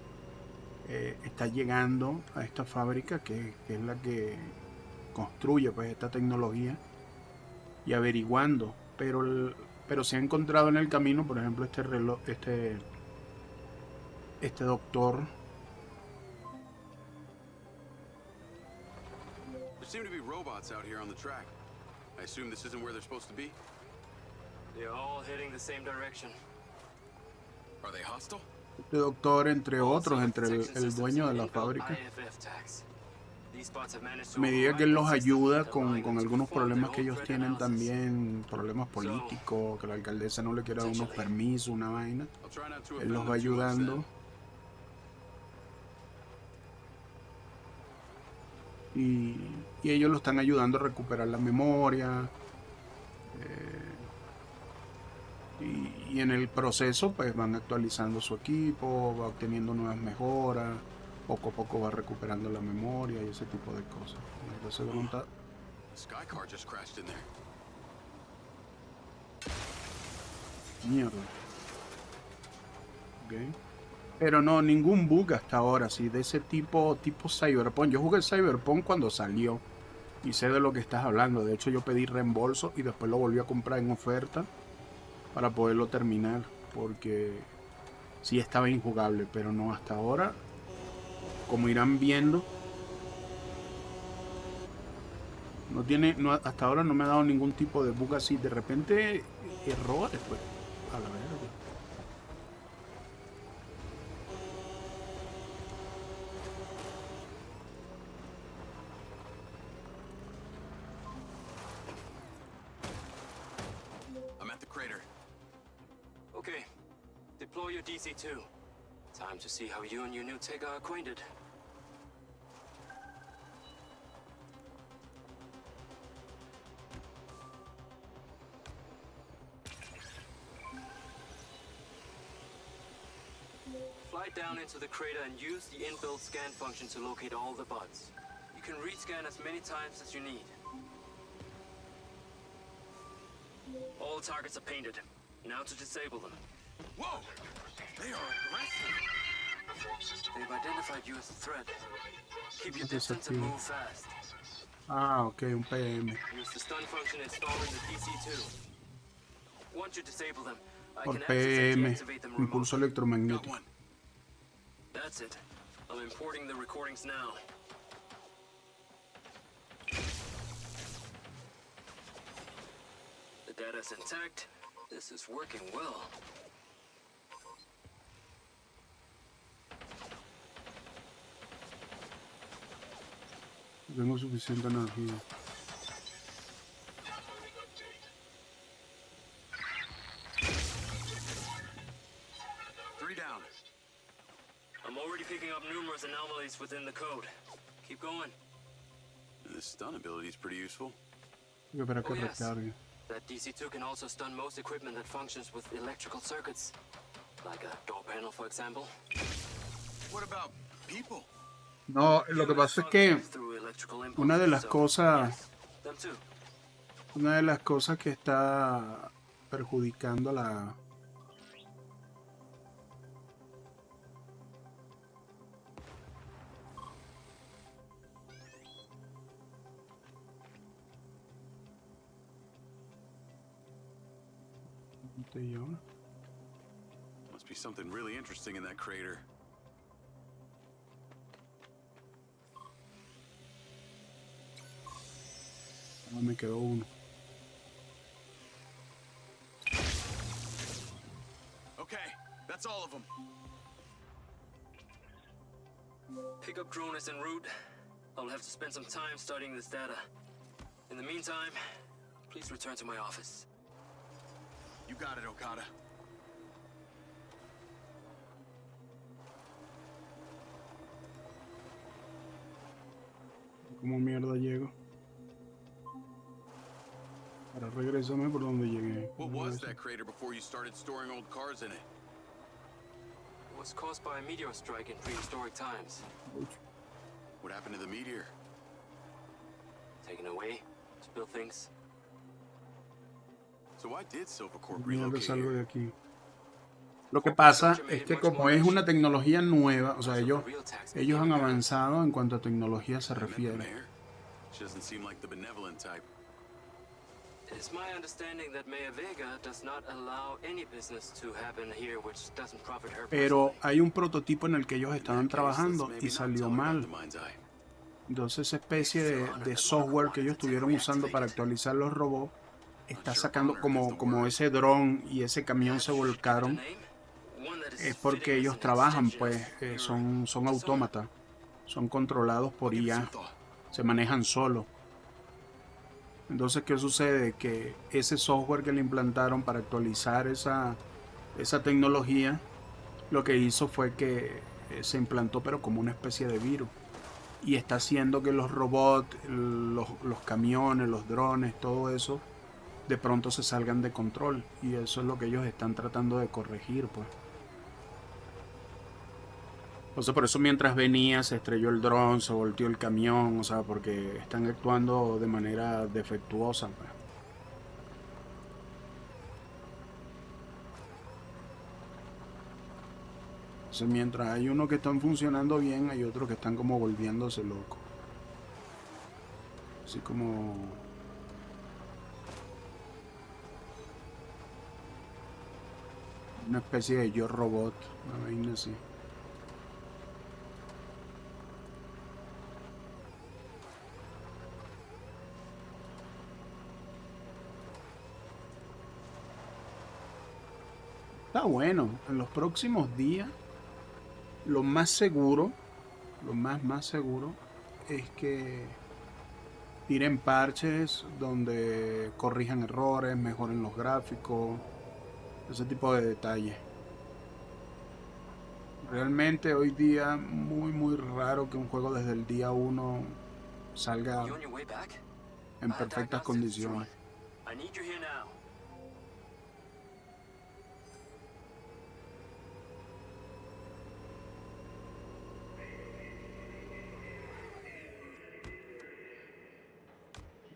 está llegando a esta fábrica que es la que construye pues esta tecnología y averiguando. Pero se ha encontrado en el camino, por ejemplo, este reloj, este doctor. There seem to be robots out here on the track. I assume this isn't where they're supposed to be? They're all heading the same direction. Are they hostile? Este doctor, entre otros, entre el dueño de la fábrica. A medida que él los ayuda con algunos problemas que ellos tienen también, problemas políticos, que la alcaldesa no le quiere dar unos permisos, una vaina, él los va ayudando. Y ellos lo están ayudando a recuperar la memoria. Y en el proceso pues van actualizando su equipo, va obteniendo nuevas mejoras, poco a poco va recuperando la memoria y ese tipo de cosas. Entonces voluntad. Skycar just crashed in there. Mierda. Okay. Pero no, ningún bug hasta ahora, sí, de ese tipo Cyberpunk. Yo jugué Cyberpunk cuando salió y sé de lo que estás hablando. De hecho yo pedí reembolso y después lo volví a comprar en oferta para poderlo terminar, porque sí estaba injugable, pero no hasta ahora. Como irán viendo, hasta ahora no me ha dado ningún tipo de bug así. De repente errores, pues, a la verga. I'm at the crater. Okay, deploy your DC-2. Time to see how you and your new tech are acquainted. Fly down into the crater and use the inbuilt scan function to locate all the bots. You can rescan as many times as you need. All targets are painted. Now to disable them. Whoa! They are aggressive. They've identified you as a threat. Keep your distance and move fast. Ah, ok, un PM. Use the stun function installed in the DC-2. Once you disable them, I Por can access and PM, deactivate them remotely. impulso electromagnético. That's it. I'm importing the recordings now. The data's intact. This is working well. Tengo suficiente energía. I'm already picking up numerous anomalies within the code. Keep going. This stun ability is pretty useful. Para que Oh, yes. recargue. That DC-2 can also stun most equipment that functions with electrical circuits. Like a door panel, for example. What about people? No, lo que pasa es que una de las cosas que está perjudicando la Must be something really interesting in that crater. Ah, me quedó uno. Okay, that's all of them. Pickup drone is en route. I'll have to spend some time studying this data. In the meantime, please return to my office. You got it, Okada. ¿Cómo mierda llego? Ahora regrésame por donde llegué. What was that crater before you started storing old cars in it? It was caused by a meteor strike in prehistoric times. What happened to the meteor? Taken away, spill things. So why did Silvercorp Mierda, relocate salgo here? de aquí. Lo que pasa es que como es una tecnología nueva, o sea, ellos han avanzado en cuanto a tecnología se refiere. She doesn't seem like the benevolent type. It's my understanding that Mayor Vega does not allow any business to happen here which doesn't profit her. Pero hay un prototipo en el que ellos estaban trabajando y salió mal. Entonces esa especie de software que ellos estuvieron usando para actualizar los robots está sacando como ese dron y ese camión se volcaron. Es porque ellos trabajan, pues son autómatas, son controlados por IA, se manejan solos. Entonces, ¿qué sucede? Que ese software que le implantaron para actualizar esa tecnología, lo que hizo fue que se implantó pero como una especie de virus. Y está haciendo que los robots, los camiones, los drones, todo eso, de pronto se salgan de control. Y eso es lo que ellos están tratando de corregir, pues. Entonces por eso mientras venía se estrelló el dron, se volteó el camión, o sea, porque están actuando de manera defectuosa, pues. Entonces mientras hay unos que están funcionando bien, hay otros que están como volviéndose locos. Así como... una especie de yo robot, una vaina así. Está bueno. En los próximos días, lo más seguro, lo más seguro es que tiren parches donde corrijan errores, mejoren los gráficos, ese tipo de detalles. Realmente hoy día muy raro que un juego desde el día 1 salga en perfectas condiciones.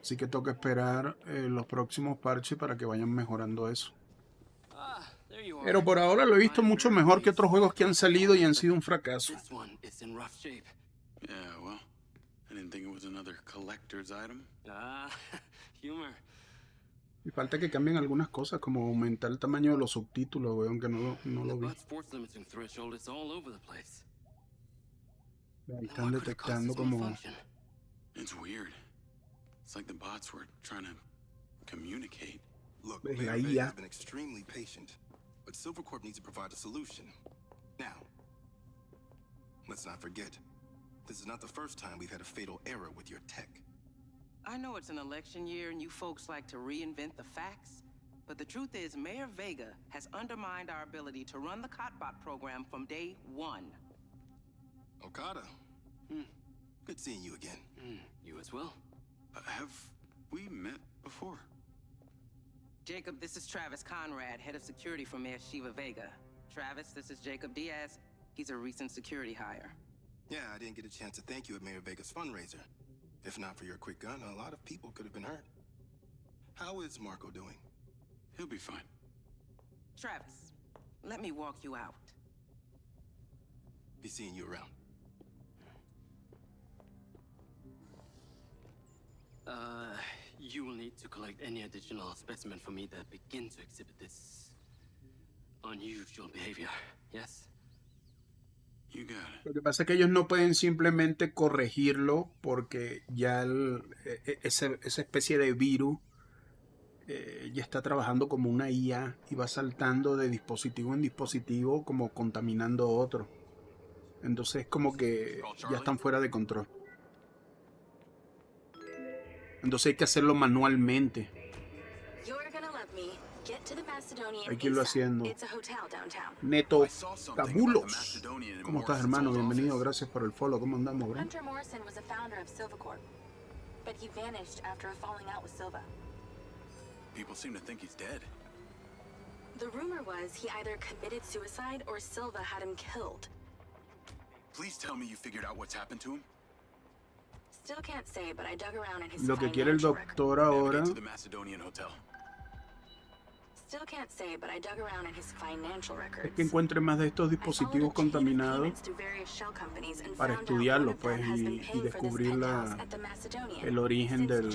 Así que toca esperar los próximos parches para que vayan mejorando eso. Pero por ahora lo he visto mucho mejor que otros juegos que han salido y han sido un fracaso. Yeah, well, I didn't think it was another collector's item. Humor. Y falta que cambien algunas cosas, como aumentar el tamaño de los subtítulos, weón, que no lo vi. Ahí están detectando como... It's weird. It's like the bots were trying to communicate. Look, La Mayor IA. Vega has been extremely patient, but Silvercorp needs to provide a solution. Now, let's not forget, this is not the first time we've had a fatal error with your tech. I know it's an election year and you folks like to reinvent the facts, but the truth is Mayor Vega has undermined our ability to run the Cotbot program from day one. Okada. Good seeing you again. You as well. Have we met before? Jacob, this is Travis Conrad, head of security for Mayor Shiva Vega. Travis, this is Jacob Diaz. He's a recent security hire. Yeah, I didn't get a chance to thank you at Mayor Vega's fundraiser. If not for your quick gun, a lot of people could have been hurt. How is Marco doing? He'll be fine. Travis, let me walk you out. Be seeing you around. You will need to collect any additional specimen for me that begin to exhibit this unusual behavior, yes? You got it. Lo que pasa es que ellos no pueden simplemente corregirlo porque ya esa especie de virus ya está trabajando como una IA y va saltando de dispositivo en dispositivo como contaminando otro. Entonces como que ya están fuera de control. Entonces hay que hacerlo manualmente. Hay que irlo haciendo. Neto Cabulos. ¿Cómo estás, hermano? Bienvenido, gracias por el follow. ¿Cómo andamos, bro? Hunter Morrison was a founder of Silvercorp, but he vanished after a falling out with Silva. People seem to think he's dead. The rumor was he either committed suicide or Silva had him killed. Please tell me you figured out what's happened to him. Still can't say, but I dug around in his Lo que quiere el doctor ahora To the Macedonian hotel. Still can't say, but I dug around in his financial records. es que encuentre más de estos dispositivos contaminados para estudiarlos, pues, y descubrir el origen del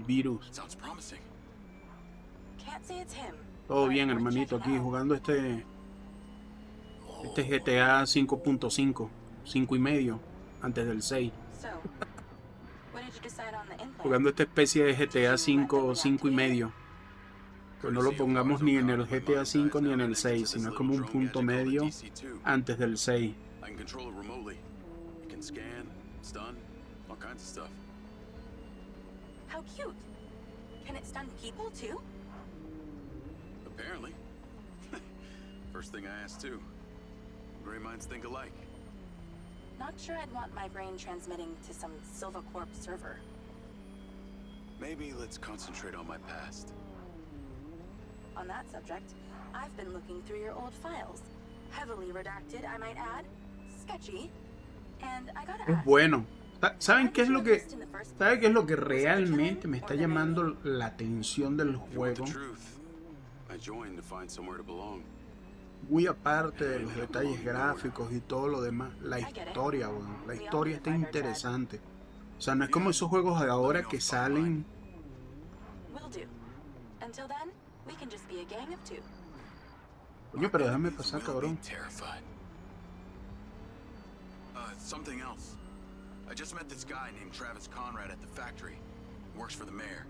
virus. Todo bien, hermanito, aquí jugando este GTA 5.5, 5.5, antes del 6. Jugando esta especie de GTA 5, 5.5. Pues no lo pongamos ni en el GTA 5 ni en el 6, sino como un punto medio antes del 6. How cute. Can it stun people too? Apparently. First thing I asked too. Gray minds think alike. Not sure I'd want my brain transmitting to some Silvercorp server. Maybe let's concentrate on my past. On that subject, I've been looking through your old files. Heavily redacted, I might add. Sketchy. And I gotta Es ask. bueno. ¿Saben qué es lo que realmente me está llamando la atención del juego? Muy aparte de los detalles gráficos y todo lo demás, la historia, bueno, la historia está interesante. O sea, no es como esos juegos de ahora que salen. Coño, pero déjame pasar, cabrón. Something else. I just met this guy named Travis Conrad at the factory. Works for the mayor.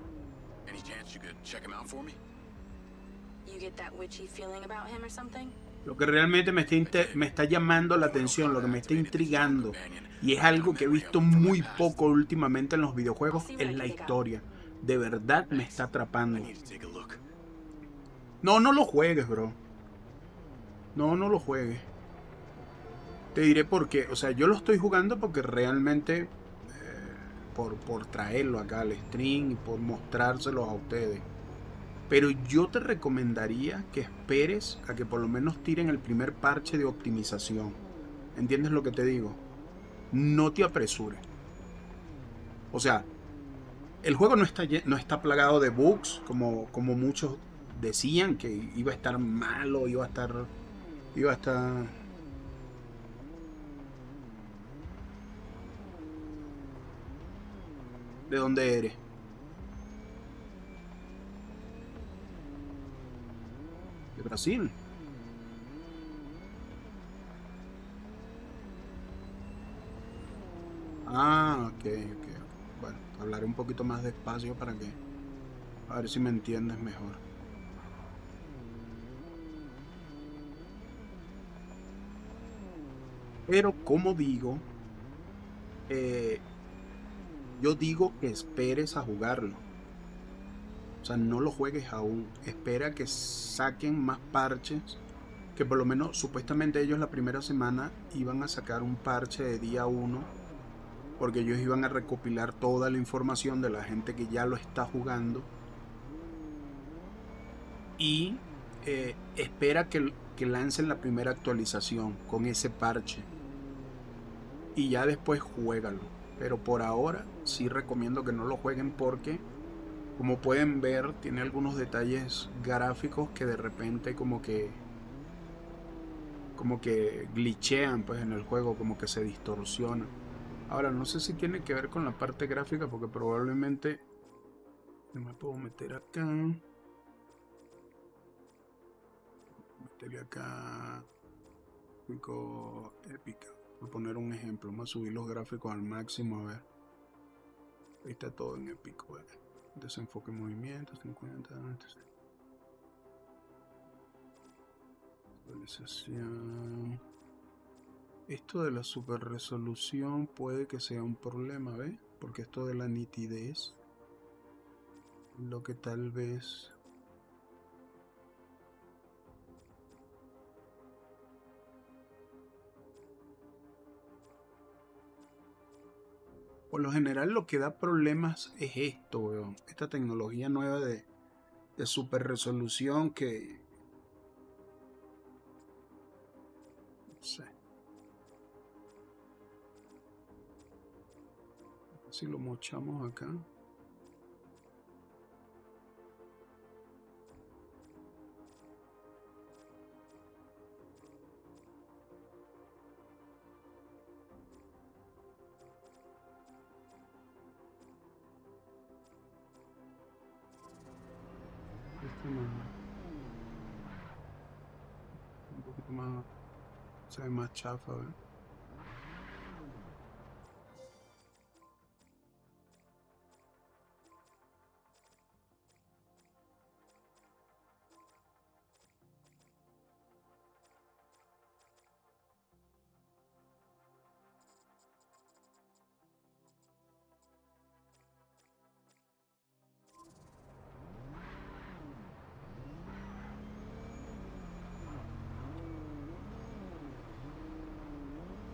Any chance you could check him out for me? You get that witchy feeling about him or something? Lo que realmente me está llamando la atención, lo que me está intrigando, y es algo que he visto muy poco últimamente en los videojuegos, es la historia. De verdad me está atrapando. No lo juegues, bro. No lo juegues. Te diré por qué. O sea, yo lo estoy jugando porque realmente por traerlo acá al stream y por mostrárselos a ustedes. Pero yo te recomendaría que esperes a que por lo menos tiren el primer parche de optimización. ¿Entiendes lo que te digo? No te apresures. O sea, el juego no está plagado de bugs como muchos decían que iba a estar malo, iba a estar... ¿De dónde eres? De Brasil. Ah, ok. Bueno, hablaré un poquito más despacio para que... A ver si me entiendes mejor. Pero como digo, yo digo que esperes a jugarlo. O sea, no lo juegues aún. Espera que saquen más parches. Que por lo menos, supuestamente ellos la primera semana iban a sacar un parche de día 1. Porque ellos iban a recopilar toda la información de la gente que ya lo está jugando. Y espera que lancen la primera actualización con ese parche. Y ya después juégalo. Pero por ahora sí recomiendo que no lo jueguen porque, como pueden ver, tiene algunos detalles gráficos que de repente como que glitchean pues en el juego, como que se distorsiona. Ahora no sé si tiene que ver con la parte gráfica porque probablemente no me puedo meter acá. Meterle acá gráfico épica, por poner un ejemplo. Vamos a subir los gráficos al máximo, a ver. Ahí está todo en épico, ¿vale? Desenfoque movimiento, 50 antes. Actualización. Esto de la super resolución puede que sea un problema, ¿ves? Porque esto de la nitidez, lo que tal vez... Por lo general lo que da problemas es esto, weón. Esta tecnología nueva de super resolución que... No sé. Si lo mochamos acá. Un poquito más, se ve más chafa, ¿eh?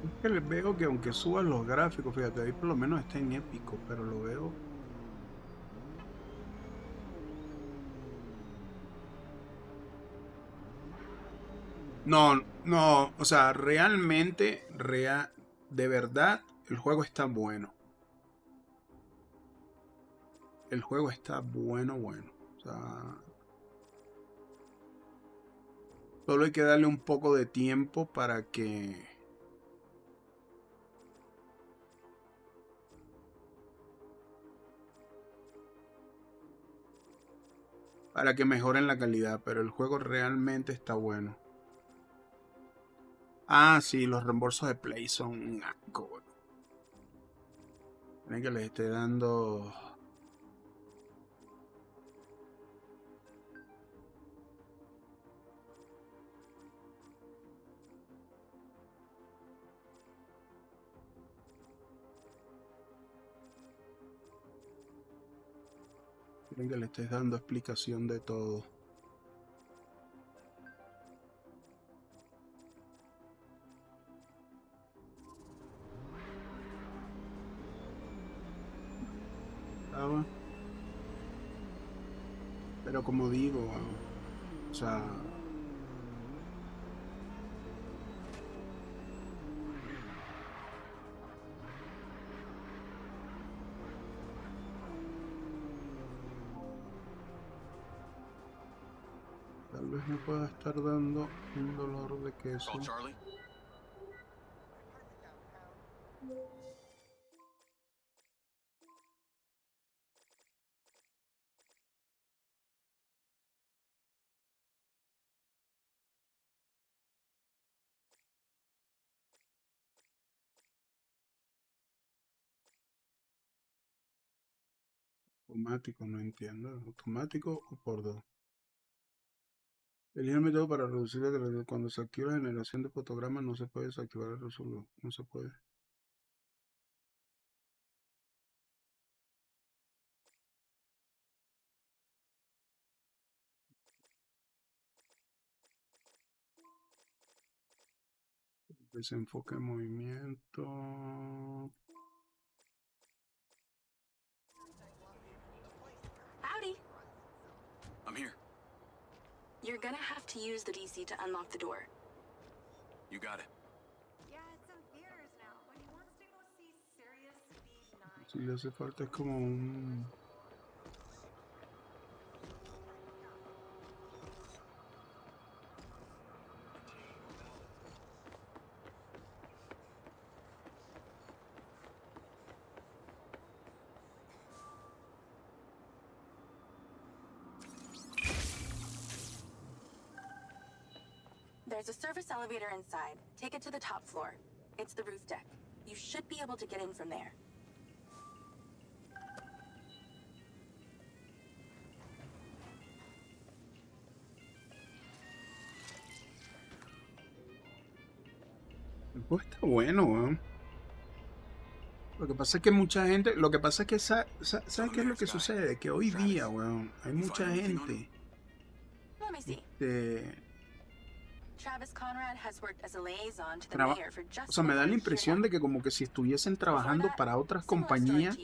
Es que les veo que aunque suban los gráficos, fíjate, ahí por lo menos está en épico, pero lo veo. No, o sea, realmente, de verdad, el juego está bueno. El juego está bueno. O sea, solo hay que darle un poco de tiempo para que mejoren la calidad, pero el juego realmente está bueno. Ah, sí, los reembolsos de Play son un asco. Miren que les esté dando... Miren que le estés dando explicación de todo. Pero como digo, o sea, Tal vez me pueda estar dando un dolor de queso. Call Charlie. Automático, no entiendo. ¿Automático o por 2? Elige el método para reducir la gravedad. Cuando se activa la generación de fotogramas no se puede desactivar el resolver. No se puede. Desenfoque en movimiento. Howdy. I'm here. You're gonna have to use the DC to unlock the door. You got it. Yeah, it's in theaters now, but he wants to go see Serious Speed 9. Si le hace falta es como un... There's a service elevator inside. Take it to the top floor. It's the roof deck. You should be able to get in from there. El juego está bueno, weón. Lo que pasa es que mucha gente... Lo que pasa es que... ¿Sabes qué es lo que sucede? Que hoy día, weón, hay mucha gente... Let me see. Travis Conrad has worked as a liaison to the mayor for just O sea, me da la impresión de que como que si estuviesen trabajando para otras compañías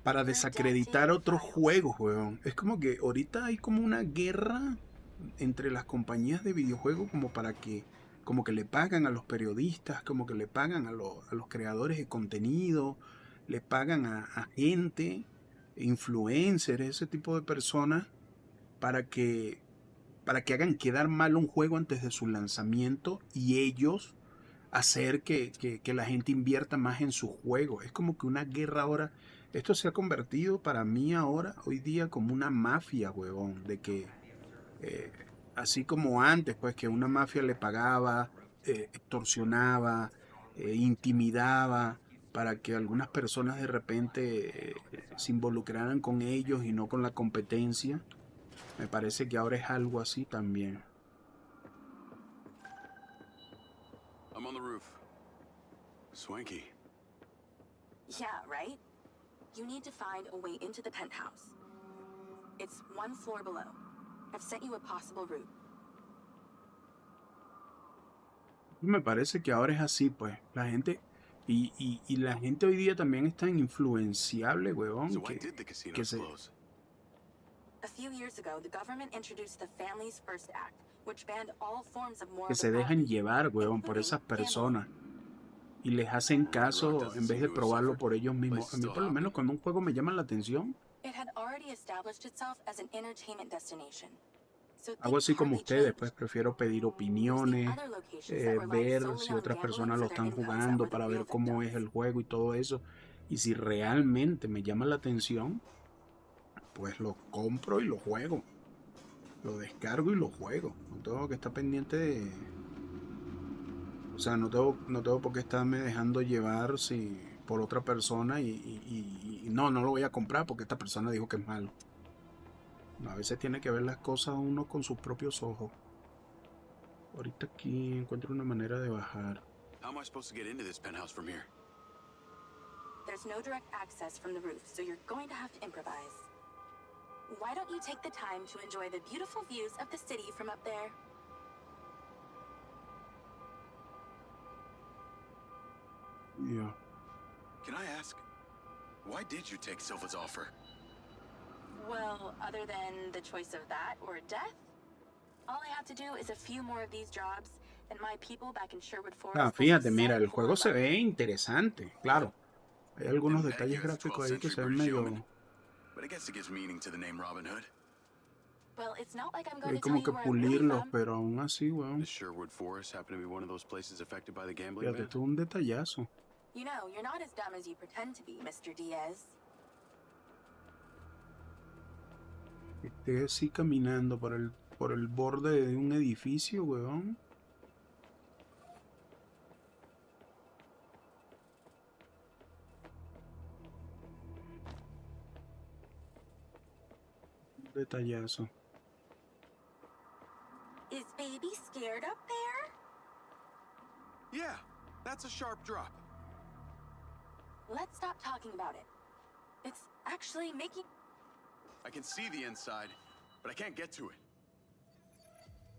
para desacreditar otros juegos, weón. Es como que ahorita hay como una guerra entre las compañías de videojuegos como para que... Como que le pagan a los periodistas, como que le pagan a los creadores de contenido, le pagan a gente, influencers, ese tipo de personas, para que hagan quedar mal un juego antes de su lanzamiento y ellos hacer que la gente invierta más en su juego. Es como que una guerra ahora. Esto se ha convertido para mí ahora, hoy día, como una mafia, huevón, de que así como antes, pues que una mafia le pagaba, extorsionaba, intimidaba para que algunas personas de repente se involucraran con ellos y no con la competencia. Me parece que ahora es algo así también. I'm on the roof. Swanky. Yeah, right? You need to find a way into the penthouse. It's one floor below. I've sent you a possible route. Me parece que ahora es así, pues. La gente... Y la gente hoy día también es tan influenciable, huevón, que se... A few years ago, the government introduced the Families First Act, which banned all forms of moral que se dejan llevar, huevón, por esas personas. Y les hacen caso en vez de probarlo por ellos mismos. A mí, por lo menos, cuando un juego me llama la atención, It had already established itself as an entertainment destination. So hago así como ustedes, pues prefiero pedir opiniones, ver si otras personas lo están jugando para ver cómo es el juego y todo eso. Y si realmente me llama la atención, pues lo compro y lo juego. Lo descargo y lo juego. No tengo que estar pendiente de... O sea, no tengo por qué estarme dejando llevar por otra persona y no lo voy a comprar porque esta persona dijo que es malo. A veces tiene que ver las cosas uno con sus propios ojos. Ahorita aquí encuentro una manera de bajar. How am I supposed to get into this penthouse from here? There's no direct access from the roof, so you're going to have to improvise. Why don't you take the time to enjoy the beautiful views of the city from up there? Yeah. Can I ask, why did you take Silva's offer? Well, other than the choice of that or death, all I have to do is a few more of these jobs, and my people back in Sherwood Forest. Fíjate, mira, el juego se ve interesante, claro. Hay algunos detalles gráficos ahí que se ven medio... But I guess it gives meaning to the name Robin Hood. Well, it's not like I'm Hay going to tell como you que where I'm really pulirlos, from. pero aún así, weón. Does Sherwood Forest happen to be one of those places affected by the gambling Fíjate, ban? esto es un detallazo. You know, you're not as dumb as you pretend to be, Mr. Diaz. Esté así caminando por el borde de un edificio, weón. Un detallazo. Is baby scared up there? Yeah, that's a sharp drop. Let's stop talking about it. It's actually making... I can see the inside, but I can't get to it.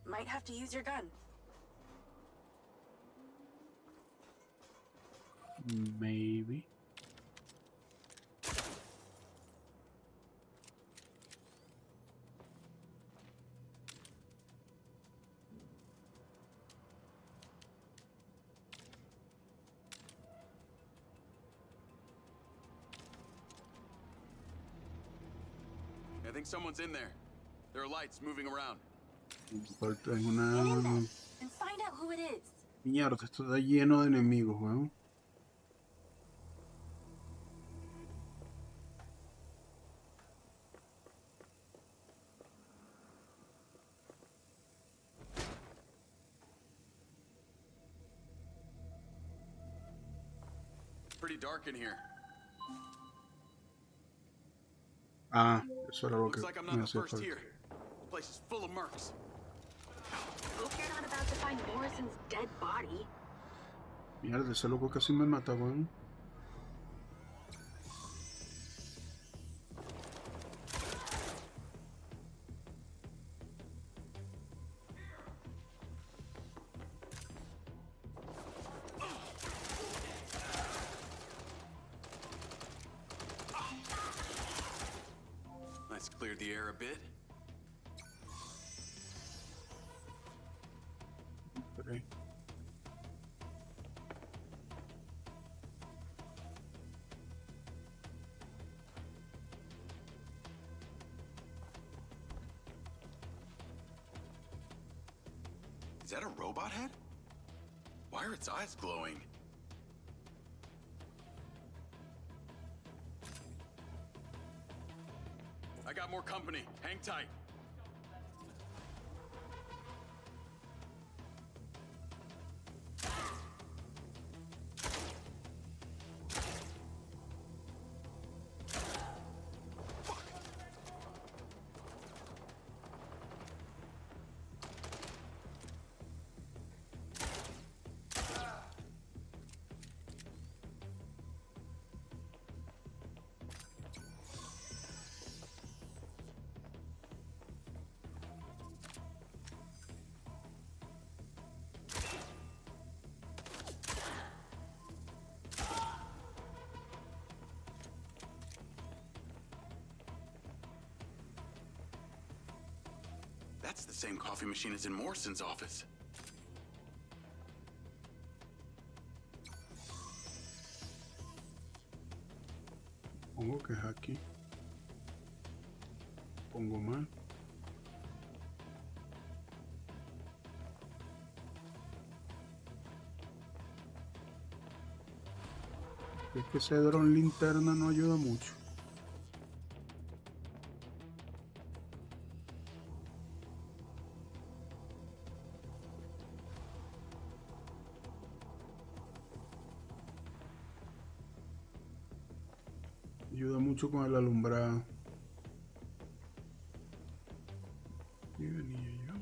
Might have to use your gun. Maybe. I think someone's in there. There are lights moving around. Falta es una... And find out who it is. Mierda, esto está lleno de enemigos, weón. Pretty dark in here. Ah, eso era lo que Looks like I'm me not the hacía first falta. here. The place is full of mercs. Hope you're not about to find Morrison's dead body. Mierda, ese loco casi me mata, weón. Let's clear the air a bit. Okay. Is that a robot head? Why are its eyes glowing? I got more company. Hang tight. That's the same coffee machine as in Morrison's office. Pongo que es aquí. Pongo mal. Es que ese dron linterna no ayuda mucho. Ayuda mucho con el alumbrado. Y venía yo.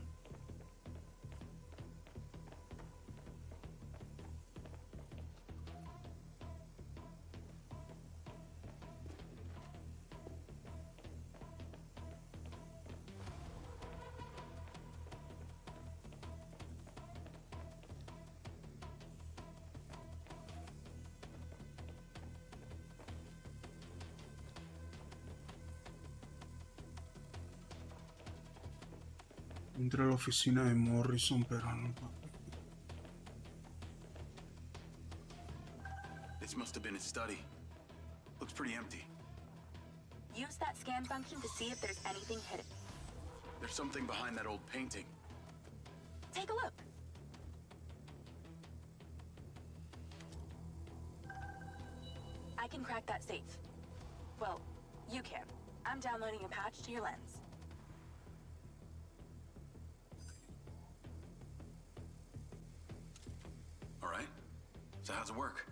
Entré a la oficina de Morrison, pero no. This must have been his study. Looks pretty empty. Use that scan function to see if there's anything hidden. There's something behind that old painting. Take a look. I can crack that safe. Well, you can. I'm downloading a patch to your lens. All right. So how's it work?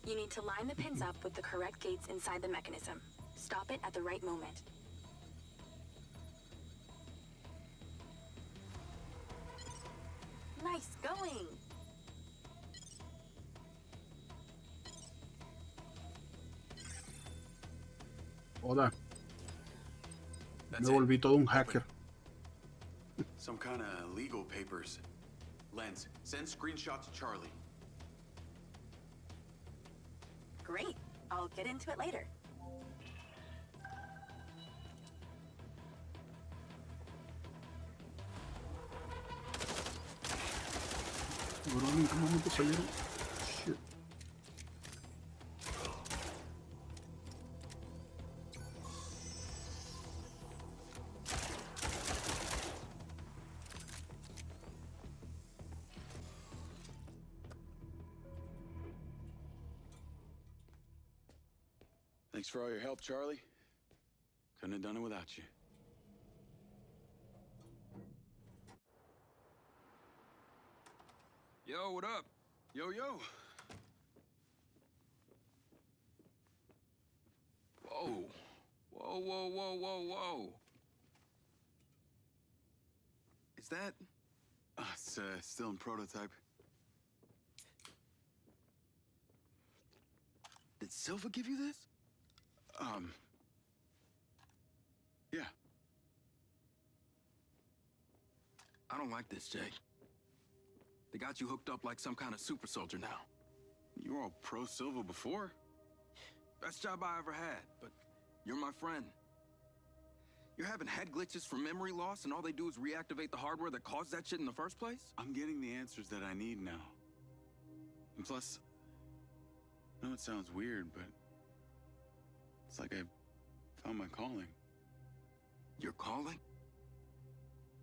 You need to line the pins up with the correct gates inside the mechanism. Stop it at the right moment. Nice going! Hola. Me volví todo un hacker. Some kind of legal papers. Lens, send screenshot to Charlie. Great. I'll get into it later. Bro, ¿en qué momento salieron? Shit. Thanks for all your help, Charlie. Couldn't have done it without you. Yo, what up? Yo, yo. Whoa. Whoa, whoa, whoa, whoa, whoa. Is that? It's still in prototype. Did Silva give you this? Yeah. I don't like this, Jay. They got you hooked up like some kind of super soldier now. You were all pro Silva before. Best job I ever had, but you're my friend. You're having head glitches from memory loss, and all they do is reactivate the hardware that caused that shit in the first place? I'm getting the answers that I need now. And plus, I know it sounds weird, but it's like I found my calling. Your calling?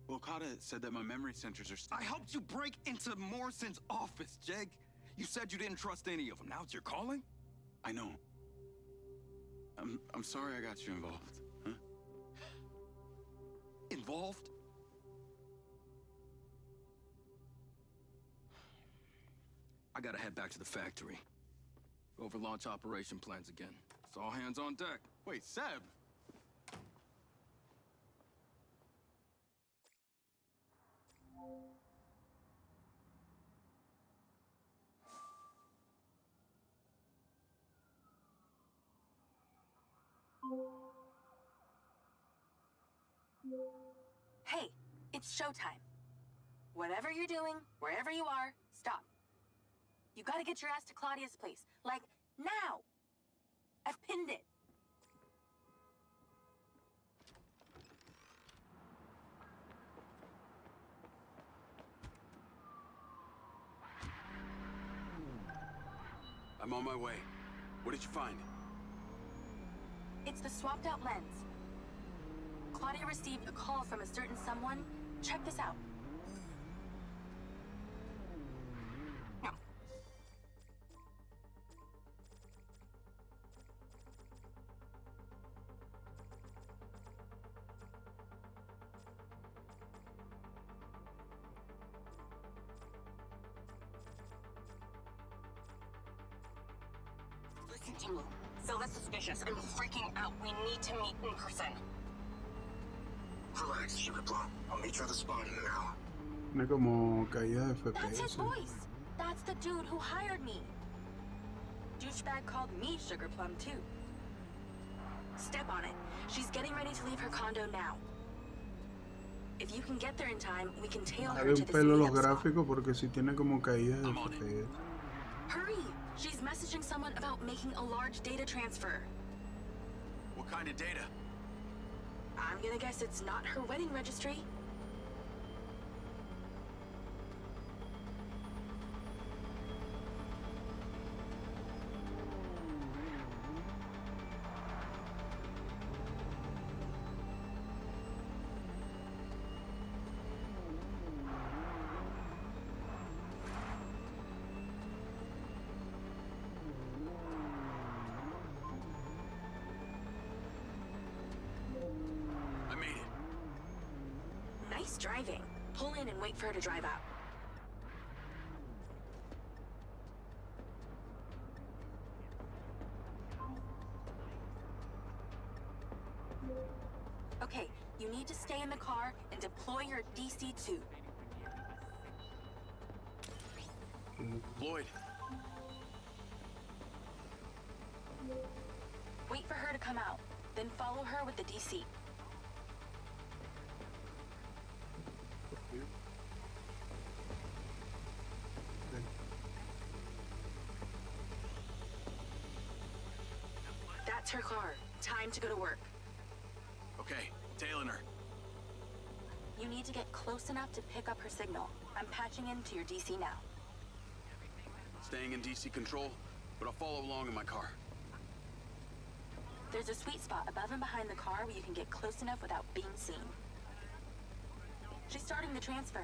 Well, Okada said that my memory centers are... I helped you break into Morrison's office, Jeg. You said you didn't trust any of them. Now it's your calling? I know. I'm sorry I got you involved, huh? Involved? I gotta head back to the factory. Go over launch operation plans again. It's all hands on deck. Wait, Seb! Hey, it's showtime. Whatever you're doing, wherever you are, stop. You gotta get your ass to Claudia's place. Like, now! I've pinned it. I'm on my way. What did you find? It's the swapped-out lens. Claudia received a call from a certain someone. Check this out. No. Listen to me. Silva's suspicious. I'm freaking out. We need to meet in person. Relax, Sugar Plum. I'll meet you at the spot in an hour. Tiene como caída de That's his FPS. voice. That's the dude who hired me. Douchebag called me Sugar Plum too. Step on it. She's getting ready to leave her condo now. If you can get there in time, we can tail her Dale to un the pelo city los hub spot. gráficos porque si tiene como caída de FPS. Hurry! She's messaging someone about making a large data transfer. What kind of data? I'm gonna guess it's not her wedding registry. She's driving. Pull in and wait for her to drive out. Okay, you need to stay in the car and deploy your DC-2. Lloyd. Wait for her to come out, then follow her with the DC. That's her car. Time to go to work. Okay, tailing her. You need to get close enough to pick up her signal. I'm patching into your DC now. Staying in DC control, but I'll follow along in my car. There's a sweet spot above and behind the car where you can get close enough without being seen. She's starting the transfer.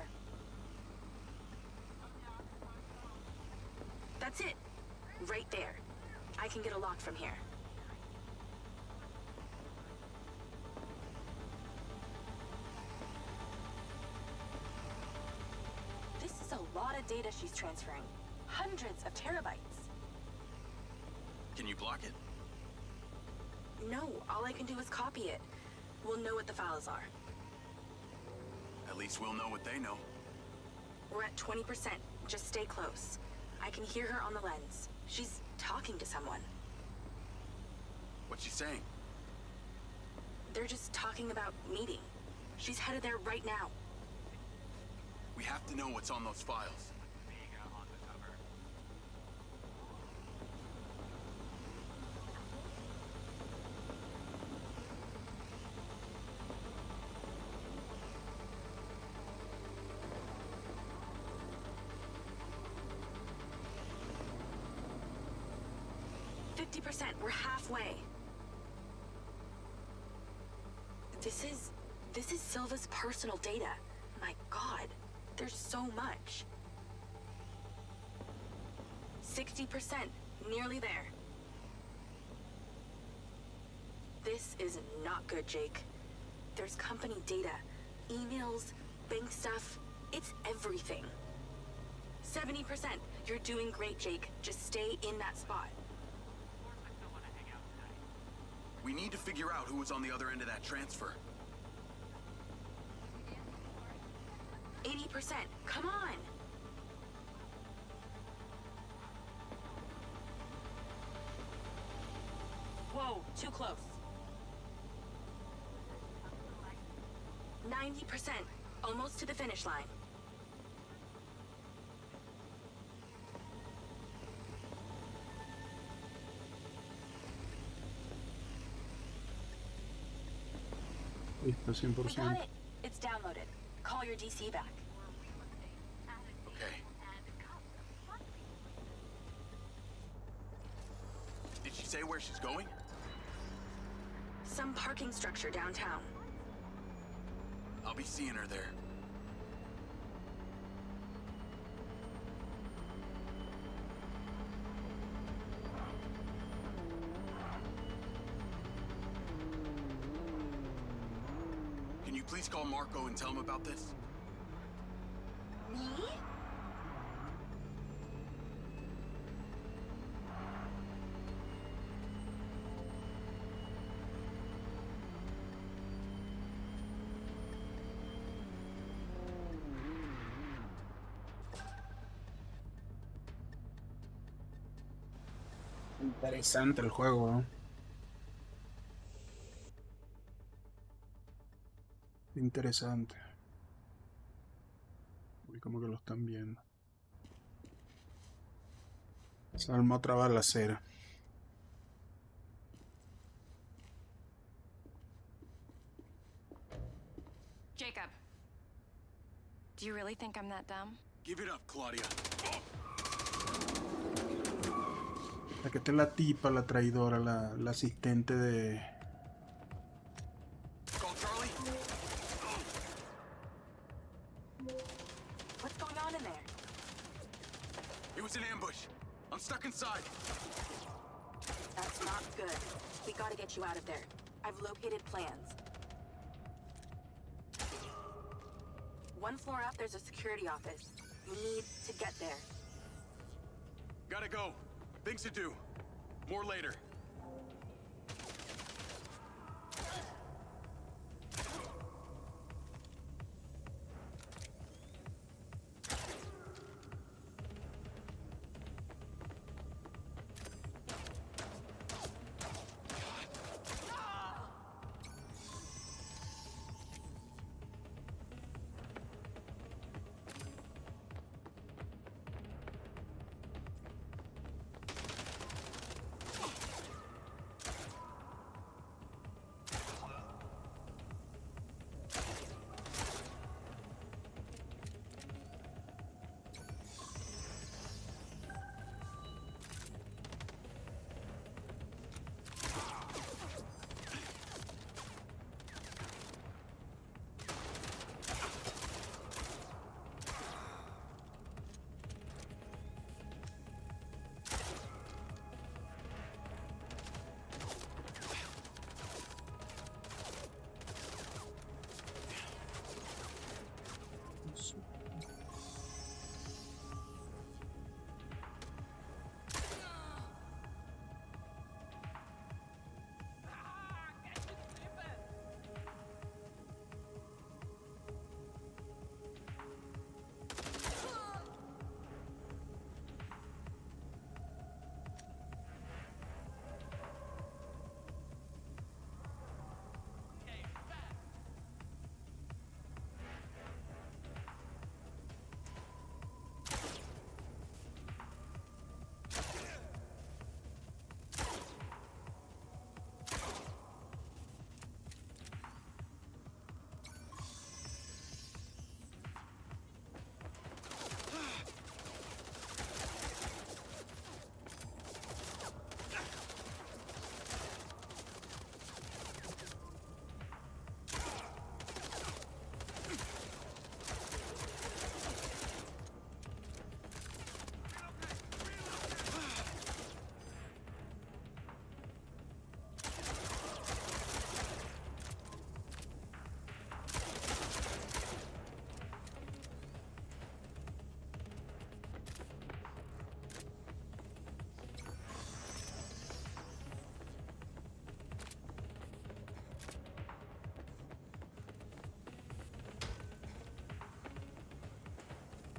That's it. Right there. I can get a lock from here. This is a lot of data she's transferring. Hundreds of terabytes. Can you block it? No, all I can do is copy it. We'll know what the files are. At least we'll know what they know. We're at 20%. Just stay close. I can hear her on the lens. She's talking to someone. What's she saying? They're just talking about meeting. She's headed there right now. We have to know what's on those files. 50%. We're halfway. This is Silva's personal data. My God, there's so much. 60%. Nearly there. This is not good, Jake. There's company data, emails, bank stuff. It's everything. 70%. You're doing great, Jake. Just stay in that spot. We need to figure out who was on the other end of that transfer. 80%. Come on. Whoa, too close. 90%. Almost to the finish line. Listo, 100%. We got it. It's downloaded. Call your DC back. Okay. Did she say where she's going? Some parking structure downtown. I'll be seeing her there. Can you please call Marco and tell him about this? Me? Interesante el juego, ¿no? Interesante. Uy, como que lo están viendo. Se armó otra balacera. Jacob. Do you really think I'm that dumb? Give it up, Claudia. La que está es la tipa, la traidora, la asistente de... Call Charlie. What's going on in there? It was an ambush. I'm stuck inside. That's not good. We gotta get you out of there. I've located plans. One floor up, there's a security office. You need to get there. Gotta go. Things to do. More later.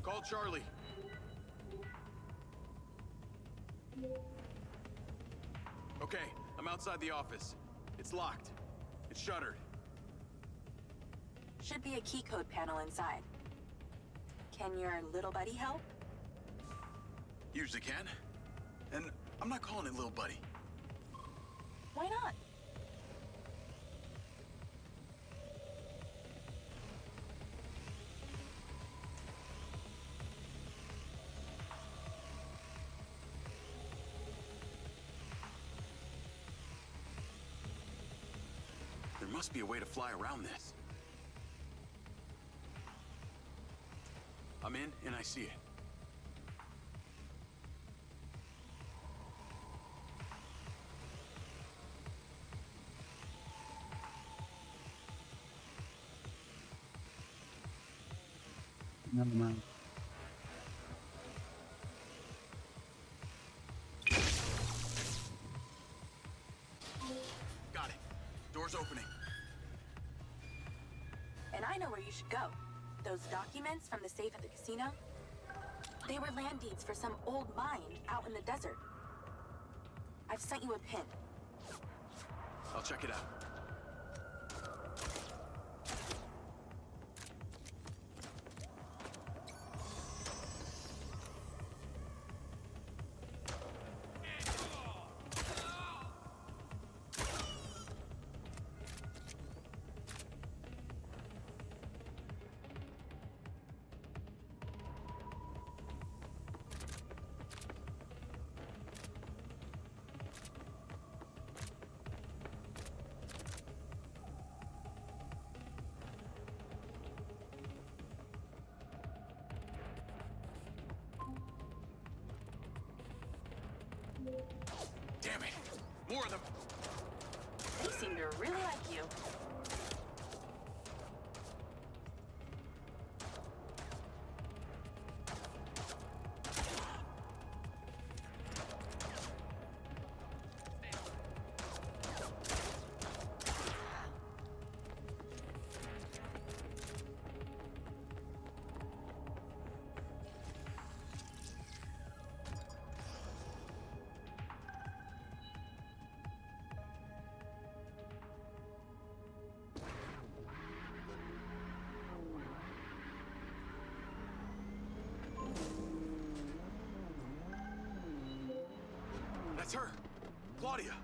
Call Charlie. Okay, I'm outside the office. It's locked. It's shuttered. Should be a key code panel inside. Can your little buddy help? Usually can. And I'm not calling it little buddy. Why not? There must be a way to fly around this. I'm in, and I see it. Never mind. Got it. Door's opening. And I know where you should go. Those documents from the safe at the casino, they were land deeds for some old mine out in the desert. I've sent you a pin. I'll check it out. Damn it. More of them. They seem to really like you. Claudia!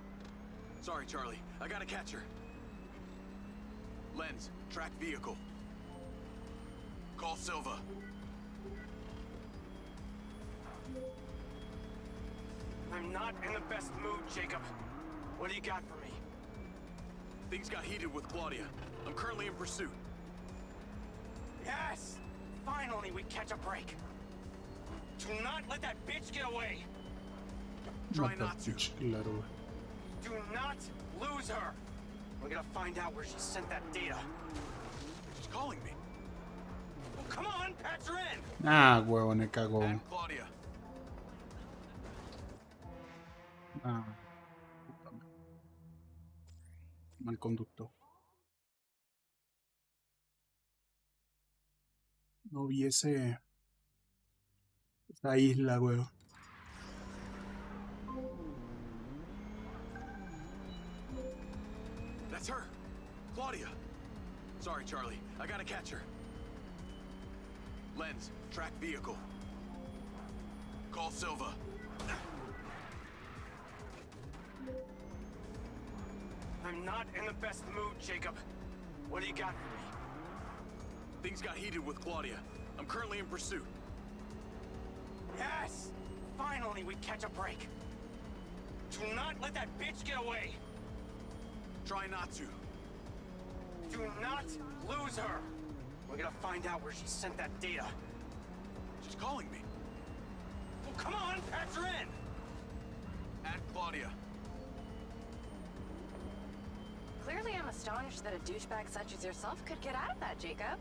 Sorry, Charlie. I gotta catch her. Lens, track vehicle. Call Silva. I'm not in the best mood, Jacob. What do you got for me? Things got heated with Claudia. I'm currently in pursuit. Yes! Finally, we catch a break. Do not let that bitch get away. Try not to. Claro. Do not lose her. We're gonna find out where she sent that data. She's calling me. Well, come on, patch her in. Ah, huevón, el cagón. And Claudia. Ah, puta madre. Mal conducto. No vi esa isla, weón. That's her. Claudia. Sorry, Charlie. I gotta catch her. Lens, track vehicle. Call Silva. I'm not in the best mood, Jacob. What do you got for me? Things got heated with Claudia. I'm currently in pursuit. Yes! Finally, we catch a break. Do not let that bitch get away. Try not to. Do not lose her. We're gonna find out where she sent that data. She's calling me. Well, come on, patch her in. Add Claudia. Clearly, I'm astonished that a douchebag such as yourself could get out of that, Jacob.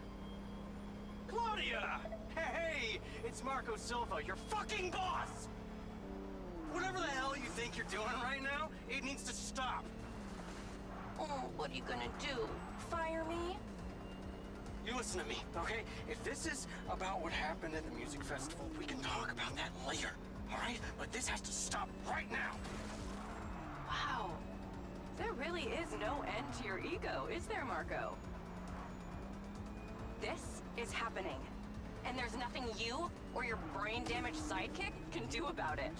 Claudia! Hey, it's Marco Silva, your fucking boss! Whatever the hell you think you're doing right now, it needs to stop. Oh, what are you gonna do? Fire me? You listen to me, okay? If this is about what happened at the music festival, we can talk about that later, all right? But this has to stop right now. Wow. There really is no end to your ego, is there, Marco? This is happening. And there's nothing you or your brain-damaged sidekick can do about it.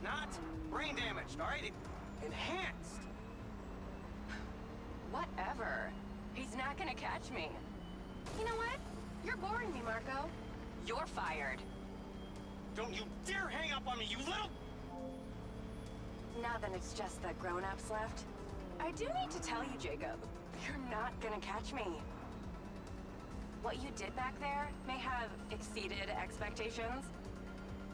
Not brain damaged, all right? Enhanced. Whatever. He's not gonna catch me. You know what? You're boring me, Marco. You're fired. Don't you dare hang up on me, you little... Now that it's just the grown-ups left, I do need to tell you, Jacob, you're not gonna catch me. What you did back there may have exceeded expectations,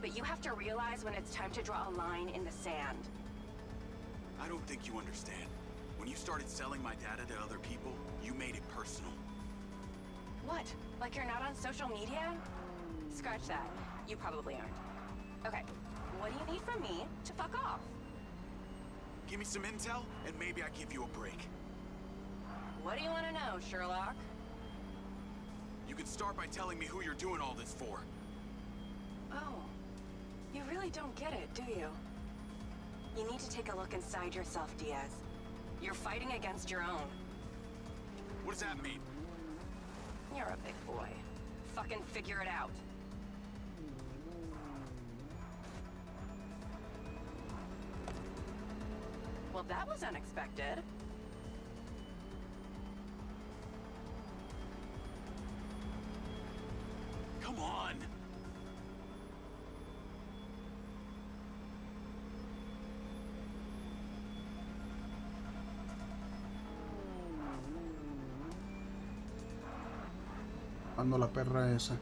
but you have to realize when it's time to draw a line in the sand. I don't think you understand. When you started selling my data to other people, you made it personal. What? Like you're not on social media? Scratch that. You probably aren't. Okay, what do you need from me to fuck off? Give me some intel, and maybe I give you a break. What do you want to know, Sherlock? You can start by telling me who you're doing all this for. Oh, you really don't get it, do you? You need to take a look inside yourself, Diaz. You're fighting against your own. What does that mean? You're a big boy. Fucking figure it out. Well, that was unexpected. Come on! Cuando la perra esa.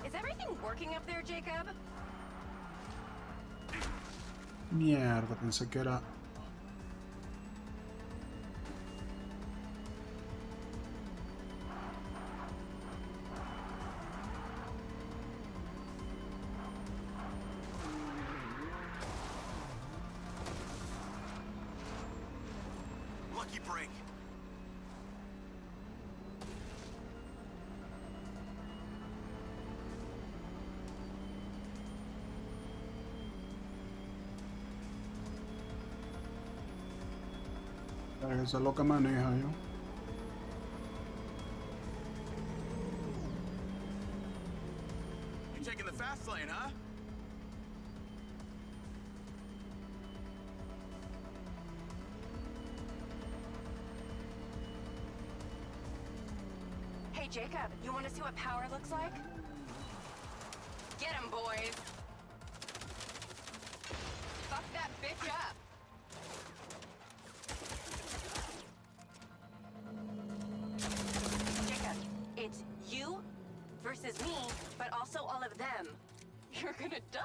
Is everything working up there, Jacob? Mierda, pensé que era... Lucky break. Esa es lo que maneja yo. Hey, Jacob, you want to see what power looks like? Get him, boys! Fuck that bitch up! Jacob, it's you versus me, but also all of them. You're gonna die!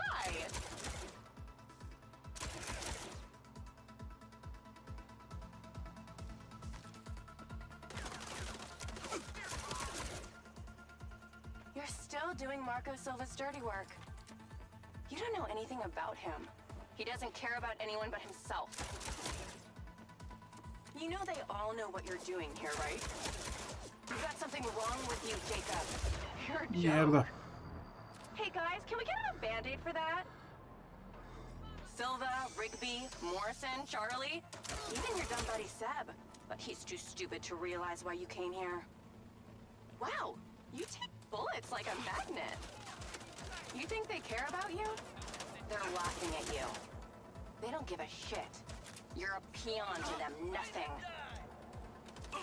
You're still doing Marco Silva's dirty work. You don't know anything about him. He doesn't care about anyone but himself. You know they all know what you're doing here, right? You've got something wrong with you, Jacob. You're a joke. Mierda. Hey guys, can we get a Band-Aid for that? Silva, Rigby, Morrison, Charlie, even your dumb buddy Seb. But he's too stupid to realize why you came here. Wow, you take bullets like a magnet. You think they care about you? They're laughing at you. They don't give a shit. You're a peon to them, nothing. You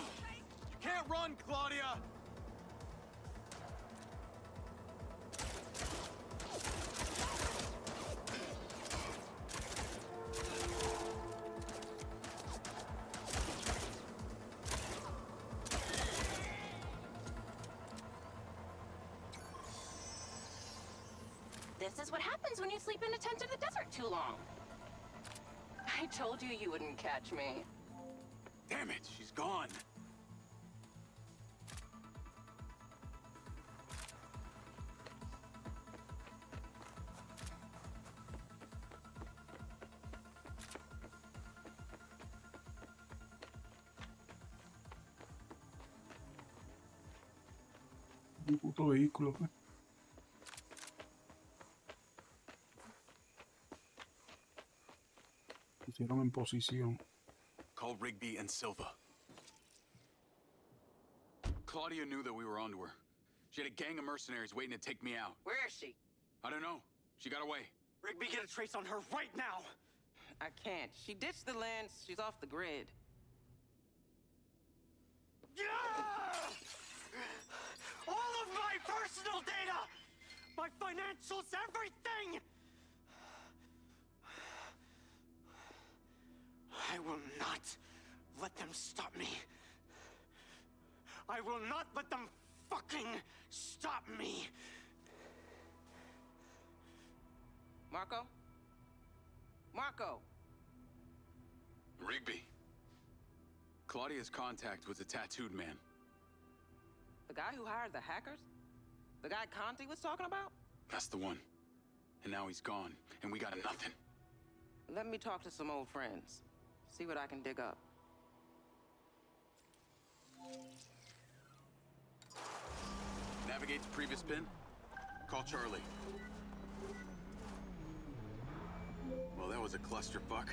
can't run, Claudia! This is what happens when you sleep in a tent in the desert too long. I told you you wouldn't catch me. Damn it, she's gone. Un puto vehículo, pues. Pusieron en posición. Call Rigby and Silva. Claudia knew that we were onto her. She had a gang of mercenaries waiting to take me out. Where is she? I don't know. She got away. Rigby, get a trace on her right now! I can't. She ditched the lens. She's off the grid. All of my personal data! My financials, everything! I will not let them stop me. I will not let them fucking stop me. Marco? Marco! Rigby. Claudia's contact was a tattooed man. The guy who hired the hackers? The guy Conti was talking about? That's the one. And now he's gone, and we got nothing. Let me talk to some old friends. See what I can dig up. Navigate to previous pin. Call Charlie. Well, that was a clusterfuck.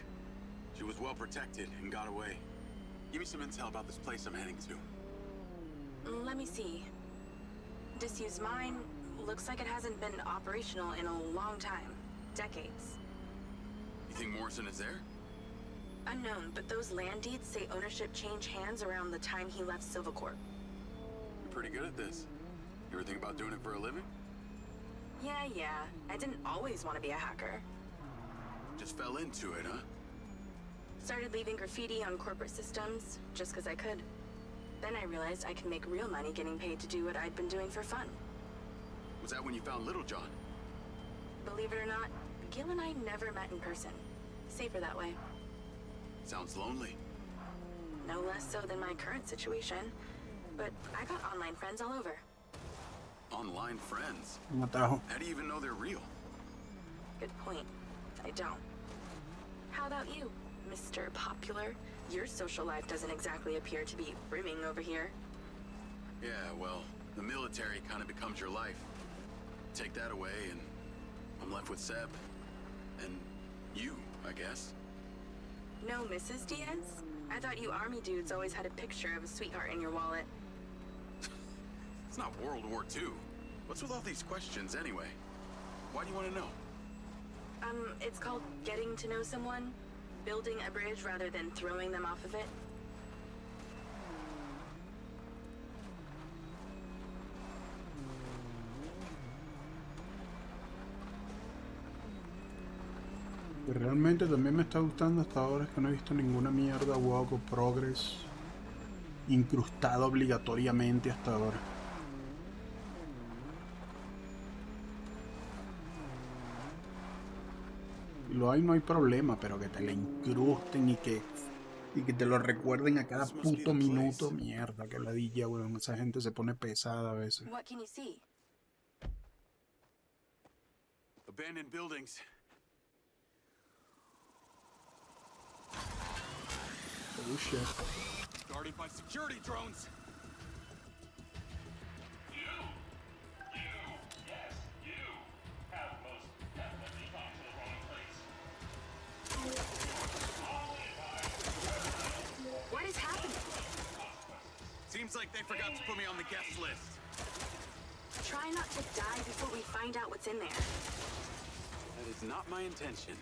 She was well protected and got away. Give me some intel about this place I'm heading to. Let me see. Disused mine looks like it hasn't been operational in a long time. Decades. You think Morrison is there? Unknown, but those land deeds say ownership changed hands around the time he left Silvacorp. You're pretty good at this. You ever think about doing it for a living? Yeah. I didn't always want to be a hacker. Just fell into it, huh? Started leaving graffiti on corporate systems, just because I could. Then I realized I could make real money getting paid to do what I'd been doing for fun. Was that when you found Little John? Believe it or not, Gil and I never met in person. Safer that way. Sounds lonely. No less so than my current situation. But I got online friends all over. Online friends? Un atajo. How do you even know they're real? Good point. I don't. How about you, Mr. Popular? Your social life doesn't exactly appear to be brimming over here. Yeah, well, the military kind of becomes your life. Take that away and I'm left with Seb. And you, I guess. No Mrs. Diaz? I thought you army dudes always had a picture of a sweetheart in your wallet. It's not World War II. What's with all these questions anyway? Why do you want to know? It's called getting to know someone. Building a bridge rather than throwing them off of it. Que realmente también me está gustando hasta ahora es que no he visto ninguna mierda walk o progress incrustado obligatoriamente hasta ahora. Y lo hay, no hay problema, pero que te la incrusten y que te lo recuerden a cada puto minuto, mierda, que ladilla, weón. Esa gente se pone pesada a veces. What can you see? Abandoned buildings. Oh shit. Guarded by security drones. What is happening? Seems like they forgot to put me on the guest list. Try not to die before we find out what's in there. That is not my intention.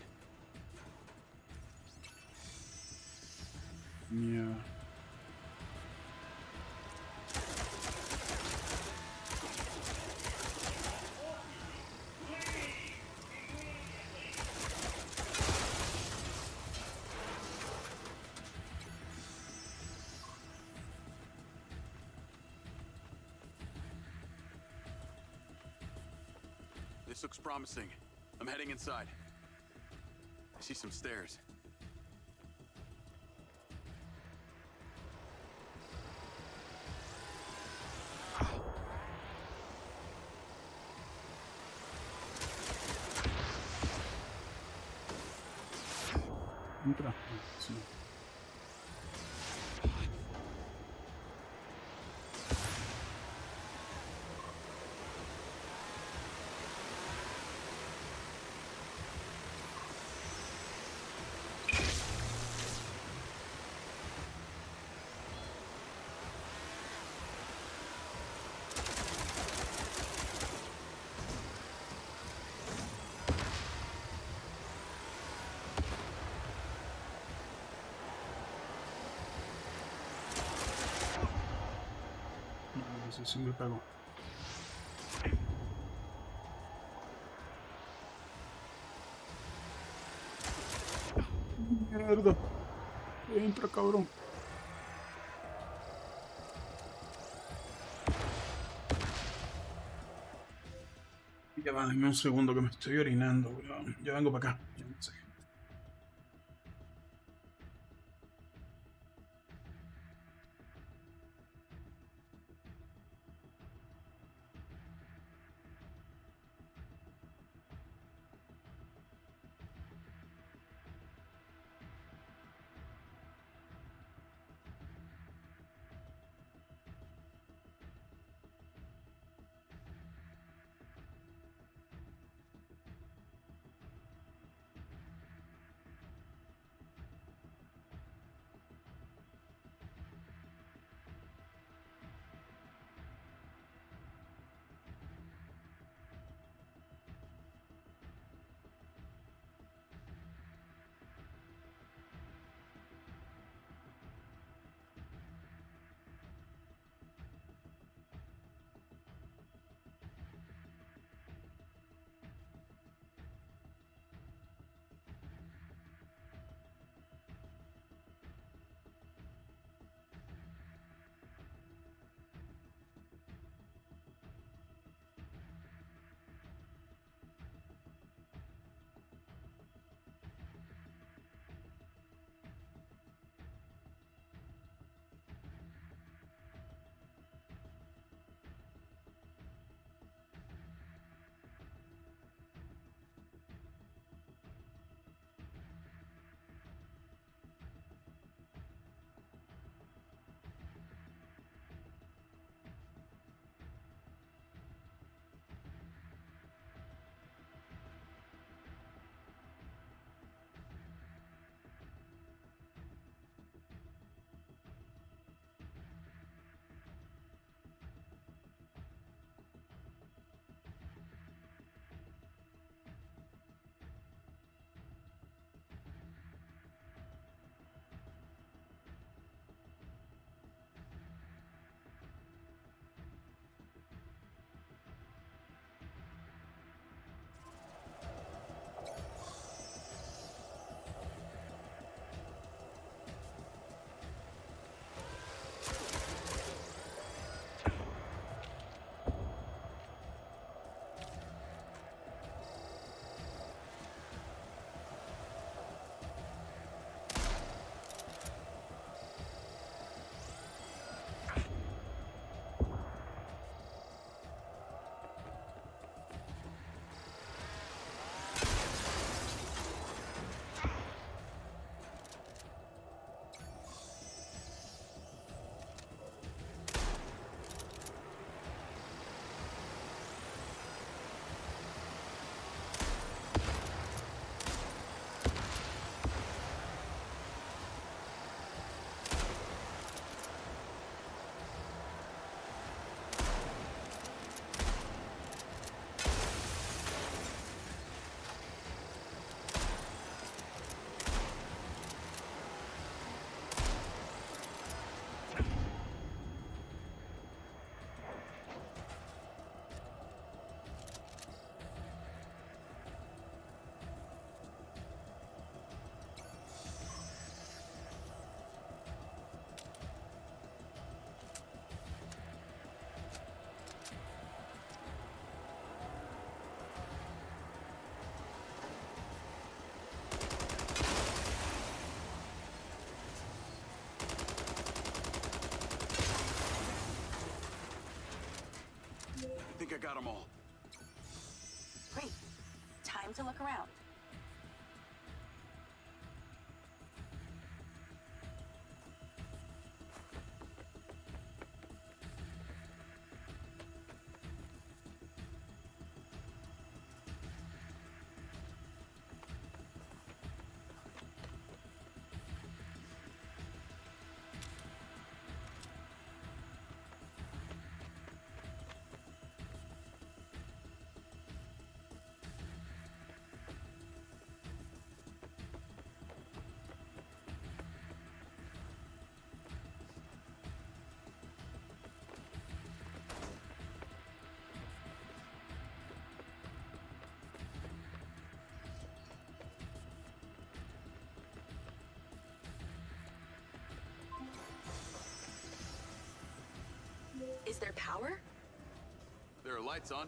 Yeah. This looks promising. I'm heading inside. I see some stairs. Entra. Sí. Ese sí me pegó. Mierda. Entra, cabrón. Ya va, dame un segundo que me estoy orinando, weón. Ya vengo para acá. Ya no sé. got them all. Great. Time to look around. Is there power? There are lights on.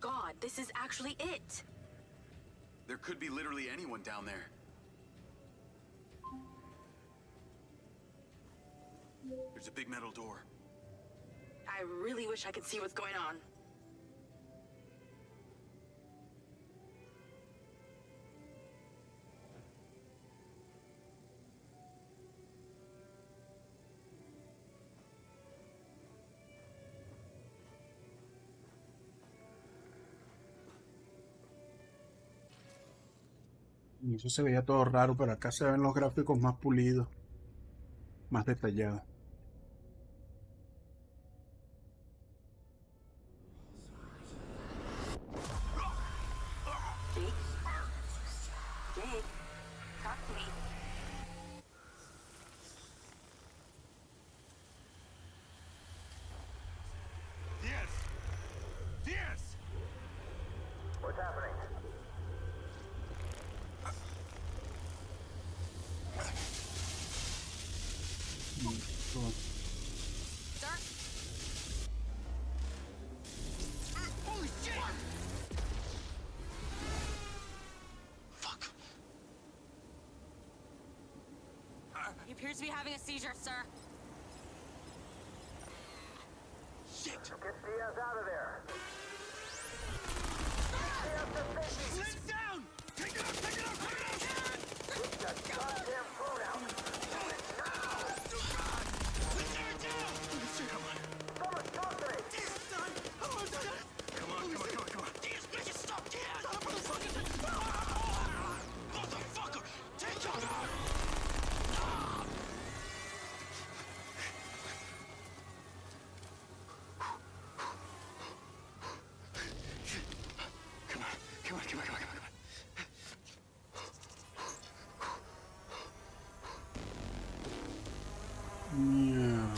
God, this is actually it. There could be literally anyone down there. There's a big metal door. I really wish I could see what's going on. Y eso se veía todo raro, pero acá se ven los gráficos más pulidos, más detallados. Jake, talk to me. Diaz! What's happening? Holy shit! He appears to be having a seizure, sir. Shit! Get Diaz out of there. Liz down! Take it out! Take it out! Take it out! Get that goddamn phone out. Someone talk to me. Come on! Diaz, bitches, stop! Diaz! Motherfucker! Take your out! Mierda.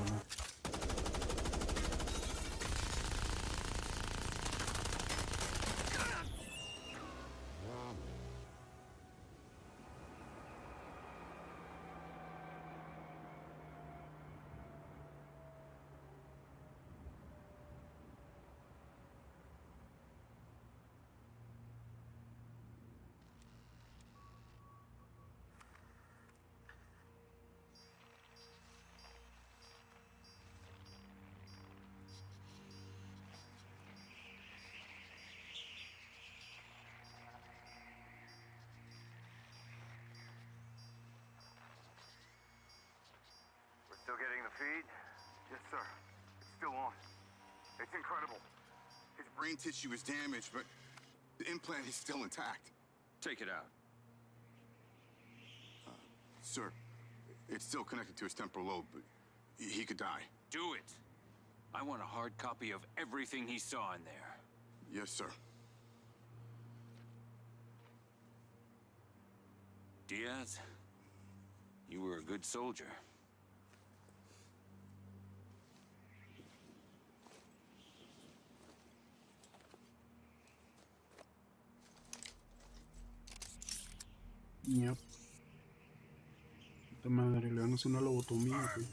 Still getting the feed? Yes, sir. It's still on. It's incredible. His brain tissue is damaged, but the implant is still intact. Take it out. Sir, it's still connected to his temporal lobe, but he could die. Do it. I want a hard copy of everything he saw in there. Yes, sir. Diaz, you were a good soldier. Yep. Puta madre, le van a hacer una lobotomía, tío.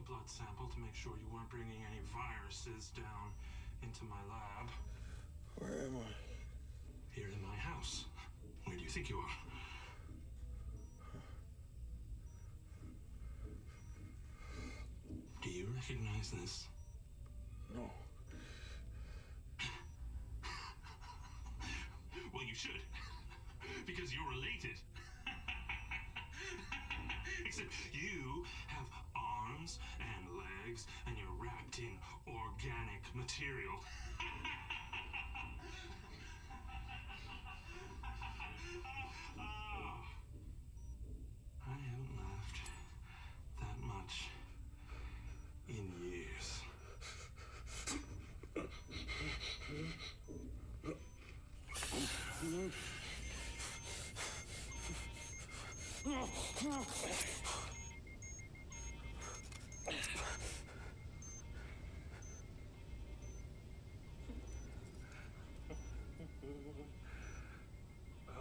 blood sample to make sure you weren't bringing any viruses down into my lab. Where am I? Here in my house. Where do you think you are? Do you recognize this? No. Well, you should. Because you're related. Except you have arms and legs, and you're wrapped in organic material. I haven't laughed that much in years.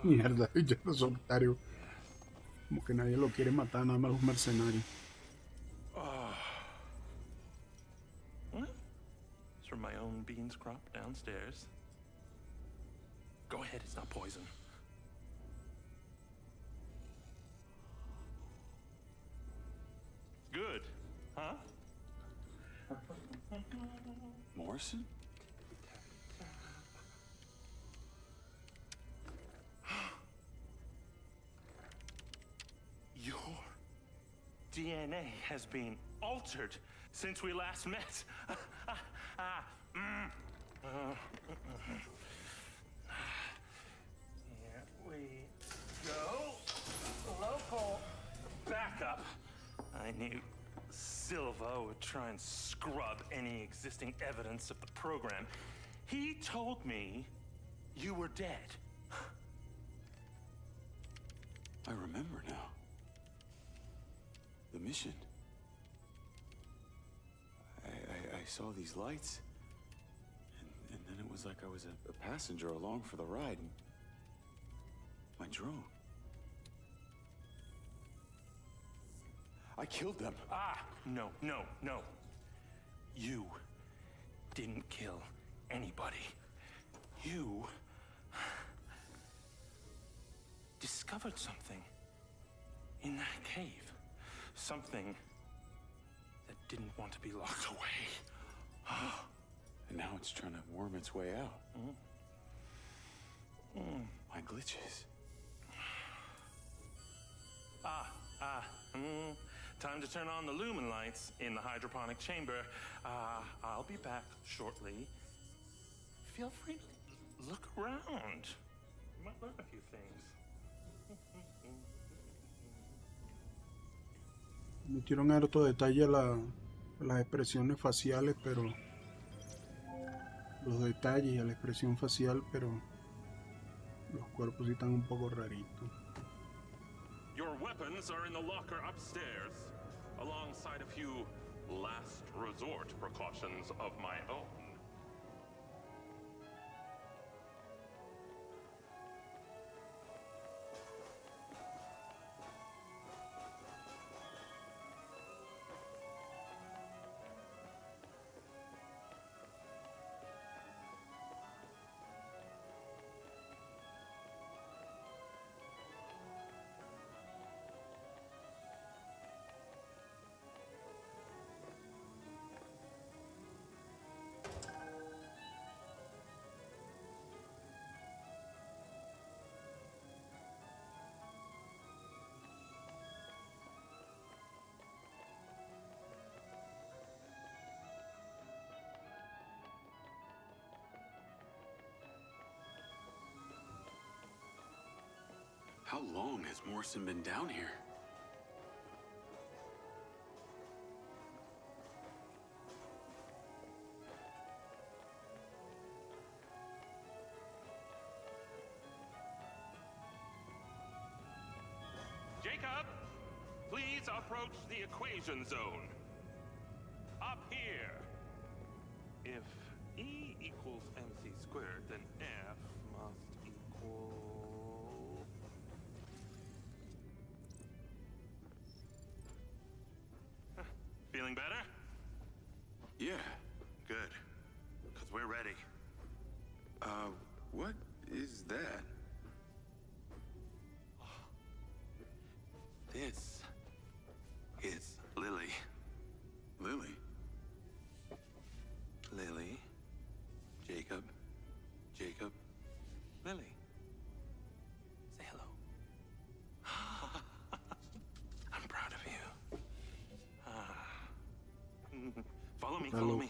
Mierda, ya los solitarios. Como que nadie lo quiere matar, nada más los mercenarios. It's from my own beans crop downstairs. Go ahead, it's not poison. Good, huh? Morrison? Your DNA has been altered since we last met. Here we go. Local backup. I knew Silva would try and scrub any existing evidence of the program. He told me you were dead. I remember now. The mission. I saw these lights, and then it was like I was a passenger along for the ride. My drone. I killed them. No. You didn't kill anybody. You discovered something in that cave. Something that didn't want to be locked away. And now it's trying to worm its way out. My glitches. Time to turn on the lumen lights in the hydroponic chamber. I'll be back shortly. Feel free to look around. You might learn a few things. Metieron harto detalle las expresiones faciales, pero los detalles y la expresión facial, pero los cuerpos sí están un poco raritos. Your weapons are in the locker upstairs, alongside a few last resort precautions of my own. How long has Morrison been down here? Jacob, please approach the equation zone. Up here. If E equals MC squared, then F must equal... Feeling Feeling better? Yeah. Good. Because we're ready. What is that? This is Lily. Lily? Lily. Jacob. Jacob. Lily. Say hello. I'm proud of you. Follow me, follow me.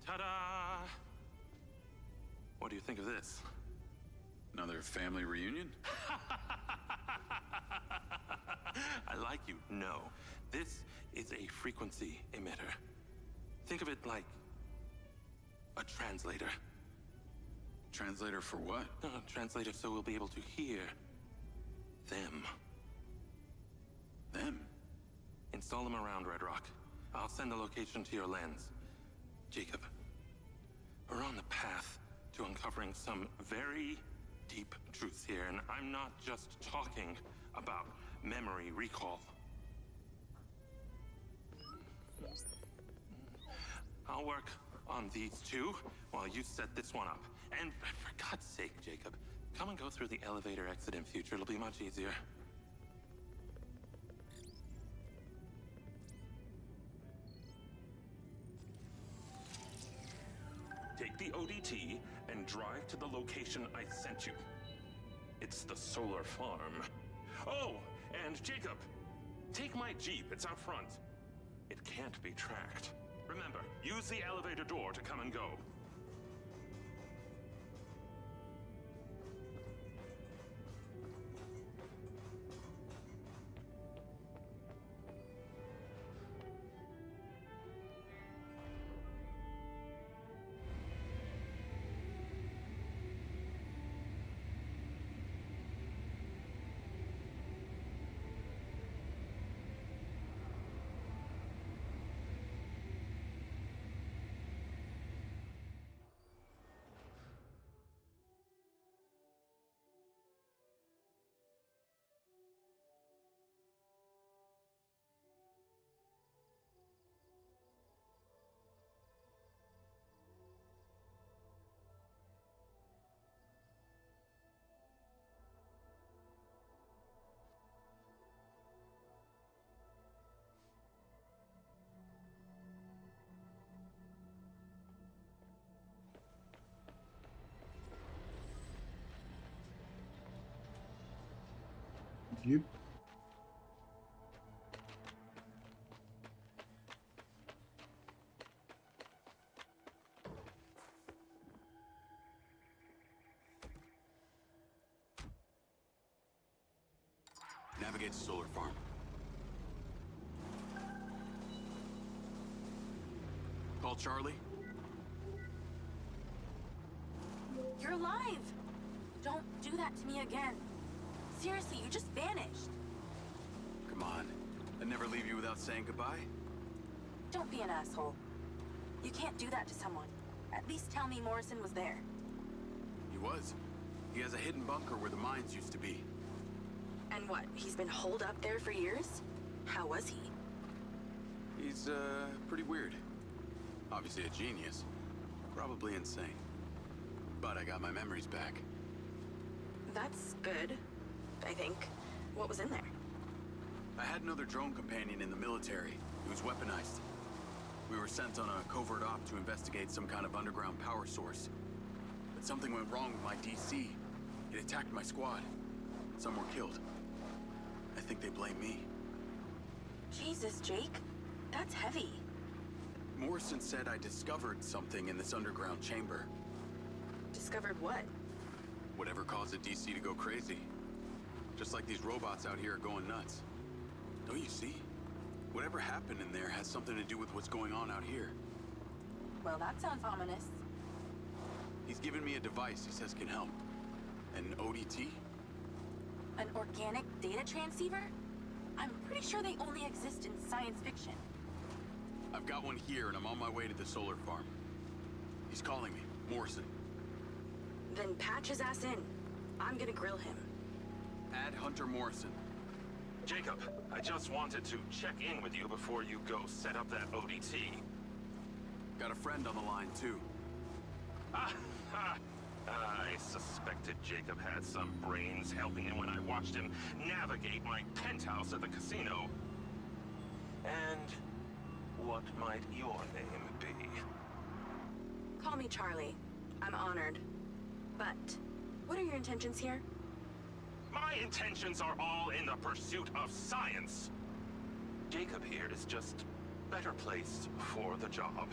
Ta-da! What do you think of this? Another family reunion? I like you. No. This is a frequency emitter. Think of it like a translator. Translator for what? Translator so we'll be able to hear them. Them? Install them around Red Rock. I'll send the location to your lens. Jacob, we're on the path to uncovering some very deep truths here, and I'm not just talking about memory recall. I'll work on these two while you set this one up. And for God's sake, Jacob, come and go through the elevator exit in future. It'll be much easier. Take the ODT and drive to the location I sent you. It's the solar farm. Oh, and Jacob, take my Jeep. It's out front. It can't be tracked. Remember, use the elevator door to come and go. Yep. Navigate to solar farm. Call Charlie. You're alive! Don't do that to me again. Seriously, you just vanished. Come on. I'd never leave you without saying goodbye. Don't be an asshole. You can't do that to someone. At least tell me Morrison was there. He was. He has a hidden bunker where the mines used to be. And what, he's been holed up there for years? How was he? He's, pretty weird. Obviously a genius. Probably insane. But I got my memories back. That's good, I think. What was in there? I had another drone companion in the military. He was weaponized. We were sent on a covert op to investigate some kind of underground power source. But something went wrong with my DC. It attacked my squad. Some were killed. I think they blame me. Jesus, Jake. That's heavy. Morrison said I discovered something in this underground chamber. Discovered what? Whatever caused the DC to go crazy. Just like these robots out here are going nuts. Don't you see? Whatever happened in there has something to do with what's going on out here. Well, that sounds ominous. He's given me a device he says can help. An ODT? An organic data transceiver? I'm pretty sure they only exist in science fiction. I've got one here and I'm on my way to the solar farm. He's calling me, Morrison. Then patch his ass in. I'm gonna grill him. Add Hunter Morrison. Jacob, I just wanted to check in with you before you go set up that ODT. Got a friend on the line, too. I suspected Jacob had some brains helping him when I watched him navigate my penthouse at the casino. And what might your name be? Call me Charlie. I'm honored. But what are your intentions here? My intentions are all in the pursuit of science. Jacob here is just better placed for the job.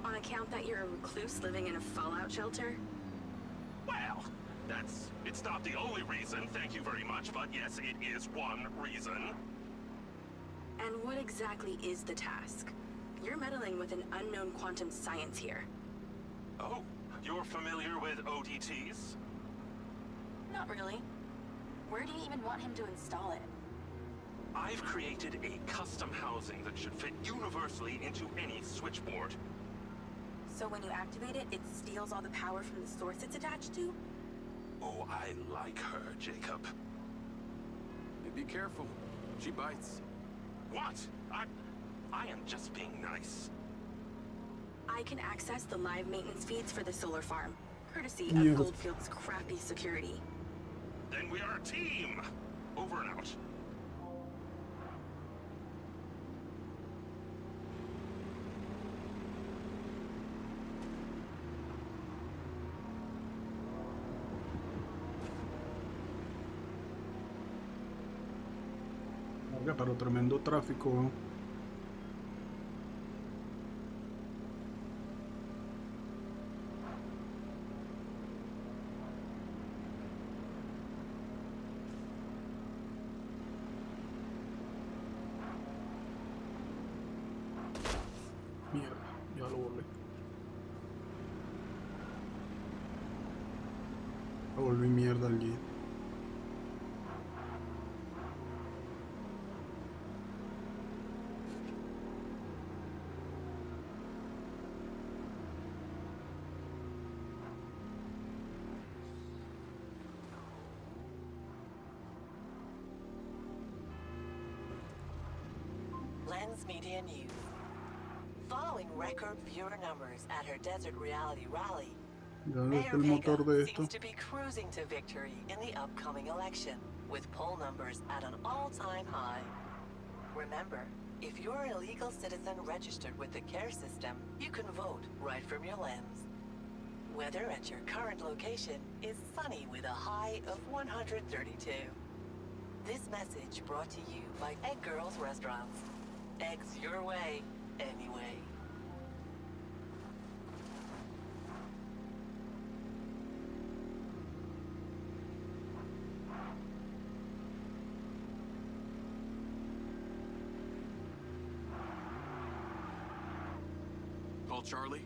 On account that you're a recluse living in a fallout shelter? Well, it's not the only reason, thank you very much, but yes, it is one reason. And what exactly is the task? You're meddling with an unknown quantum science here. Oh, you're familiar with ODTs? Not really. Where do you even want him to install it? I've created a custom housing that should fit universally into any switchboard. So when you activate it, it steals all the power from the source it's attached to? Oh, I like her, Jacob. Hey, be careful. She bites. What? I am just being nice. I can access the live maintenance feeds for the solar farm, courtesy of Goldfield's crappy security. Then we are a team! Over and out. Pero tremendo tráfico, ¿no? Mierda, ya lo volví. Lo volví mierda al día. Lens Media News. Following record viewer numbers at her Desert Reality Rally, Mayor Vega seems to be cruising to victory in the upcoming election, with poll numbers at an all-time high. Remember, if you're an illegal citizen registered with the CARE system, you can vote right from your lens. Weather at your current location is sunny with a high of 132. This message brought to you by Egg Girls Restaurants. Eggs your way, anyway. Call Charlie?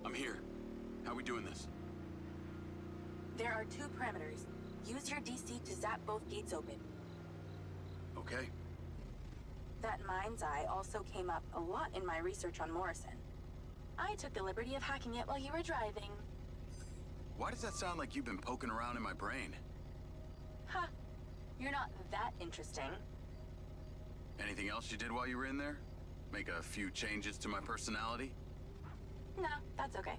I'm here. How we doing this? There are 2 parameters. Use your DC to zap both gates open. Okay. That mind's eye also came up a lot in my research on Morrison. I took the liberty of hacking it while you were driving. Why does that sound like you've been poking around in my brain? Ha! You're not that interesting. Anything else you did while you were in there? Make a few changes to my personality? No, that's okay.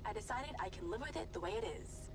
I decided I can live with it the way it is.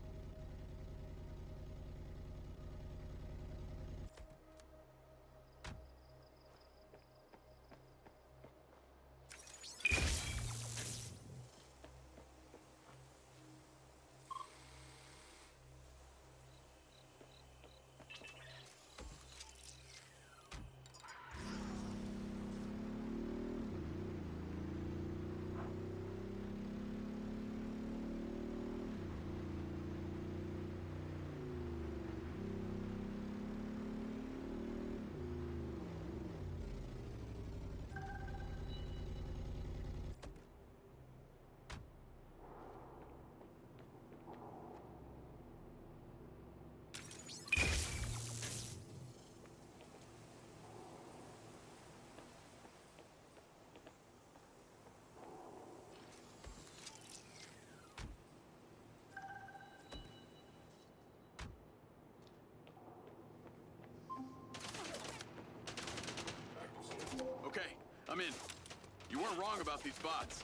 wrong about these bots.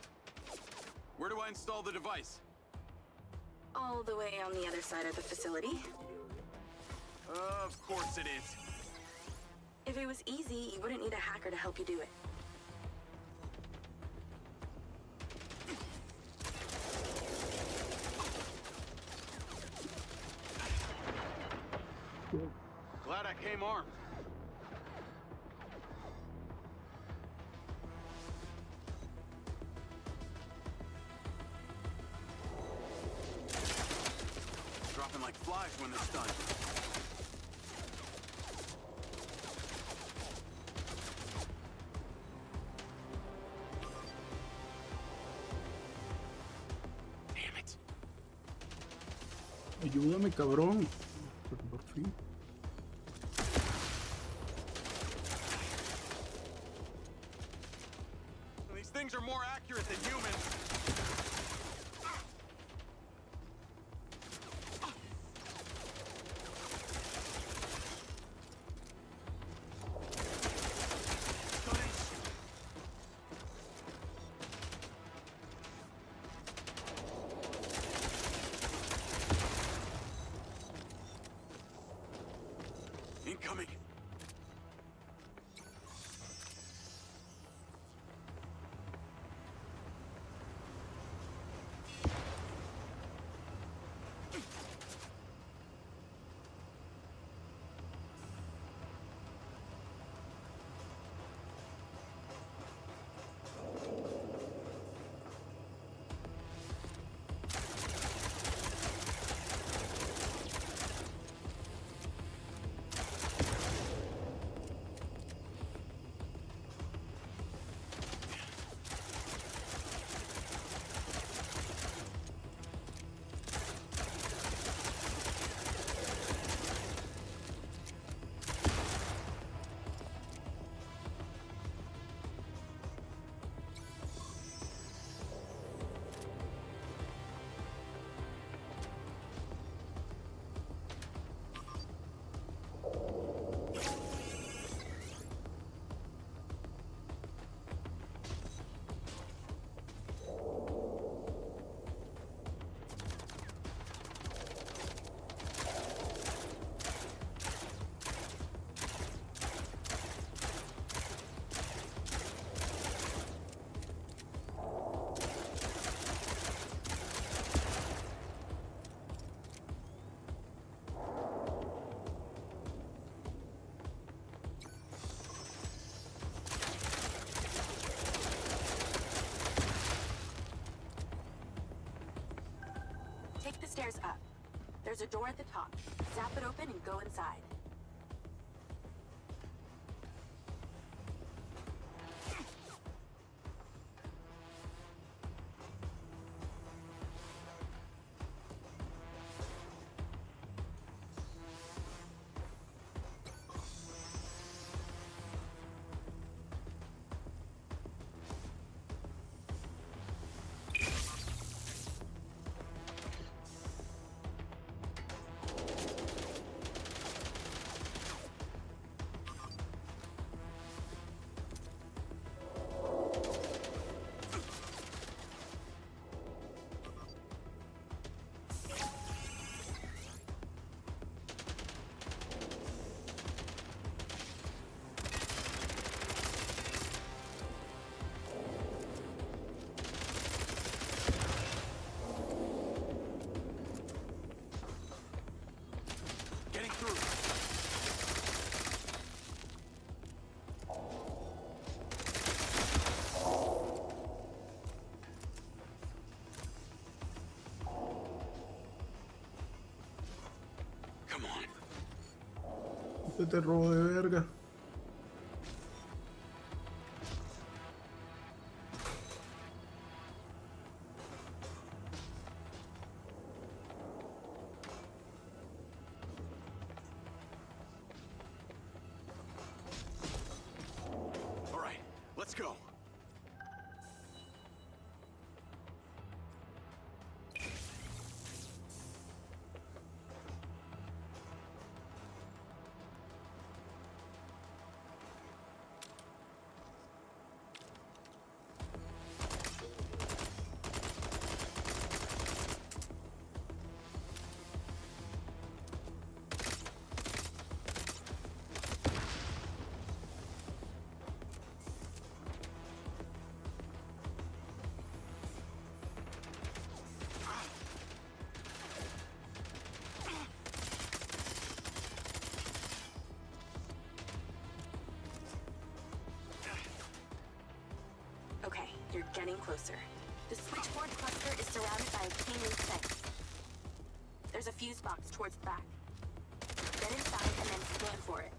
Where do I install the device? All the way on the other side of the facility. Of course it is. If it was easy, you wouldn't need a hacker to help you do it. Glad I came armed. Dropping like flies when they're stunned. Damn it. Ayúdame, cabrón. Por fin. These things are more accurate than humans. Incoming. Take the stairs up. There's a door at the top. Zap it open and go inside. Este robo de verga. All right, let's go. You're getting closer. The switchboard cluster is surrounded by a chain link fence. There's a fuse box towards the back. Get inside and then scan for it.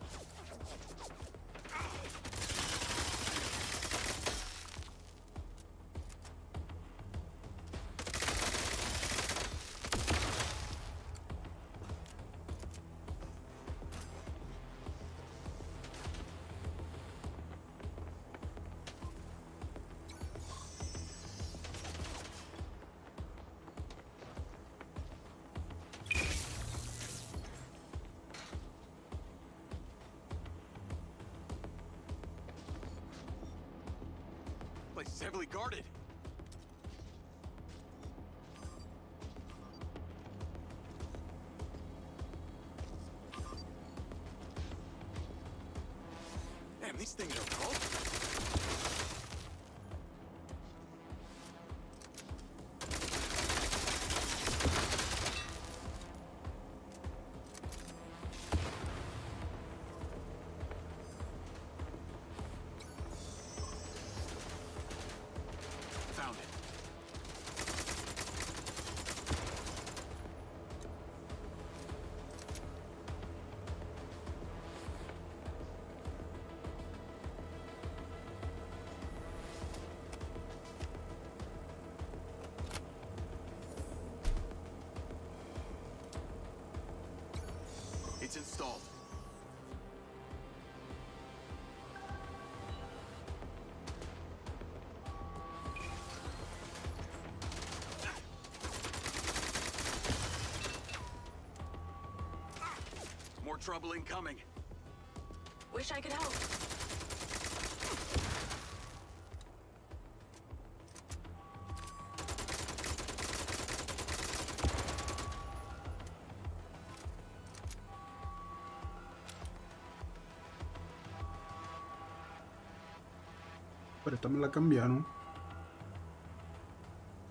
Place is heavily guarded. Damn, these things are cold. Found it. It's installed. More trouble incoming. Wish I could help. Pero esta me la cambiaron.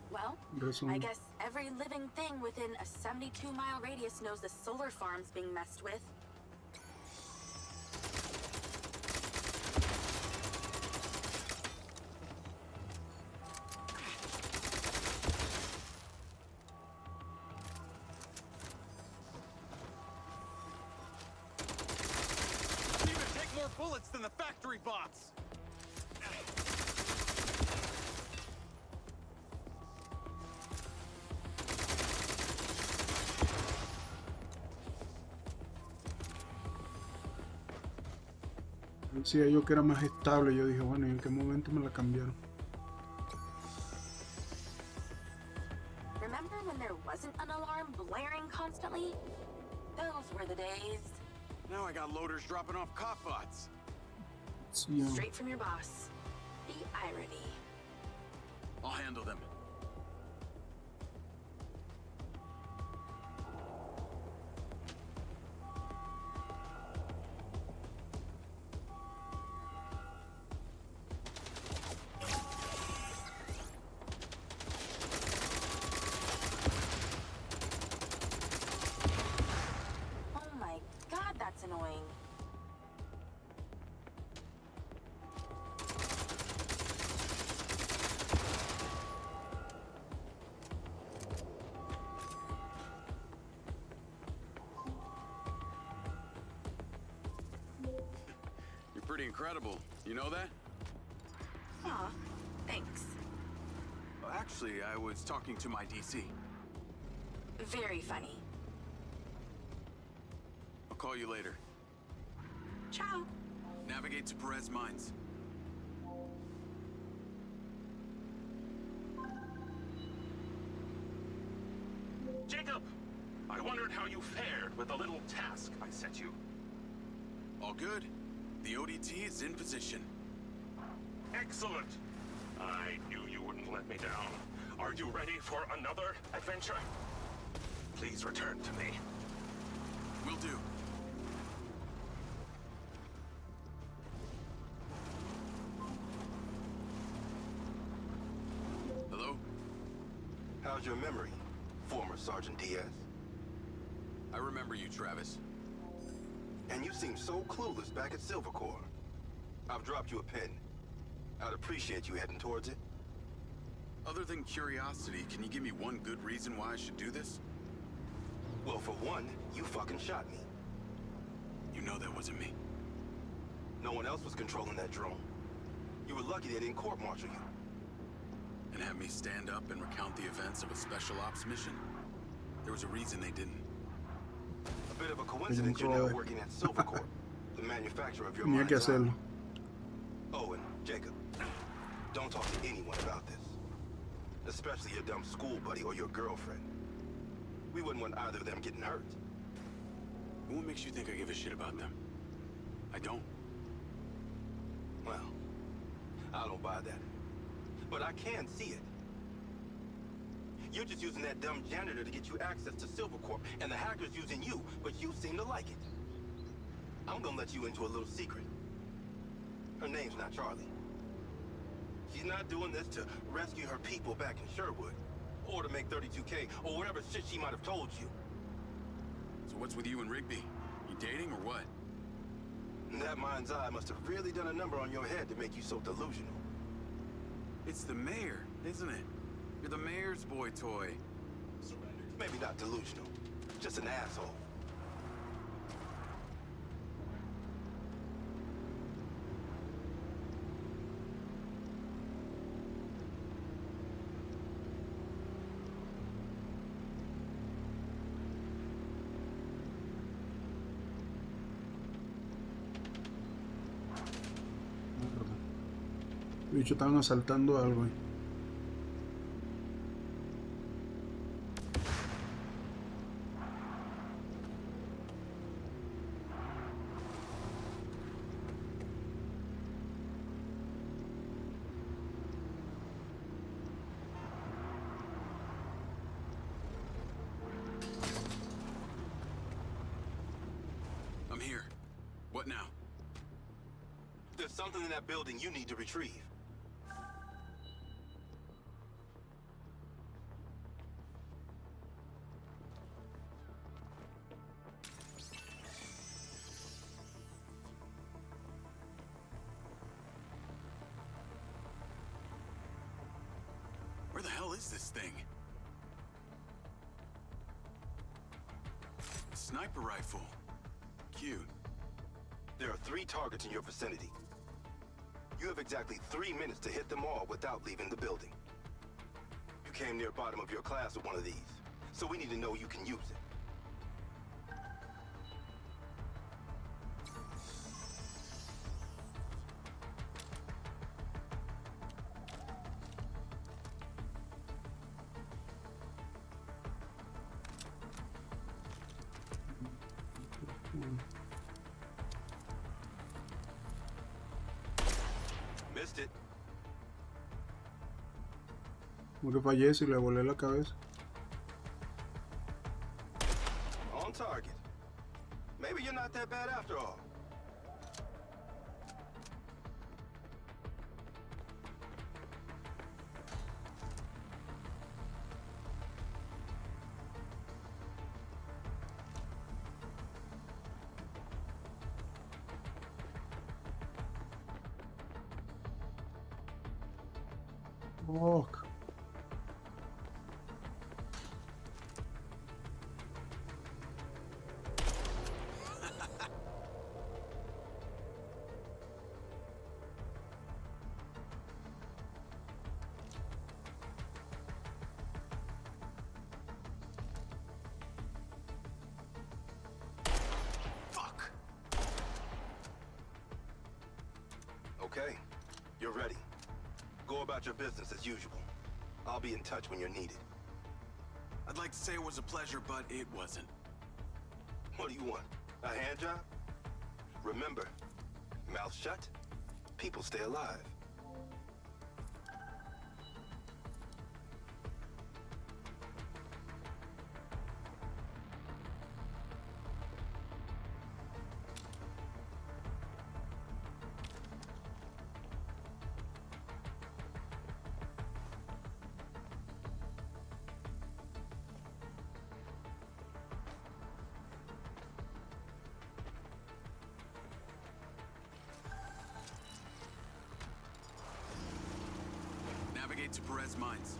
Well, I guess every living thing within a 72-mile radius knows the solar farm's being messed with. Even take more bullets than the factory bots. Decía yo que era más estable. Yo dije, bueno, ¿y en qué momento me la cambiaron? Remember when there wasn't an alarm blaring constantly? Those were the days. Now I got loaders dropping off cop bots. Sí, Straight from your boss. The irony. I'll handle them. Oh my god, that's annoying. You're pretty incredible. You know that? Aw, thanks. Well, actually, I was talking to my DC. Very funny. I'll call you later. Ciao. Navigate to Perez Mines. Jacob! I wondered how you fared with the little task I set you. All good. The ODT is in position. Excellent! I knew you wouldn't let me down. Are you ready for another adventure? Please return to me. Will do. Hello? How's your memory, former Sergeant Diaz? I remember you, Travis. And you seem so clueless back at Silvercore. I've dropped you a pin. I'd appreciate you heading towards it. Other than curiosity, can you give me one good reason why I should do this? Well, for one, you fucking shot me. You know that wasn't me. No one else was controlling that drone. You were lucky they didn't court-martial you. And have me stand up and recount the events of a special ops mission? There was a reason they didn't. A bit of a coincidence you're now working at Silvercorp, the manufacturer of your Tenía que mind's hacerlo. eye. Oh, and Jacob, don't talk to anyone about this. Especially your dumb school buddy or your girlfriend. We wouldn't want either of them getting hurt. And what makes you think I give a shit about them? I don't. Well, I don't buy that. But I can see it. You're just using that dumb janitor to get you access to Silvercorp, and the hacker's using you, but you seem to like it. I'm gonna let you into a little secret. Her name's not Charlie. She's not doing this to rescue her people back in Sherwood, or to make 32K, or whatever shit she might have told you. So what's with you and Rigby? You dating or what? That mind's eye must have really done a number on your head to make you so delusional. It's the mayor, isn't it? You're the mayor's boy toy. Maybe not delusional, just an asshole. De hecho, estaban asaltando algo. I'm here. What now? There's something in that building you need to retrieve. Where the hell is this thing? A sniper rifle. Cute. There are 3 targets in your vicinity. You have exactly 3 minutes to hit them all without leaving the building. You came near bottom of your class with one of these, so we need to know you can use it. Missed it. Como que fallé si le volé la cabeza. On target. Maybe you're not that bad after all. Fuck. Fuck. Okay, you're ready. Go about your business as usual. I'll be in touch when you're needed. I'd like to say it was a pleasure, but it wasn't. What do you want? A hand job? Remember, mouth shut, people stay alive. Navigate to Perez Mines.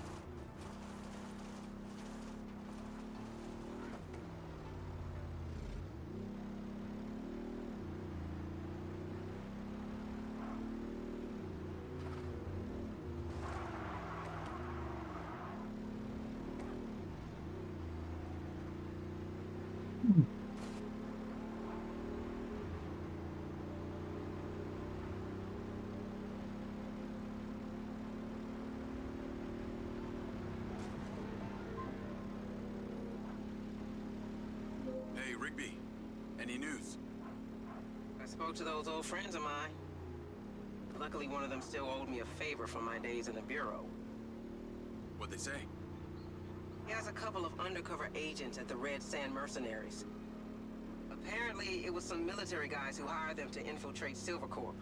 Hey, Rigby. Any news? I spoke to those old friends of mine. Luckily, one of them still owed me a favor from my days in the Bureau. What'd they say? He has a couple of undercover agents at the Red Sand Mercenaries. Apparently, it was some military guys who hired them to infiltrate Silvercorp.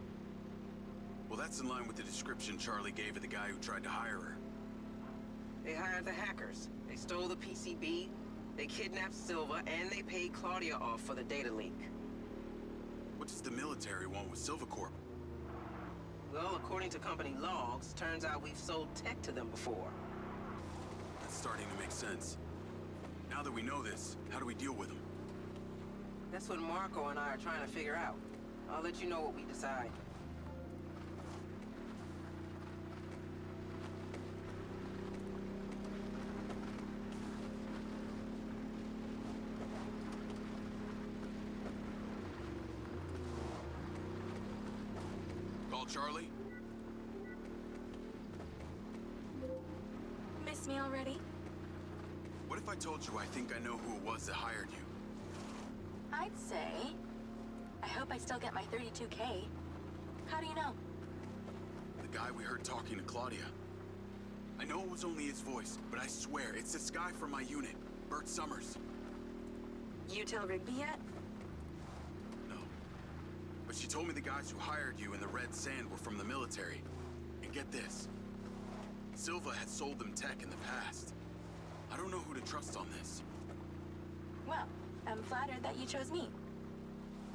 Well, that's in line with the description Charlie gave of the guy who tried to hire her. They hired the hackers. They stole the PCB, they kidnapped Silva, and they paid Claudia off for the data leak. What does the military want with Silvercorp? Well, according to company logs, turns out we've sold tech to them before. That's starting to make sense. Now that we know this, how do we deal with them? That's what Marco and I are trying to figure out. I'll let you know what we decide. Call Charlie? Miss me already? What if I told you I think I know who it was that hired you? I'd say... I hope I still get my 32K. How do you know? The guy we heard talking to Claudia. I know it was only his voice, but I swear it's this guy from my unit, Bert Summers. You tell Rigby yet? No. But she told me the guys who hired you in the Red Sand were from the military. And get this. Silva had sold them tech in the past. I don't know who to trust on this. Well, I'm flattered that you chose me.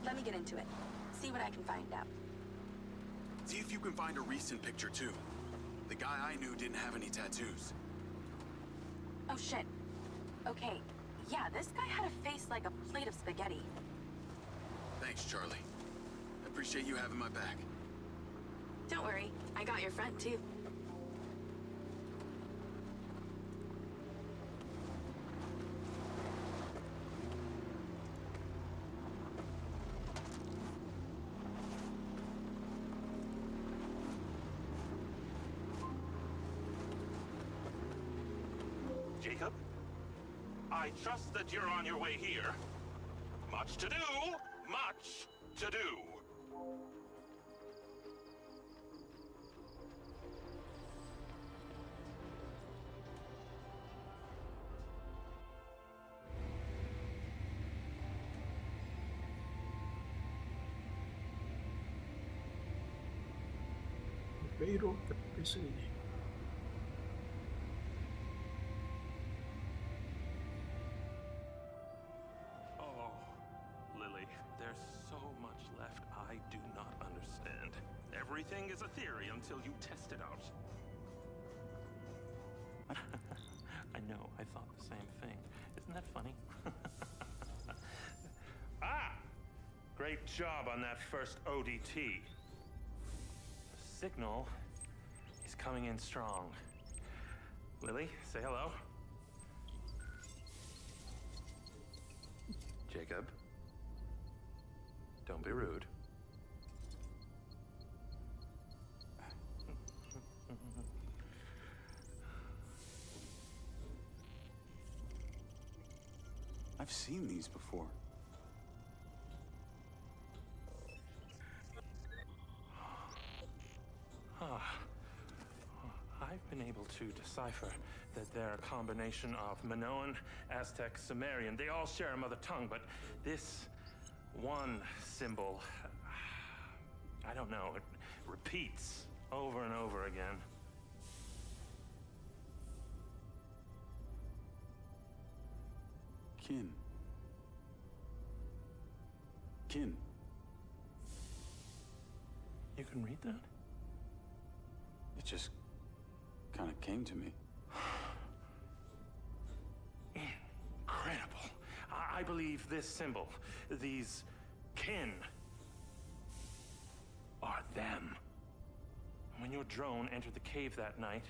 Let me get into it. See what I can find out. See if you can find a recent picture, too. The guy I knew didn't have any tattoos. Oh, shit. Okay, yeah, this guy had a face like a plate of spaghetti. Thanks, Charlie. I appreciate you having my back. Don't worry, I got your front, too. Jacob, I trust that you're on your way here. Much to do, much to do. Pero, ¿qué se viene? Oh, Lily, there's so much left I do not understand. Everything is a theory until you test it out. I know, I thought the same thing. Isn't that funny? Ah! Great job on that first ODT. The signal is coming in strong. Lily, say hello. Jacob, don't be rude. I've seen these before. I've been able to decipher that they're a combination of Minoan, Aztec, Sumerian. They all share a mother tongue, but this one symbol, I don't know, it repeats over and over again. Kin. Kin. You can read that? It just kind of came to me. Incredible. I believe this symbol, these kin, are them. When your drone entered the cave that night,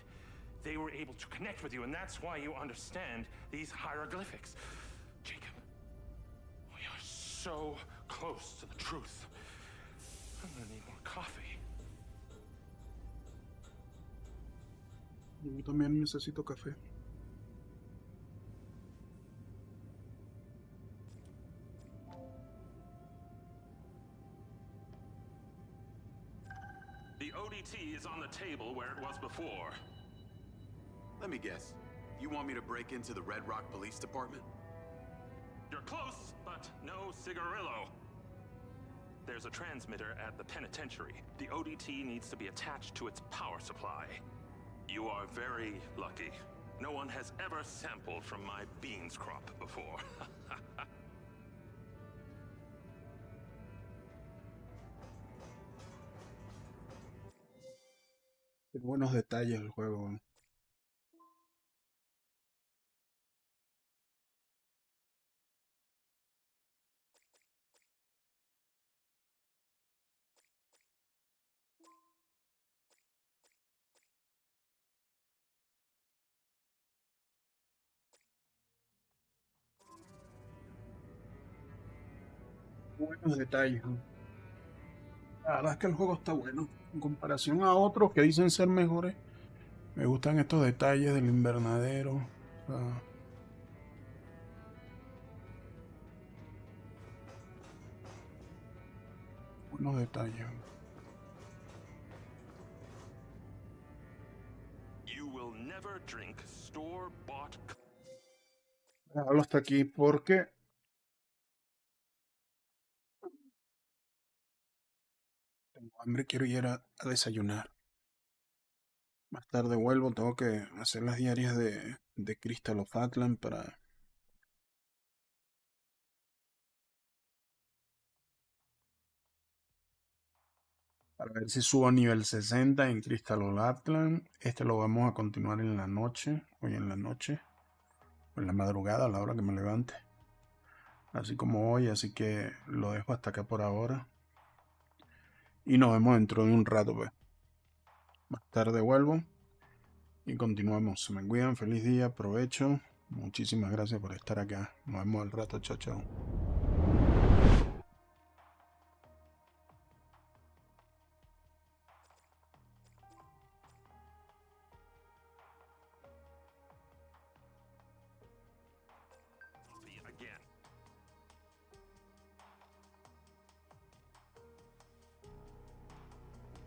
they were able to connect with you, and that's why you understand these hieroglyphics. Jacob, we are so close to the truth. I'm gonna need more coffee. Yo también necesito café. The ODT is on the table where it was before. Let me guess. You want me to break into the Red Rock Police Department? You're close, but no cigarillo. There's a transmitter at the penitentiary. The ODT needs to be attached to its power supply. You are very lucky. No one has ever sampled from my beans crop before. Qué buenos detalles el juego. Buenos detalles, ¿no? La verdad es que el juego está bueno. En comparación a otros que dicen ser mejores, me gustan estos detalles del invernadero. O sea, buenos detalles. You will never drink store-bought. Hablo hasta aquí porque tengo hambre, quiero ir a desayunar. Más tarde vuelvo, tengo que hacer las diarias de Crystal of Atlan para ver si subo a nivel 60 en Crystal of Atlan. Este lo vamos a continuar en la noche, hoy en la noche, o en la madrugada, a la hora que me levante. Así como hoy, así que lo dejo hasta acá por ahora. Y nos vemos dentro de un rato, pues. Más tarde vuelvo y continuamos. Se me cuidan, feliz día, provecho. Muchísimas gracias por estar acá. Nos vemos al rato, chao, chao.